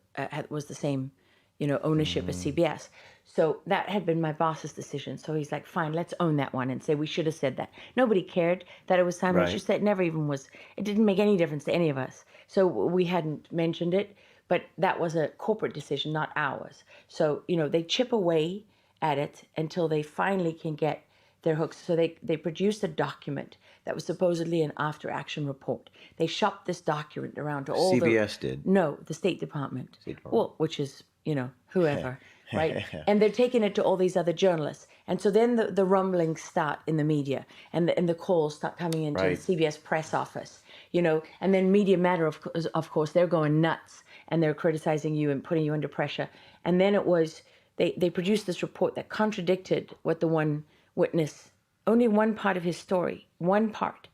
was the same, you know, ownership as CBS. So that had been my boss's decision. So he's like, fine, let's own that one and say we should have said that. Nobody cared that it was Simon & Schuster. It never even was. It didn't make any difference to any of us. So we hadn't mentioned it, but that was a corporate decision, not ours. So, you know, they chip away at it until they finally can get their hooks. So they produced a document that was supposedly an after-action report. They shopped this document around to all CBS did? No, the State Department. Well, which is, you know, whoever, right? And they're taking it to all these other journalists. And so then the rumblings start in the media, and the calls start coming into the CBS press office, you know, and then Media Matter, of course, they're going nuts, and they're criticizing you and putting you under pressure. And then it was, they produced this report that contradicted what the one witness, only one part of his story, one part.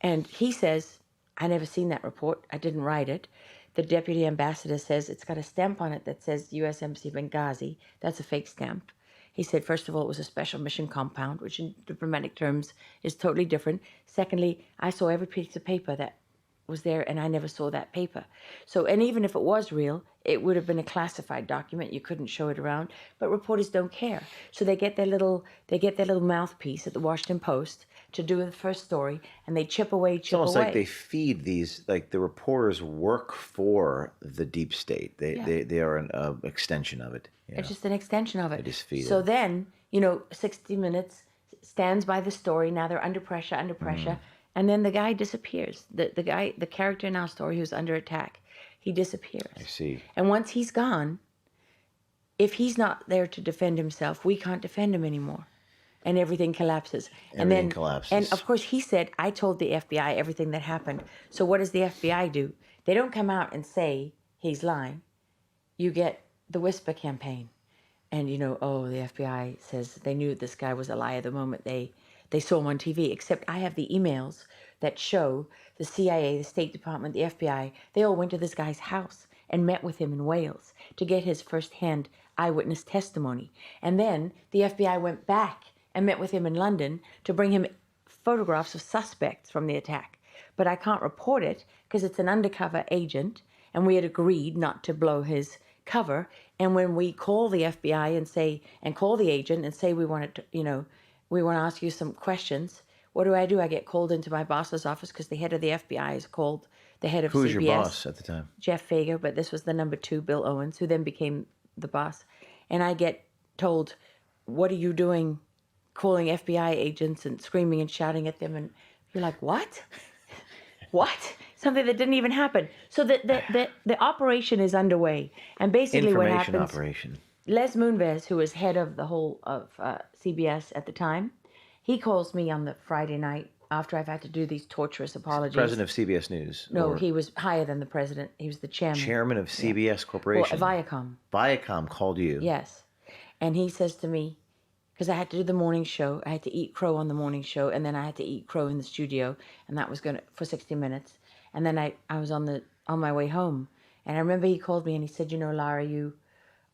And he says, I never seen that report. I didn't write it. The deputy ambassador says it's got a stamp on it that says U.S. Embassy Benghazi. That's a fake stamp. He said, first of all, it was a special mission compound, which in diplomatic terms is totally different. Secondly, I saw every piece of paper that was there, and I never saw that paper. So, and even if it was real, it would have been a classified document. You couldn't show it around. But reporters don't care. So they get their little mouthpiece at the Washington Post to do the first story, and they chip away. It's almost like they feed these, like the reporters work for the deep state. They are an extension of it. It's just an extension of it. They just feed so it. Then, 60 Minutes stands by the story. Now they're under pressure. And then the guy disappears. The character in our story who's under attack, he disappears. I see. And once he's gone, if he's not there to defend himself, we can't defend him anymore. And everything collapses. Everything collapses. And of course, he said, I told the FBI everything that happened. So what does the FBI do? They don't come out and say he's lying. You get the whisper campaign. And, the FBI says they knew this guy was a liar the moment they saw him on TV. Except I have the emails that show the CIA, the State Department, the FBI, they all went to this guy's house and met with him in Wales to get his firsthand eyewitness testimony. And then the FBI went back and met with him in London to bring him photographs of suspects from the attack. But I can't report it because it's an undercover agent, and we had agreed not to blow his cover. And when we call the FBI and call the agent and say we want to, we want to ask you some questions, what do? I get called into my boss's office because the head of the FBI is called the head of CBS. Who was your boss at the time? Jeff Fager, but this was the number 2, Bill Owens, who then became the boss. And I get told, what are you doing calling FBI agents and screaming and shouting at them? And you're like, what? What? Something that didn't even happen. So the operation is underway. And basically what happens... operation. Les Moonves, who was head of the whole of CBS at the time, he calls me on the Friday night after I've had to do these torturous apologies. President of CBS News. No, he was higher than the president. He was the chairman. Chairman of CBS Corporation. Well, Viacom. Viacom called you. Yes. And he says to me, because I had to do the morning show, I had to eat crow on the morning show, and then I had to eat crow in the studio, and that was for 60 minutes. And then I was on my way home, and I remember he called me and he said, Lara, you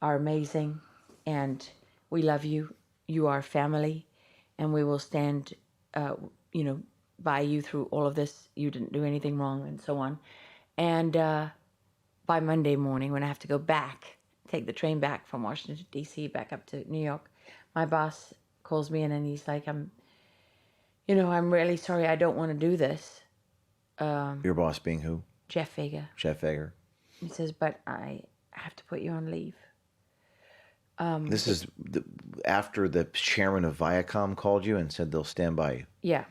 are amazing, and we love you. You are family, and we will stand, by you through all of this. You didn't do anything wrong, and so on. And by Monday morning, when I have to go back, take the train back from Washington, D.C., back up to New York, my boss calls me in and he's like, I'm really sorry. I don't want to do this. Your boss being who? Jeff Fager. Jeff Fager. He says, but I have to put you on leave. This is after the chairman of Viacom called you and said they'll stand by you. Yeah.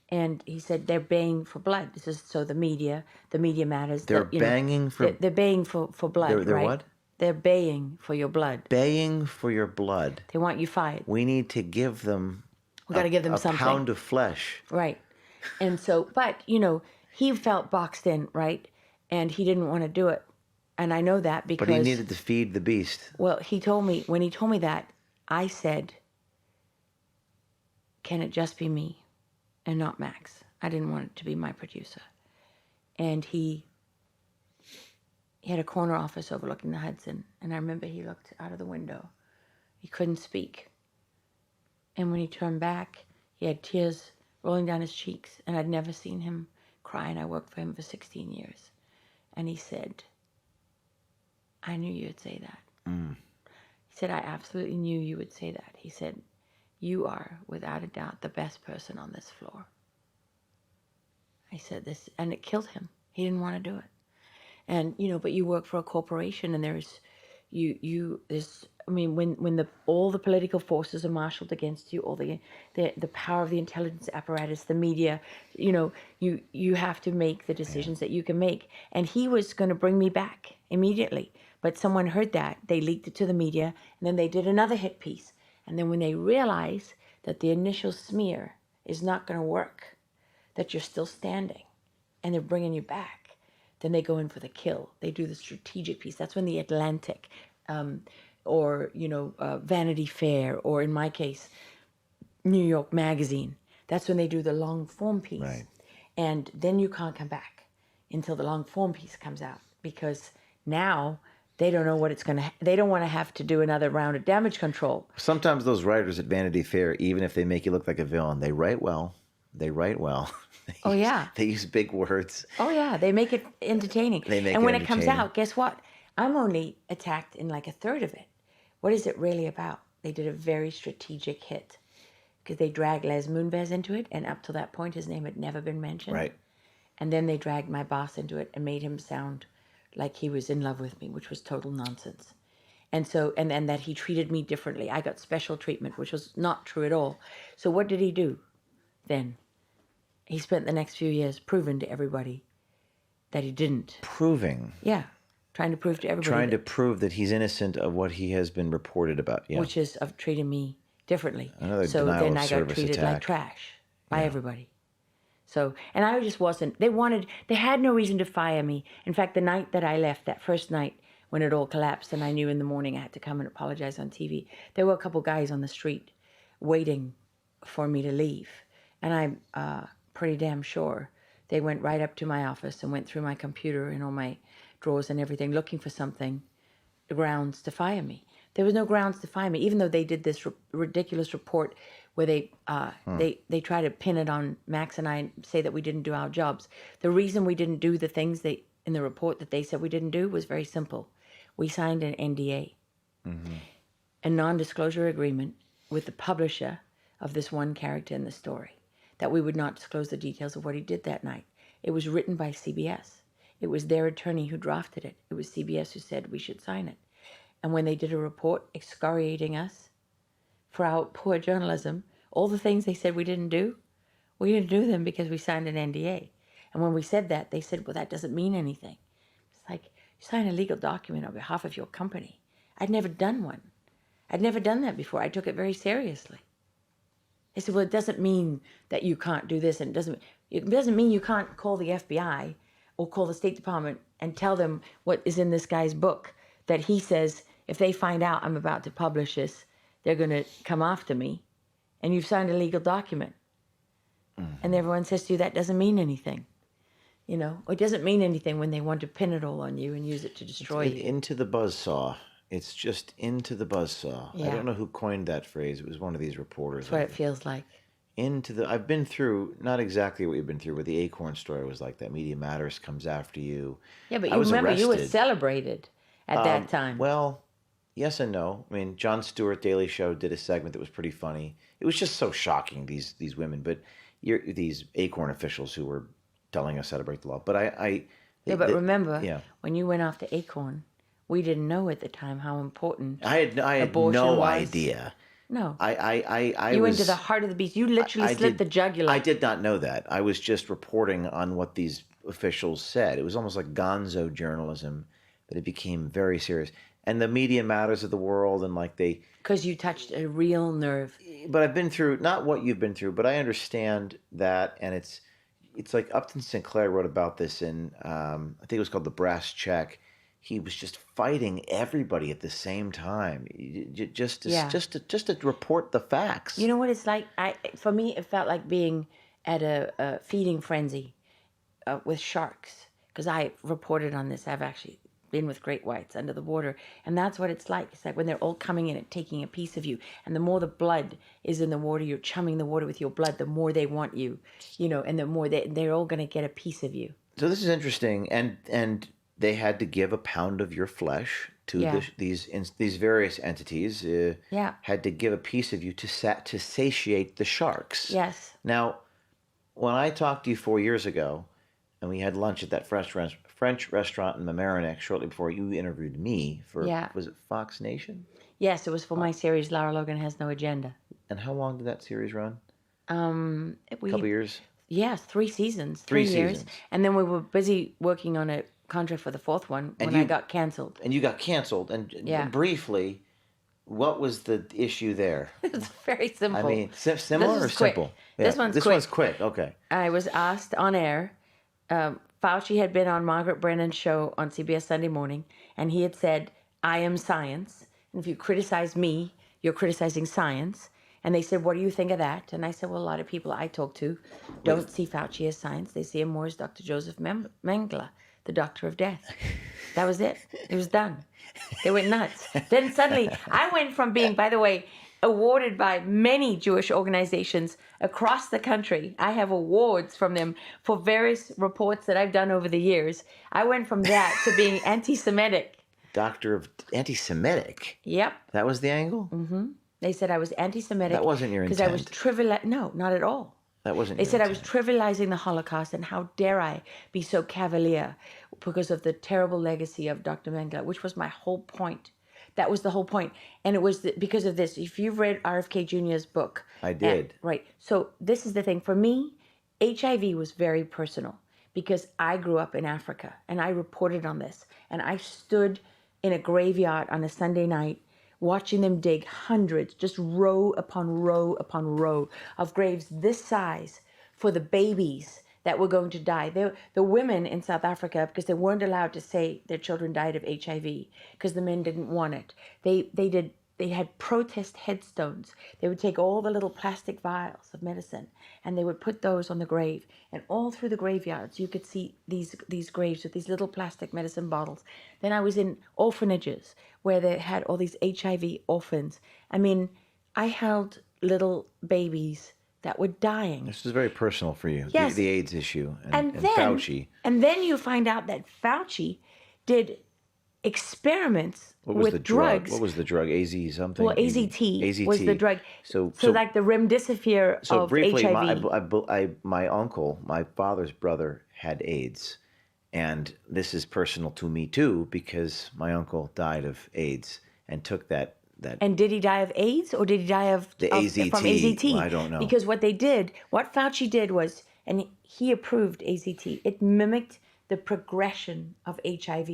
And he said they're baying for blood. This is so the media matters. They're baying for... They're baying for blood, they're right? What? They're baying for your blood. Baying for your blood. They want you fired. We need to give them... We got to give them something. A pound of flesh. Right. And so, but, he felt boxed in, right? And he didn't want to do it. And I know that because... But he needed to feed the beast. Well, when he told me that, I said, can it just be me and not Max? I didn't want it to be my producer. And he had a corner office overlooking the Hudson. And I remember he looked out of the window. He couldn't speak. And when he turned back, he had tears rolling down his cheeks. And I'd never seen him cry. And I worked for him for 16 years. And he said, I knew you would say that. He said, I absolutely knew you would say that. He said, you are, without a doubt, the best person on this floor. I said this, and it killed him. He didn't want to do it. And, but you work for a corporation, and there's, when all the political forces are marshaled against you, all the power of the intelligence apparatus, the media, you have to make the decisions that you can make. And he was going to bring me back immediately. But someone heard that, they leaked it to the media, and then they did another hit piece. And then when they realize that the initial smear is not going to work, that you're still standing, and they're bringing you back, then they go in for the kill. They do the strategic piece. That's when the Atlantic, or Vanity Fair, or in my case, New York Magazine. That's when they do the long form piece. Right. And then you can't come back until the long form piece comes out, because now they don't know what it's going to, they don't want to have to do another round of damage control. Sometimes those writers at Vanity Fair, even if they make you look like a villain, they write well. Oh, yeah. They use big words. Oh, yeah. They make it entertaining. And when it comes out, guess what? I'm only attacked in like a third of it. What is it really about? They did a very strategic hit, because they dragged Les Moonves into it, and up to that point, his name had never been mentioned. Right. And then they dragged my boss into it and made him sound like he was in love with me, which was total nonsense. And so, and that he treated me differently. I got special treatment, which was not true at all. So what did he do then? He spent the next few years proving to everybody that he didn't. Proving? Yeah. Trying to prove to everybody. Trying to prove that he's innocent of what he has been reported about. Yeah. Which is of treating me differently. Another so denial then of I got service treated attack. like trash by everybody. So, and I just wasn't, they had no reason to fire me. In fact, the night that I left, that first night when it all collapsed and I knew in the morning I had to come and apologize on TV, there were a couple guys on the street waiting for me to leave. And I'm pretty damn sure they went right up to my office and went through my computer and all my drawers and everything looking for something, grounds to fire me. There was no grounds to fire me, even though they did this ridiculous report where they try to pin it on Max and I and say that we didn't do our jobs. The reason we didn't do the things in the report that they said we didn't do was very simple. We signed an NDA, a non-disclosure agreement with the publisher of this one character in the story, that we would not disclose the details of what he did that night. It was written by CBS. It was their attorney who drafted it. It was CBS who said we should sign it. And when they did a report excoriating us for our poor journalism, all the things they said we didn't do them because we signed an NDA. And when we said that, they said, well, that doesn't mean anything. It's like, you sign a legal document on behalf of your company. I'd never done one. I'd never done that before. I took it very seriously. They said, well, it doesn't mean that you can't do this, and it doesn't mean you can't call the FBI or call the State Department and tell them what is in this guy's book, that he says, if they find out I'm about to publish this, they're going to come after me. And you've signed a legal document. And everyone says to you, that doesn't mean anything. Or it doesn't mean anything when they want to pin it all on you and use it to destroy you. Into the buzzsaw. It's just into the buzzsaw. Yeah. I don't know who coined that phrase. It was one of these reporters. That's what it feels like. I've been through, not exactly what you've been through, but the Acorn story was like that. Media Matters comes after you. Yeah, but you remember you were celebrated at that time. Well, yes and no. I mean, Jon Stewart, Daily Show, did a segment that was pretty funny. It was just so shocking, these women, but these Acorn officials who were telling us how to break the law. But remember, when you went off to Acorn, we didn't know at the time how important I had no idea. No. You went to the heart of the beast. You literally slit the jugular. I did not know that. I was just reporting on what these officials said. It was almost like gonzo journalism, but it became very serious. And the Media Matters of the world, and because you touched a real nerve. But I've been through, not what you've been through, but I understand that, and it's like Upton Sinclair wrote about this in, I think it was called The Brass Check. He was just fighting everybody at the same time, just to report the facts. You know what it's like? For me, it felt like being at a feeding frenzy with sharks, because I reported on this. I've actually been with great whites under the water, and that's what it's like. It's like when they're all coming in and taking a piece of you, and the more the blood is in the water, you're chumming the water with your blood, the more they want you, and the more they're all going to get a piece of you. So this is interesting, and they had to give a pound of your flesh to these various entities. Had to give a piece of you to satiate the sharks. Yes. Now, when I talked to you 4 years ago, and we had lunch at that French restaurant in Mamaroneck shortly before you interviewed me for, was it Fox Nation? Yes, it was for my series, Lara Logan Has No Agenda. And how long did that series run? A couple years? Yes, 3 seasons, 3 years. And then we were busy working on a contract for the 4th one when I got canceled. And you got canceled. And briefly, what was the issue there? It's very simple. I mean, similar or simple? Yeah. This one's quick. Okay. I was asked on air. Fauci had been on Margaret Brennan's show on CBS Sunday Morning, and he had said, I am science. And if you criticize me, you're criticizing science. And they said, what do you think of that? And I said, well, a lot of people I talk to don't see Fauci as science. They see him more as Dr. Joseph Mengele, the doctor of death. That was it. It was done. They went nuts. Then suddenly, I went from being, by the way, awarded by many Jewish organizations across the country. I have awards from them for various reports that I've done over the years. I went from that to being anti-Semitic. Doctor of anti-Semitic? Yep. That was the angle? Mm-hmm. They said I was anti-Semitic. That wasn't your intent. Because I was trivializing. No, not at all. That wasn't They your said intent. I was trivializing the Holocaust, and how dare I be so cavalier because of the terrible legacy of Dr. Mengele, which was my whole point. That was the whole point. And it was because of this. If you've read RFK Jr.'s book. I did. Right. So this is the thing. For me, HIV was very personal because I grew up in Africa and I reported on this. And I stood in a graveyard on a Sunday night watching them dig hundreds, just row upon row upon row of graves this size for the babies that were going to die. The women in South Africa, because they weren't allowed to say their children died of HIV because the men didn't want it. They had protest headstones. They would take all the little plastic vials of medicine and they would put those on the grave. And all through the graveyards, you could see these graves with these little plastic medicine bottles. Then I was in orphanages where they had all these HIV orphans. I mean, I held little babies that were dying. This is very personal for you, yes. the AIDS issue and then, Fauci. And then you find out that Fauci did experiments with drugs. What was the drug? AZ something? Well, AZT, AZT was the drug. So like the remdesivir of briefly, HIV. My uncle, my father's brother, had AIDS. And this is personal to me, too, because my uncle died of AIDS and took that. And did he die of AIDS or did he die of AZT? From AZT? Well, I don't know. Because what Fauci did was, and he approved AZT, it mimicked the progression of HIV.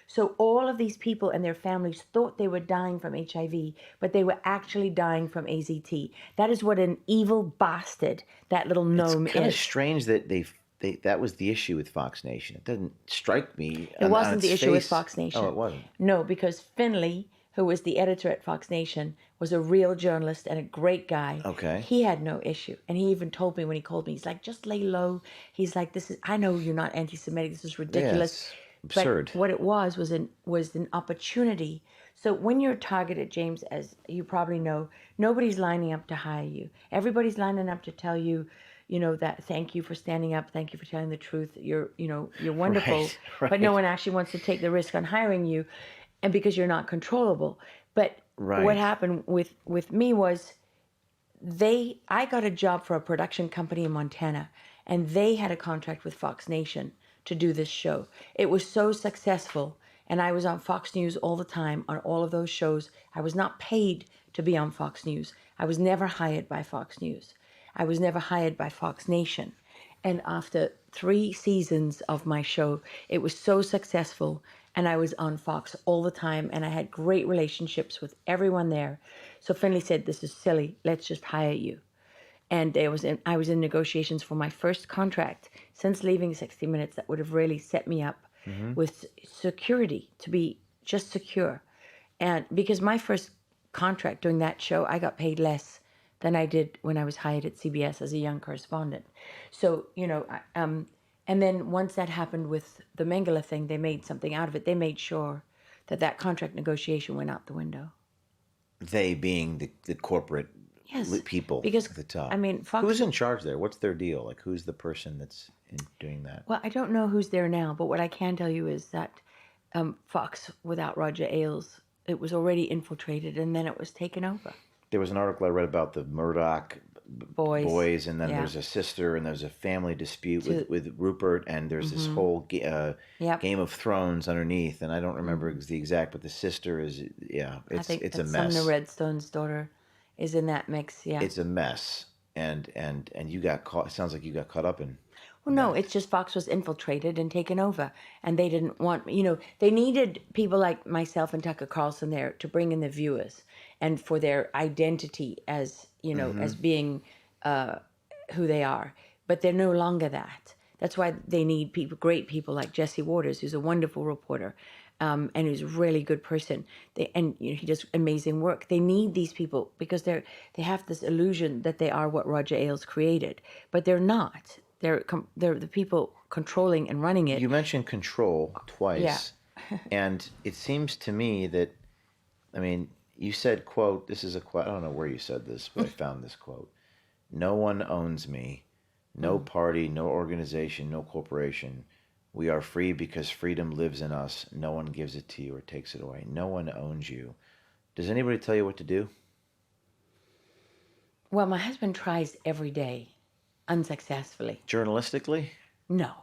So all of these people and their families thought they were dying from HIV, but they were actually dying from AZT. That is what an evil bastard that little gnome is. It's kind of strange that that was the issue with Fox Nation. It doesn't strike me. It wasn't the issue with Fox Nation. Oh, it wasn't. No, because Finley, who was the editor at Fox Nation, was a real journalist and a great guy. Okay. He had no issue. And he even told me when he called me, he's like, just lay low. He's like, I know you're not anti-Semitic. This is ridiculous. Yes. Absurd. But what it was an opportunity. So when you're targeted, James, as you probably know, nobody's lining up to hire you. Everybody's lining up to tell you, that thank you for standing up, thank you for telling the truth. You're wonderful. Right. But no one actually wants to take the risk on hiring you, and because you're not controllable. But what happened with me was I got a job for a production company in Montana, and they had a contract with Fox Nation to do this show. It was so successful, and I was on Fox News all the time on all of those shows. I was not paid to be on Fox News. I was never hired by Fox News. I was never hired by Fox Nation. And after 3 seasons of my show, it was so successful, and I was on Fox all the time, and I had great relationships with everyone there. So Finley said, this is silly, let's just hire you. And I was in negotiations for my first contract since leaving 60 Minutes that would have really set me up with security, to be just secure. And because my first contract doing that show, I got paid less than I did when I was hired at CBS as a young correspondent. So, and then once that happened with the Mengele thing, they made something out of it. They made sure that contract negotiation went out the window. They being the corporate people because, at the top. I mean, Fox, who's in charge there? What's their deal? Like, who's the person that's doing that? Well, I don't know who's there now, but what I can tell you is that Fox, without Roger Ailes, it was already infiltrated, and then it was taken over. There was an article I read about the Murdoch boys, and then there's a sister, and there's a family dispute with Rupert, and there's this whole Game of Thrones underneath, and I don't remember the exact, but the sister is, it's a mess. Sumner Redstone's daughter is in that mix, It's a mess, and you got caught, it sounds like you got caught up in. Well, no, it's just Fox was infiltrated and taken over, and they didn't want, they needed people like myself and Tucker Carlson there to bring in the viewers and for their identity as, as being who they are. But they're no longer that. That's why they need great people like Jesse Waters, who's a wonderful reporter, and he's a really good person. He does amazing work. They need these people because they have this illusion that they are what Roger Ailes created, but they're not. They're the people controlling and running it. You mentioned control twice, and it seems to me that, I mean, you said, quote, this is a quote, I don't know where you said this, but I found this quote. No one owns me. No party, no organization, no corporation. We are free because freedom lives in us. No one gives it to you or takes it away. No one owns you. Does anybody tell you what to do? Well, my husband tries every day, unsuccessfully. Journalistically? No.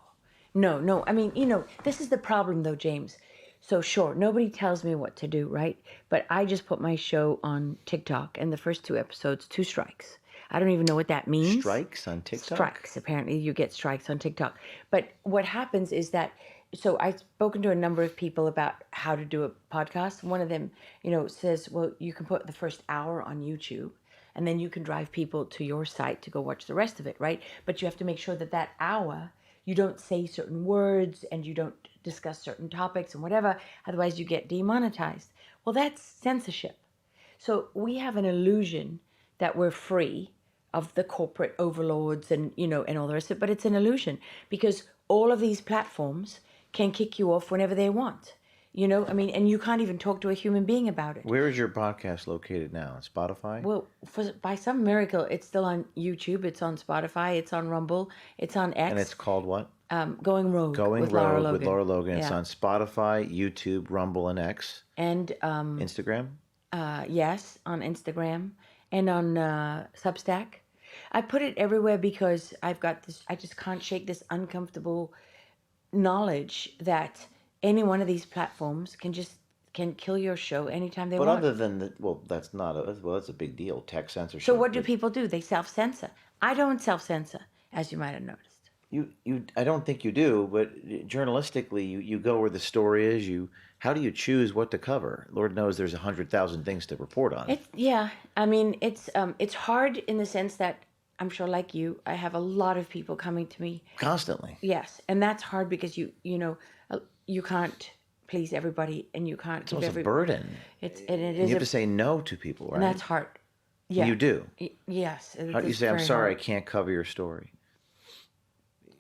I mean, this is the problem, though, James. So, sure, nobody tells me what to do, right? But I just put my show on TikTok, and the first 2 episodes, 2 strikes. I don't even know what that means. Strikes on TikTok? Strikes. Apparently, you get strikes on TikTok. But what happens is that, so I've spoken to a number of people about how to do a podcast. One of them, says, well, you can put the first hour on YouTube, and then you can drive people to your site to go watch the rest of it, right? But you have to make sure that hour, you don't say certain words and you don't discuss certain topics and whatever. Otherwise, you get demonetized. Well, that's censorship. So we have an illusion that we're free of the corporate overlords and all the rest of it, but it's an illusion because all of these platforms can kick you off whenever they want. And you can't even talk to a human being about it. Where is your podcast located now? On Spotify? Well, by some miracle, it's still on YouTube, it's on Spotify, it's on Rumble, it's on X. And it's called what? Going Rogue with Lara Logan. It's on Spotify, YouTube, Rumble, and X. And Instagram? Yes, on Instagram and on Substack. I put it everywhere because I've got this, I just can't shake this uncomfortable knowledge that any one of these platforms can kill your show anytime they want. But other than that's a big deal. Tech censorship. So what do people do? They self-censor. I don't self-censor, as you might have noticed. I don't think you do, but journalistically, you go where the story is. How do you choose what to cover? Lord knows there's 100,000 things to report on. It's hard in the sense that I'm sure, like you, I have a lot of people coming to me constantly. Yes, and that's hard because you can't please everybody, and you can't. It's a burden. You have to say no to people, right? And that's hard. Yeah, you do. Yes. How do you say, "I'm sorry, I can't cover your story"?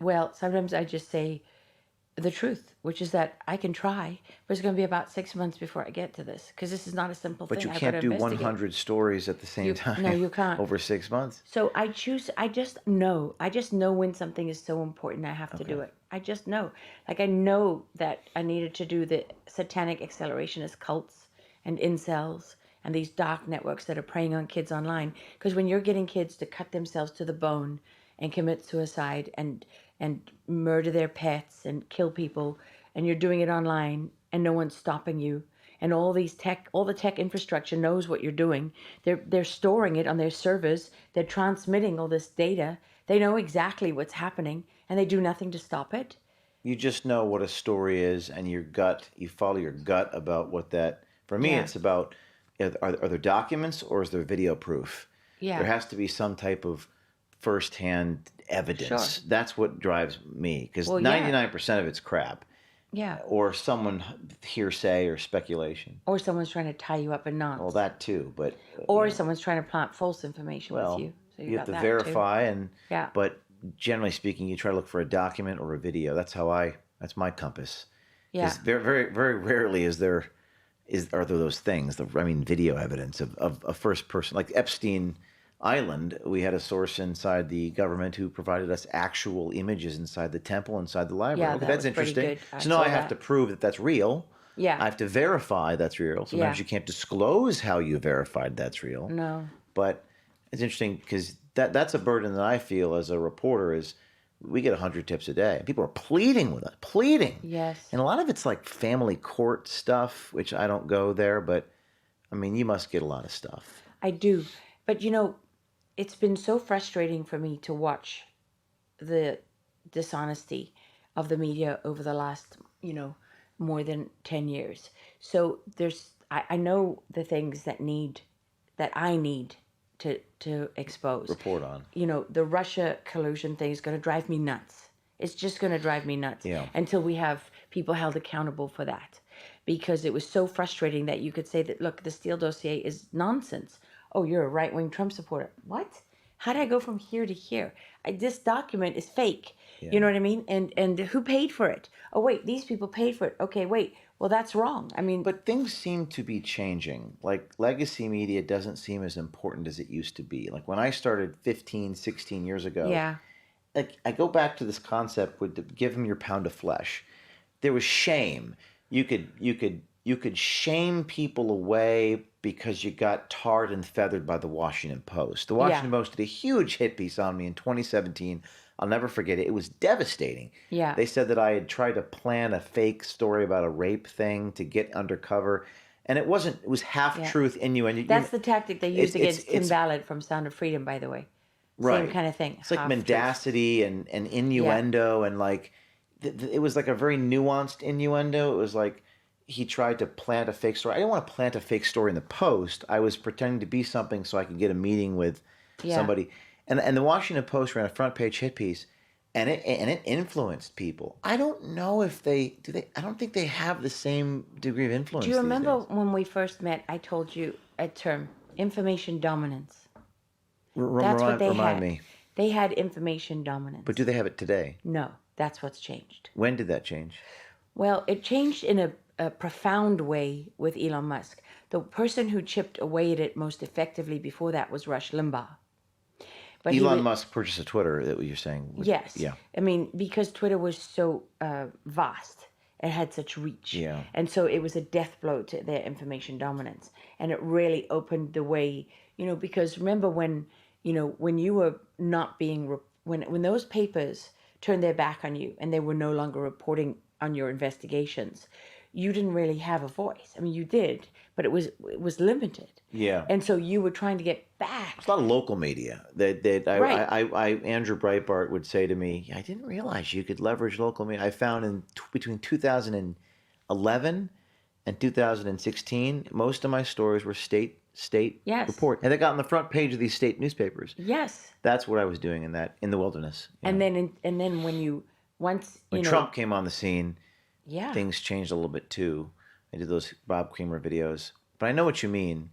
Well, sometimes I just say the truth, which is that I can try, but it's going to be about 6 months before I get to this, because this is not a simple thing. But you can't do 100 stories at the same time. No, you can't. Over 6 months. So I just know when something is so important I have to do it. I just know. Like I know that I needed to do the satanic accelerationist cults and incels and these dark networks that are preying on kids online. Because when you're getting kids to cut themselves to the bone and commit suicide and murder their pets and kill people, and you're doing it online and no one's stopping you, and all the tech infrastructure knows what you're doing. They're storing it on their servers. They're transmitting all this data. They know exactly what's happening, and they do nothing to stop it. You just know what a story is, and you follow your gut about what that. For me, it's about are there documents or is there video proof? Yeah, there has to be some type of firsthand evidence. Sure. That's what drives me, because 99% of it's crap. Yeah. Or someone hearsay or speculation. Or someone's trying to tie you up in knots. Well, that too, but or someone trying to plant false information with you. So you have to verify too. But generally speaking, you try to look for a document or a video. That's my compass. Yeah. Because very, very, very rarely are there those things. Video evidence of a first person, like Epstein Island. We had a source inside the government who provided us actual images inside the temple, inside the library. Yeah, that's interesting. So now I have to prove that that's real. Yeah. I have to verify that's real. Sometimes you can't disclose how you verified that's real. No. But it's interesting because that's a burden that I feel as a reporter is we get 100 tips a day. People are pleading with us. Yes. And a lot of it's like family court stuff, which I don't go there, but you must get a lot of stuff. I do. But it's been so frustrating for me to watch the dishonesty of the media over the last, more than 10 years. So I know the things that I need to expose. Report on. The Russia collusion thing is going to drive me nuts. It's just going to drive me nuts until we have people held accountable for that. because it was so frustrating that you could say that, look, the Steele dossier is nonsense. Oh, you're a right-wing Trump supporter. What? How did I go from here to here? This document is fake. Yeah. You know what I mean? And who paid for it? Oh, wait, these people paid for it. Okay, wait. Well, that's wrong. I mean, but things seem to be changing. Like legacy media doesn't seem as important as it used to be. Like when I started 15, 16 years ago, yeah, like I go back to this concept with give them your pound of flesh. There was shame. You could shame people away because you got tarred and feathered by the Washington Post. The Washington Post did a huge hit piece on me in 2017. I'll never forget it. It was devastating. Yeah. They said that I had tried to plan a fake story about a rape thing to get undercover. And it wasn't, it was half truth, innuendo. That's the tactic they used against Tim Ballard from Sound of Freedom, by the way. Right. Same kind of thing. It's like mendacity and innuendo and like, it was like a very nuanced innuendo. It was like he tried to plant a fake story. I didn't want to plant a fake story in the Post. I was pretending to be something so I could get a meeting with somebody. And the Washington Post ran a front page hit piece, and it influenced people. I don't know if they I don't think they have the same degree of influence. Do you remember when we first met? I told you a term, information dominance. That's what they had. Me. They had information dominance. But do they have it today? No, that's what's changed. When did that change? Well, it changed in a profound way with Elon Musk. The person who chipped away at it most effectively before that was Rush Limbaugh. But Elon Musk purchased a Twitter, that what you're saying? Yes. Yeah. I mean, because Twitter was so vast, it had such reach. Yeah. And so it was a death blow to their information dominance. And it really opened the way, because remember when you were not being, when those papers turned their back on you and they were no longer reporting on your investigations, you didn't really have a voice. I mean, you did, but it was limited. Yeah. And so you were trying to get back. It's not local media. Andrew Breitbart would say to me, I didn't realize you could leverage local media. I found between 2011 and 2016, most of my stories were state report. And they got on the front page of these state newspapers. Yes. That's what I was doing in the wilderness. And then when Trump came on the scene, yeah, things changed a little bit too. I did those Bob Creamer videos. But I know what you mean.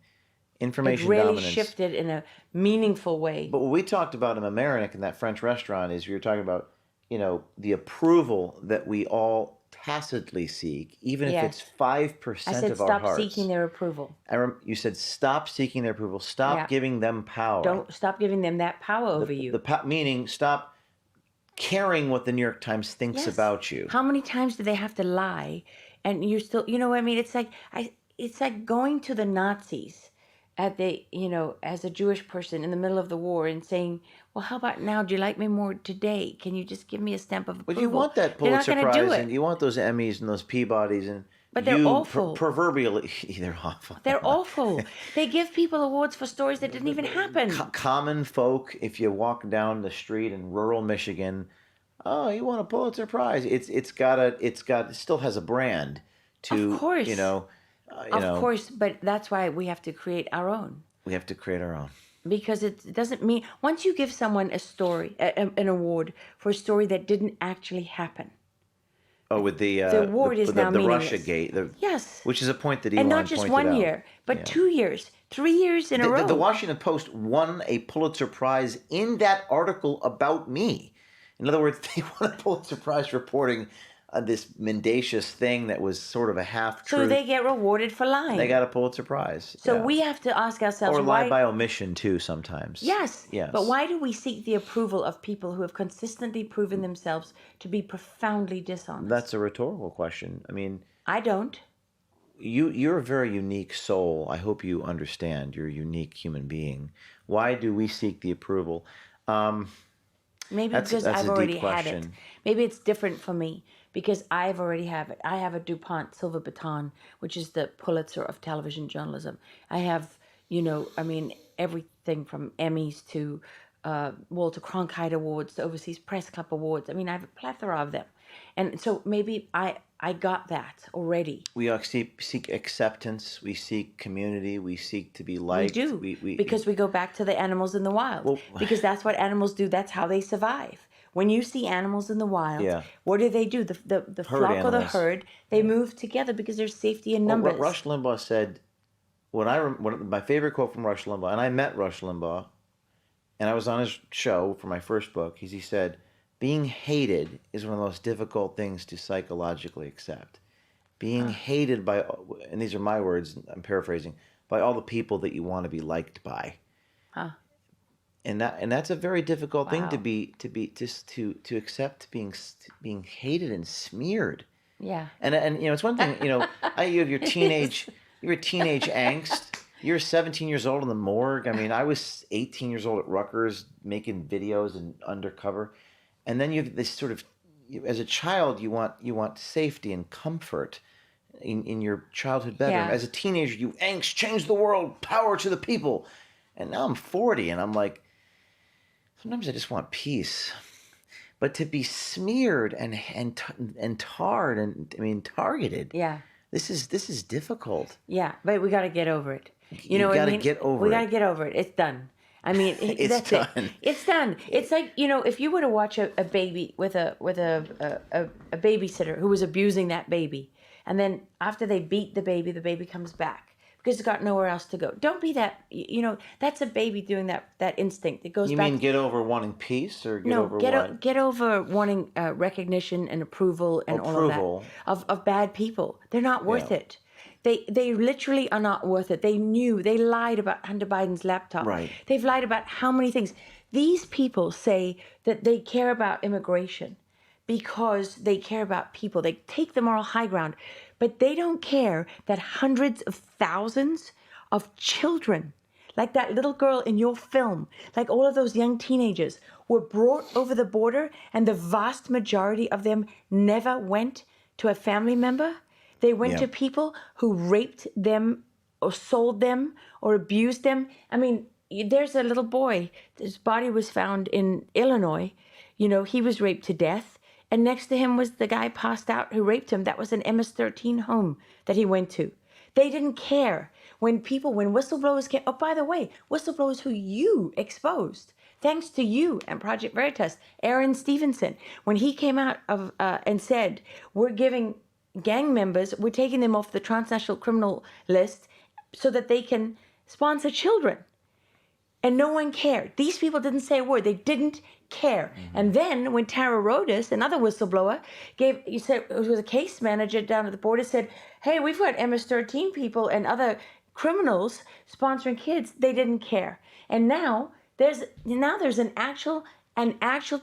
Information dominance. It really shifted in a meaningful way. But what we talked about in Mamaroneck in that French restaurant is you were talking about, the approval that we all tacitly seek, even if it's 5% of our hearts. Stop seeking their approval. You said stop seeking their approval. Stop giving them power. Don't stop giving them that power over you. Meaning stop caring what the New York Times thinks about you. How many times do they have to lie? And you're still, what I mean? It's like going to the Nazis at as a Jewish person in the middle of the war and saying, well, how about now? Do you like me more today? Can you just give me a stamp of approval? But you want that Pulitzer Prize and you want those Emmys and those Peabodys but they're awful. Proverbially, they're awful. They're awful. They give people awards for stories that didn't even happen. Common folk, if you walk down the street in rural Michigan, oh, you want a Pulitzer Prize? It still has a brand to, of course. Of course, but that's why we have to create our own. We have to create our own. Because it doesn't mean, once you give someone a story, an award for a story that didn't actually happen. Oh, with the award is now meaningless. Russia gate. Yes. Which is a point that Elon pointed out. And not just 1 year, but 2 years, 3 years in a row. The Washington Post won a Pulitzer Prize in that article about me. In other words, they won a Pulitzer Prize reporting this mendacious thing that was sort of a half-truth. So they get rewarded for lying. They got a Pulitzer Prize. So we have to ask ourselves, or lie by omission too sometimes. Yes. But why do we seek the approval of people who have consistently proven themselves to be profoundly dishonest? That's a rhetorical question. I mean, I don't. You're a very unique soul. I hope you understand. You're a unique human being. Why do we seek the approval? Maybe because I've already had it. Maybe it's different for me because I've already have it. I have a DuPont Silver Baton, which is the Pulitzer of television journalism. I have, everything from Emmys to Walter Cronkite Awards to Overseas Press Club Awards. I have a plethora of them. And so maybe I got that already. We seek acceptance. We seek community. We seek to be liked. We do. Because we go back to the animals in the wild. Because that's what animals do. That's how they survive. When you see animals in the wild, Yeah. what do? The Herd flock or the animals. herd, they move together because there's safety in numbers. Rush Limbaugh said, my favorite quote from Rush Limbaugh, and I met Rush Limbaugh, and I was on his show for my first book, he said, being hated is one of the most difficult things to psychologically accept. Being hated by, and these are my words, I'm paraphrasing, by all the people that you want to be liked by. Huh. And that's a very difficult thing Wow. to accept being hated and smeared. Yeah. And it's one thing, you have your teenage angst. You're 17 years old in the morgue. I mean, I was 18 years old at Rutgers making videos and undercover. And then you have this sort of, as a child, you want safety and comfort in your childhood bedroom. Yeah. As a teenager, you angst, change the world, power to the people. And now I'm 40 and I'm like, sometimes I just want peace. But to be smeared and tarred and targeted. Yeah. This is difficult. Yeah, but we got to get over it. You know what I gotta mean? get over We it. got to get over it. It's done. I mean, It's that's done. it. It's done. It's like, if you were to watch a baby with a babysitter who was abusing that baby, and then after they beat the baby comes back because it's got nowhere else to go. Don't be that. That's a baby doing that instinct. It goes You back. mean get over wanting peace or get over what? Get over wanting recognition and approval and all of that of bad people. They're not worth it. They literally are not worth it. They lied about Hunter Biden's laptop. Right. They've lied about how many things. These people say that they care about immigration because they care about people. They take the moral high ground, but they don't care that hundreds of thousands of children, like that little girl in your film, like all of those young teenagers, were brought over the border, and the vast majority of them never went to a family member. They went to people who raped them or sold them or abused them. I mean, there's a little boy, his body was found in Illinois. He was raped to death. And next to him was the guy passed out who raped him. That was an MS-13 home that he went to. They didn't care. When whistleblowers came, oh, by the way, whistleblowers who you exposed, thanks to you and Project Veritas, Aaron Stevenson, when he came out and said, we're giving gang members, we're taking them off the transnational criminal list so that they can sponsor children. And no one cared. These people didn't say a word. They didn't care. Mm-hmm. And then when Tara Rodas, another whistleblower, it was a case manager down at the border, said, hey, we've got MS-13 people and other criminals sponsoring kids. They didn't care. And now there's an actual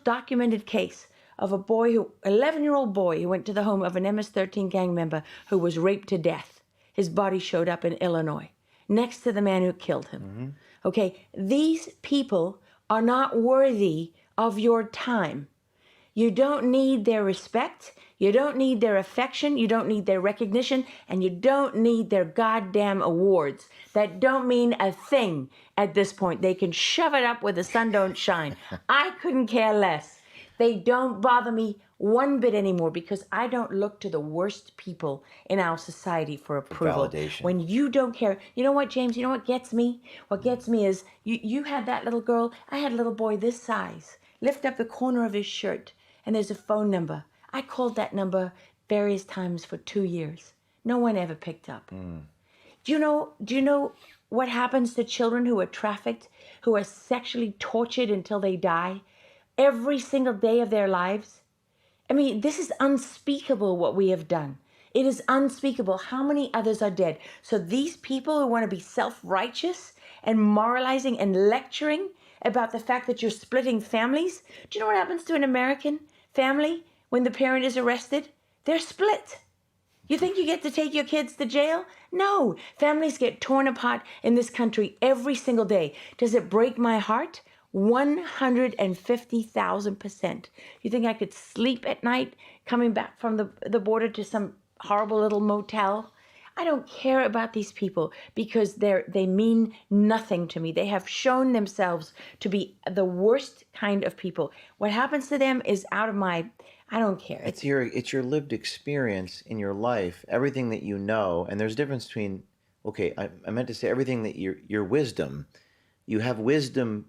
documented case of a boy 11-year-old boy who went to the home of an MS-13 gang member who was raped to death. His body showed up in Illinois, next to the man who killed him. Mm-hmm. Okay, these people are not worthy of your time. You don't need their respect. You don't need their affection. You don't need their recognition. And you don't need their goddamn awards that don't mean a thing at this point. They can shove it up where the sun don't shine. I couldn't care less. They don't bother me one bit anymore because I don't look to the worst people in our society for approval. Validation. When you don't care. You know what, James? You know what gets me? What gets me is you had that little girl. I had a little boy this size. Lift up the corner of his shirt and there's a phone number. I called that number various times for 2 years. No one ever picked up. Mm. Do you know what happens to children who are trafficked, who are sexually tortured until they die? Every single day of their lives. I mean, this is unspeakable what we have done. It is unspeakable. How many others are dead? So these people who want to be self-righteous and moralizing and lecturing about the fact that you're splitting families, do you know what happens to an American family when the parent is arrested? They're split. You think you get to take your kids to jail? No. Families get torn apart in this country every single day. Does it break my heart? 150,000%. You think I could sleep at night coming back from the border to some horrible little motel? I don't care about these people because they mean nothing to me. They have shown themselves to be the worst kind of people. What happens to them is out of my, I don't care. It's your lived experience in your life, everything that you know, and there's a difference between, okay, I meant to say everything that your wisdom, you have wisdom,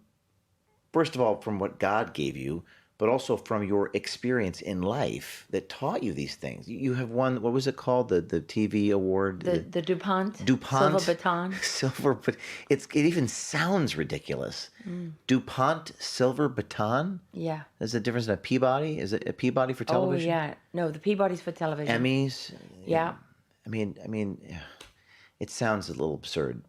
first of all, from what God gave you, but also from your experience in life that taught you these things. You have won, what was it called? The TV award? The DuPont DuPont Silver Baton. Silver, but it even sounds ridiculous. DuPont Silver Baton? Yeah. There's a difference in a Peabody? Is it a Peabody for television? Oh, yeah. No, the Peabody's for television. Emmys? Yeah. I mean, it sounds a little absurd.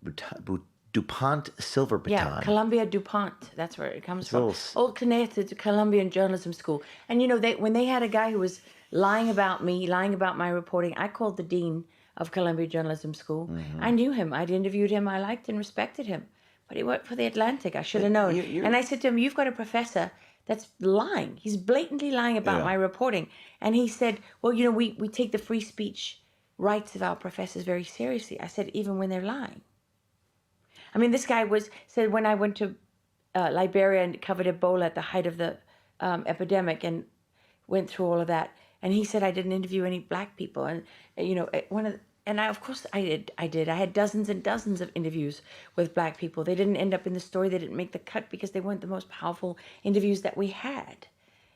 DuPont Silver Baton. Yeah, Columbia DuPont. That's where it comes from. little All connected to Columbian Journalism School. And you know, when they had a guy who was lying about me, lying about my reporting, I called the dean of Columbia Journalism School. I knew him. I'd interviewed him. I liked and respected him. But he worked for the Atlantic. I should have known. And I said to him, you've got a professor that's lying. He's blatantly lying about my reporting. And he said, well, you know, we take the free speech rights of our professors very seriously. I said, even when they're lying. I mean, this guy said when I went to Liberia and covered Ebola at the height of the epidemic and went through all of that, and he said I didn't interview any black people, and you know, of course I did. I had dozens and dozens of interviews with black people. They didn't end up in the story. They didn't make the cut because they weren't the most powerful interviews that we had.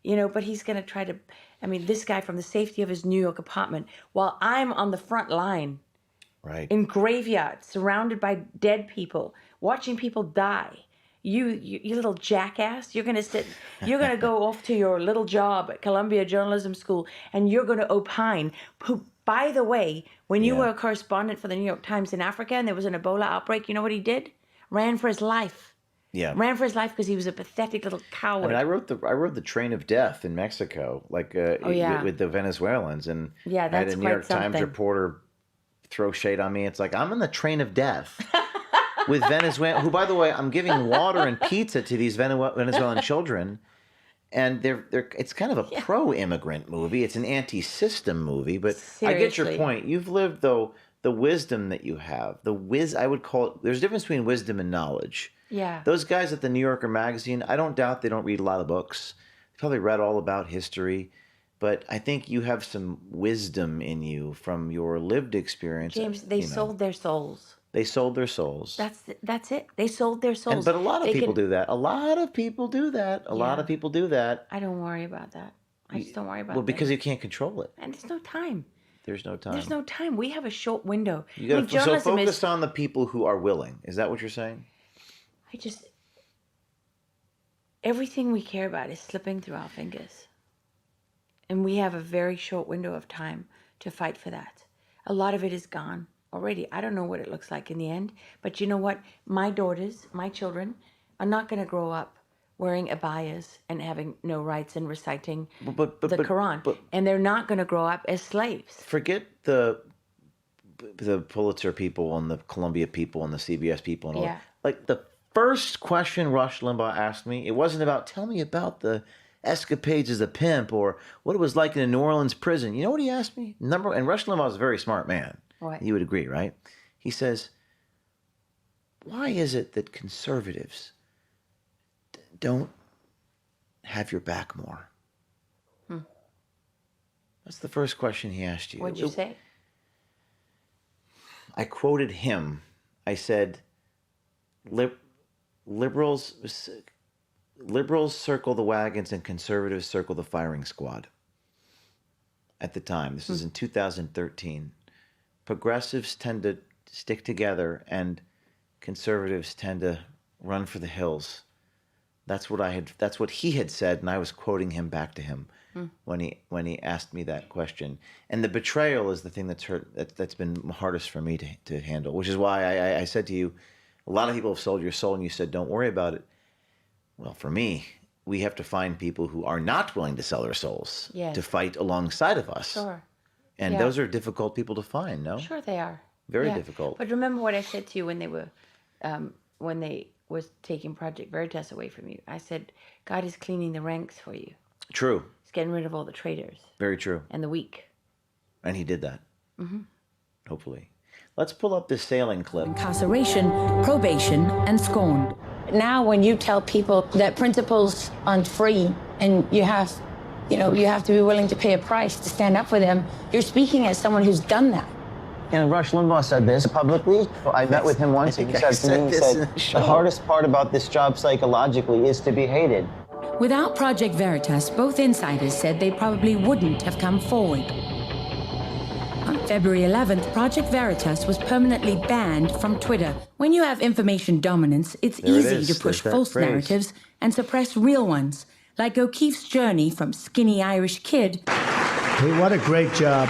You know, but he's going to try to. I mean, this guy from the safety of his New York apartment, while I'm on the front line. Right. In graveyards, surrounded by dead people, watching people die. You little jackass, you're going to go off to your little job at Columbia Journalism School and you're going to opine. Who, by the way, when you were a correspondent for the New York Times in Africa and there was an Ebola outbreak, you know what he did? Ran for his life. Yeah. Ran for his life because he was a pathetic little coward. I mean, I wrote the Train of Death in Mexico, like with the Venezuelans, and yeah, that's I had a New York something. Times reporter throw shade on me. It's like, I'm on the train of death with Venezuela, who, by the way, I'm giving water and pizza to these Venezuelan children, and it's kind of a pro-immigrant movie. It's an anti-system movie, but Seriously. I get your point. You've lived, though, the wisdom that you have. I would call it, there's a difference between wisdom and knowledge. Yeah. Those guys at the New Yorker magazine, I don't doubt they don't read a lot of books. They probably read all about history. But I think you have some wisdom in you from your lived experience. James, they sold their souls. They sold their souls. That's it. They sold their souls. But a lot of people do that. A lot of people do that. A lot of people do that. I don't worry about that. I just don't worry about that. Well, because you can't control it. And there's no time. There's no time. There's no time. We have a short window. You got to so focus on the people who are willing. Is that what you're saying? Everything we care about is slipping through our fingers. And we have a very short window of time to fight for that. A lot of it is gone already. I don't know what it looks like in the end. But you know what? My daughters, my children, are not going to grow up wearing abayas and having no rights and reciting the Quran. And they're not going to grow up as slaves. Forget the Pulitzer people and the Columbia people and the CBS people and all that. Like the first question Rush Limbaugh asked me, it wasn't about, tell me about the escapades as a pimp or what it was like in a New Orleans prison. You know what he asked me? And Rush Limbaugh is a very smart man. Right. You would agree, right? He says, why is it that conservatives don't have your back more? That's the first question he asked you. What'd you say? I quoted him. I said, liberals circle the wagons and conservatives circle the firing squad. At the time, this is in 2013. Progressives tend to stick together and conservatives tend to run for the hills. That's what he had said, and I was quoting him back to him when he asked me that question. And the betrayal is the thing that's been hardest for me to handle, which is why I said to you, a lot of people have sold your soul, and you said, don't worry about it. Well, for me, we have to find people who are not willing to sell their souls to fight alongside of us. Sure. And those are difficult people to find, no? Sure they are. Very difficult. But remember what I said to you when they was taking Project Veritas away from you. I said, God is cleaning the ranks for you. True. He's getting rid of all the traitors. Very true. And the weak. And he did that. Mm-hmm. Hopefully. Let's pull up this sailing clip. Incarceration, probation, and scorn. Now when you tell people that principles aren't free and you have to be willing to pay a price to stand up for them, you're speaking as someone who's done that. And Rush Limbaugh said this publicly. I met with him once and he said to me, the hardest part about this job psychologically is to be hated. Without Project Veritas, both insiders said they probably wouldn't have come forward. On February 11th, Project Veritas was permanently banned from Twitter. When you have information dominance, it's easy to push false narratives and suppress real ones, like O'Keefe's journey from skinny Irish kid. Hey, what a great job.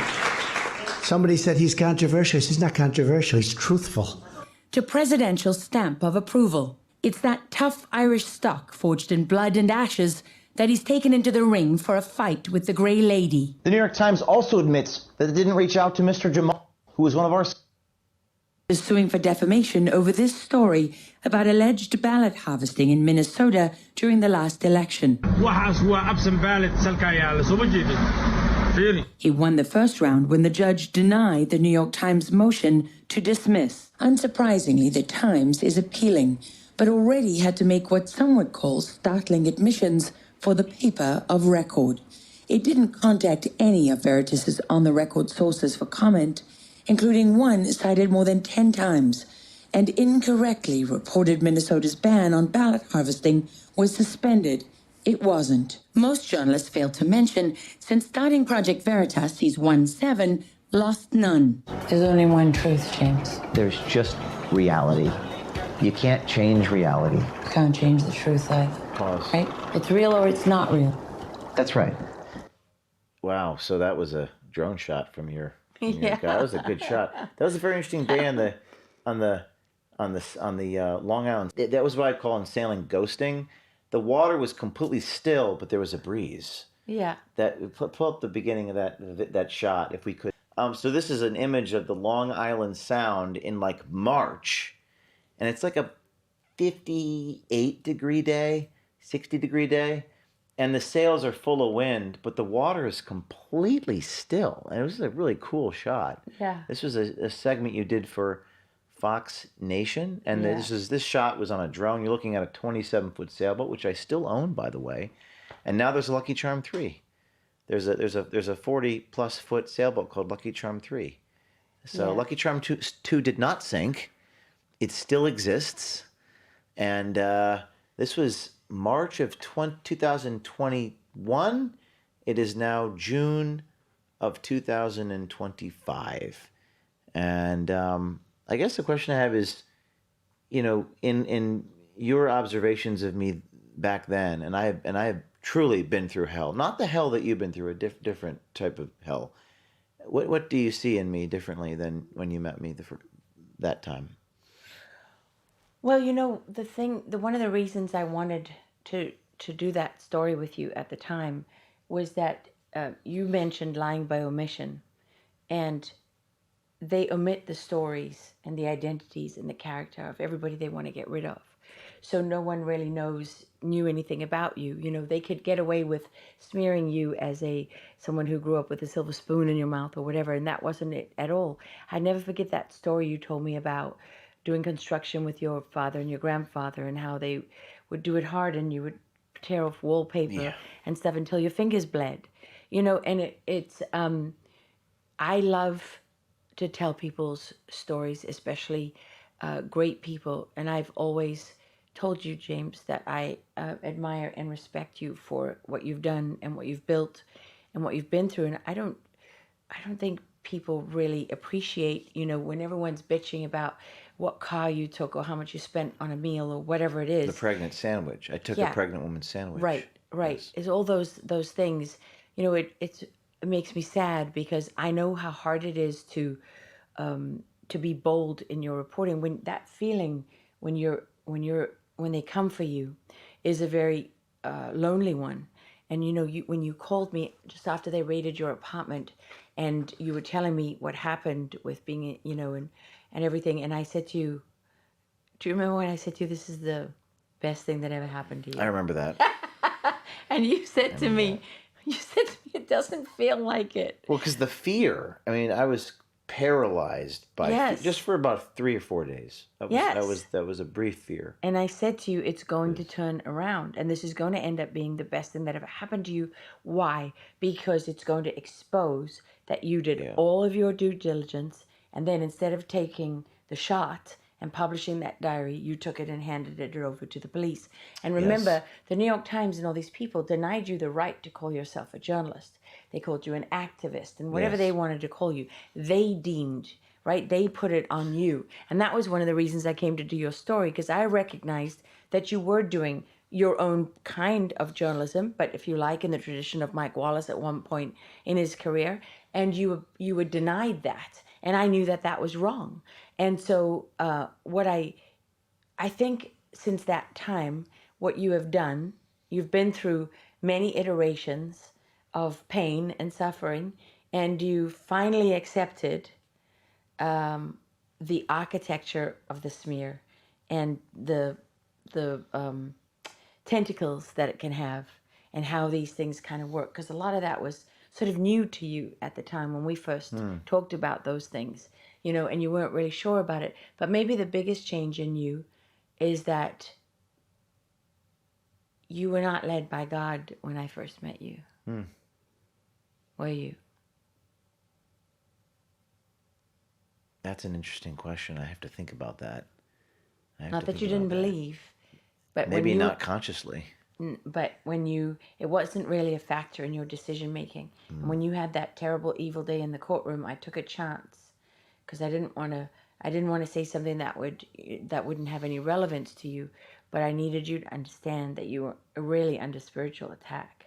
Somebody said he's controversial. He's not controversial, he's truthful. To presidential stamp of approval. It's that tough Irish stock forged in blood and ashes that he's taken into the ring for a fight with the Grey Lady. The New York Times also admits that it didn't reach out to Mr. Jamal, who was one of our... Is suing for defamation over this story about alleged ballot harvesting in Minnesota during the last election. He won the first round when the judge denied the New York Times motion to dismiss. Unsurprisingly, the Times is appealing, but already had to make what some would call startling admissions for the paper of record. It didn't contact any of Veritas's on-the-record sources for comment, including one cited more than 10 times, and incorrectly reported Minnesota's ban on ballot harvesting was suspended. It wasn't. Most journalists failed to mention, since starting Project Veritas, he's won 7, lost none. There's only one truth, James. There's just reality. You can't change reality. You can't change the truth either. Pause. Right? It's real or it's not real. That's right. Wow, so that was a drone shot from your guy. Yeah. That was a good shot. That was a very interesting day on the Long Island. That was what I call in sailing ghosting. The water was completely still, but there was a breeze. Yeah. That pull up the beginning of that shot if we could. So this is an image of the Long Island Sound in like March, and it's like a 58-degree day, 60-degree day, and the sails are full of wind, but the water is completely still. And it was a really cool shot. Yeah. This was a segment you did for Fox Nation, and this shot was on a drone. You're looking at a 27-foot sailboat, which I still own, by the way. And now there's a Lucky Charm 3. There's a 40+ foot sailboat called Lucky Charm 3. So Lucky Charm 2 did not sink. It still exists. And this was March of 2021. It is now June of 2025. And I guess the question I have is, in your observations of me back then, and I have truly been through hell. Not the hell that you've been through, a different type of hell. What do you see in me differently than when you met me that time? Well, one of the reasons I wanted to do that story with you at the time was that you mentioned lying by omission, and they omit the stories and the identities and the character of everybody they want to get rid of. So no one really knew anything about you. They could get away with smearing you as someone who grew up with a silver spoon in your mouth or whatever, and that wasn't it at all. I never forget that story you told me about doing construction with your father and your grandfather, and how they would do it hard and you would tear off wallpaper and stuff until your fingers bled. And it's I love to tell people's stories, especially great people. And I've always told you, James, that I admire and respect you for what you've done and what you've built and what you've been through. And I don't think people really appreciate, when everyone's bitching about what car you took or how much you spent on a meal or whatever it is. The pregnant sandwich. I took a pregnant woman's sandwich. Right. Yes. It's all those things. It makes me sad because I know how hard it is to be bold in your reporting. When that feeling, when they come for you, is a very lonely one. And when you called me just after they raided your apartment, and you were telling me what happened with being, and everything, and I said to you, do you remember when I said to you, this is the best thing that ever happened to you? I remember that. And you said to me, it doesn't feel like it. Well, because the fear. I mean, I was paralyzed by just for about 3 or 4 days. That was a brief fear. And I said to you, it's going to turn around, and this is going to end up being the best thing that ever happened to you. Why? Because it's going to expose that you did all of your due diligence, and then instead of taking the shot and publishing that diary, you took it and handed it over to the police. And remember, the New York Times and all these people denied you the right to call yourself a journalist. They called you an activist and whatever they wanted to call you. They deemed, right? They put it on you. And that was one of the reasons I came to do your story, because I recognized that you were doing your own kind of journalism, but if you like, in the tradition of Mike Wallace at one point in his career, and you were denied that. And I knew that that was wrong. And so what I think since that time, what you have done, you've been through many iterations of pain and suffering, and you finally accepted the architecture of the smear and the tentacles that it can have and how these things kind of work. Because a lot of that was sort of new to you at the time when we first talked about those things, you know, and you weren't really sure about it. But maybe the biggest change in you is that you were not led by God when I first met you. Were you? That's an interesting question. I have to think about that. Not that you didn't believe, but maybe when you, not consciously. But when it wasn't really a factor in your decision making. And when you had that terrible evil day in the courtroom, I took a chance because I didn't want to say something that wouldn't have any relevance to you, but I needed you to understand that you were really under spiritual attack,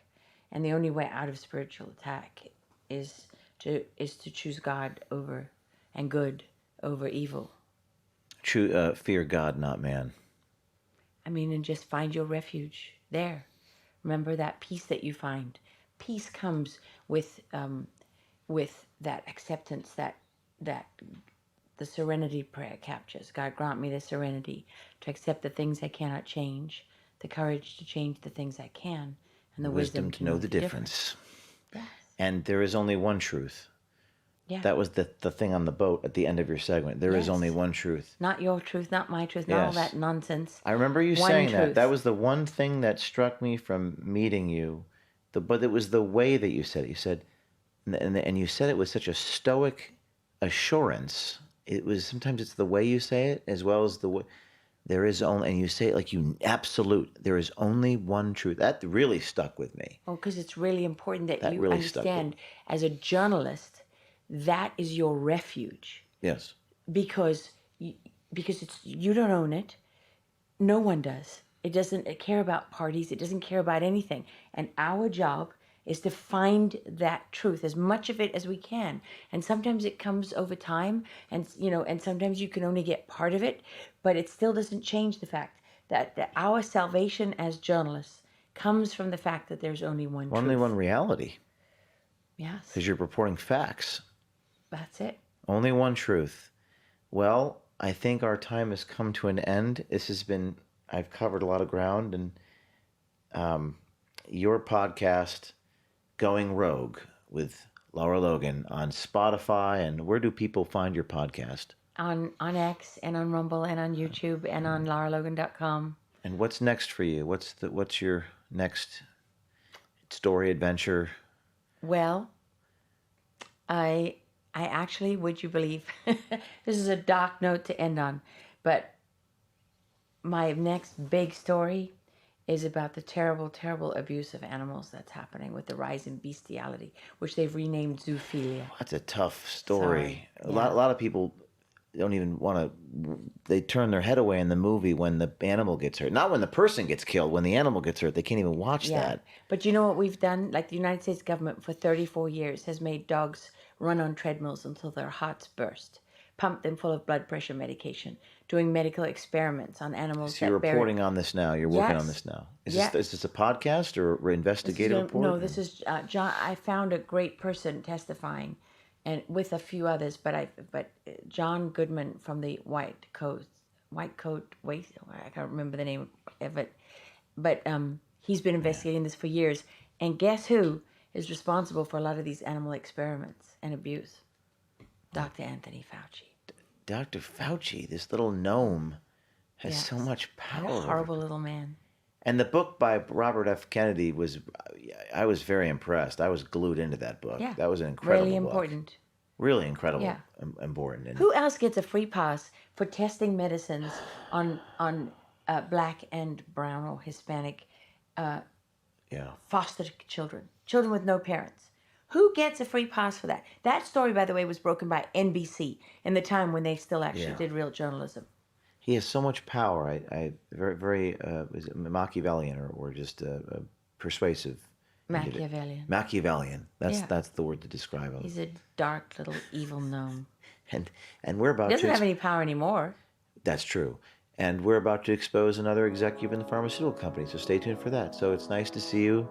and the only way out of spiritual attack is to choose God over and good over evil. Fear God, not man. I mean, and just find your refuge there. Remember that peace that you find. Peace comes with that acceptance that the serenity prayer captures. God, grant me the serenity to accept the things I cannot change, the courage to change the things I can, and the wisdom to know the difference. Yes. And there is only one truth. Yeah. That was the thing on the boat at the end of your segment. There is only one truth. Not your truth, not my truth, not all that nonsense. I remember you One saying truth. that. That was the one thing that struck me from meeting you. But it was the way that you said it. You said, and you said it with such a stoic assurance. It was, sometimes it's the way you say it as well as the way. There is only, and you say it like you absolute. There is only one truth. That really stuck with me. Well, because it's really important that you really understand, as a journalist, that is your refuge. Yes. Because you don't own it. No one does. It doesn't care about parties. It doesn't care about anything. And our job is to find that truth, as much of it as we can. And sometimes it comes over time, and sometimes you can only get part of it, but it still doesn't change the fact that our salvation as journalists comes from the fact that there's only one truth. Only one reality. Yes. Because you're reporting facts. That's it. Only one truth. Well, I think our time has come to an end. I've covered a lot of ground, and your podcast, Going Rogue, with Lara Logan, on Spotify. And where do people find your podcast? On X and on Rumble and on YouTube and on laralogan.com. And what's next for you? What's your next story, adventure? Well, I actually, would you believe, this is a dark note to end on, but my next big story is about the terrible, terrible abuse of animals that's happening with the rise in bestiality, which they've renamed zoophilia. That's a tough story. Sorry. A lot of people don't even want to, they turn their head away in the movie when the animal gets hurt. Not when the person gets killed, when the animal gets hurt. They can't even watch that. But you know what we've done? Like, the United States government for 34 years has made dogs run on treadmills until their hearts burst, pumped them full of blood pressure medication, doing medical experiments on animals. So you're reporting on this now. You're working on this now. Is this a podcast or investigative report? No, this is John. I found a great person testifying, and with a few others, but John Goodman from the White Coat. I can't remember the name of it, but he's been investigating this for years. And guess who is responsible for a lot of these animal experiments and abuse? Dr. Anthony Fauci. Dr. Fauci, this little gnome, has so much power. A horrible little man. And the book by Robert F. Kennedy I was very impressed. I was glued into that book. Yeah. That was an incredible really book. important. really incredible Yeah. and important. And Who else gets a free pass for testing medicines on black and brown or Hispanic foster children with no parents? Who gets a free pass for that? That story, by the way, was broken by NBC in the time when they still actually did real journalism. he has so much power. I very, very was it Machiavellian or just persuasive. Machiavellian. Machiavellian. That's the word to describe him. He's a dark little evil gnome. And we're about He doesn't to have any power anymore. That's true. And we're about to expose another executive in the pharmaceutical company, so stay tuned for that. So it's nice to see you,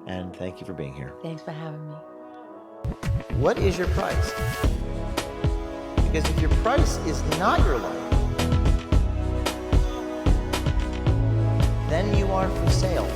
and thank you for being here. Thanks for having me. What is your price? Because if your price is not your life, then you are for sale.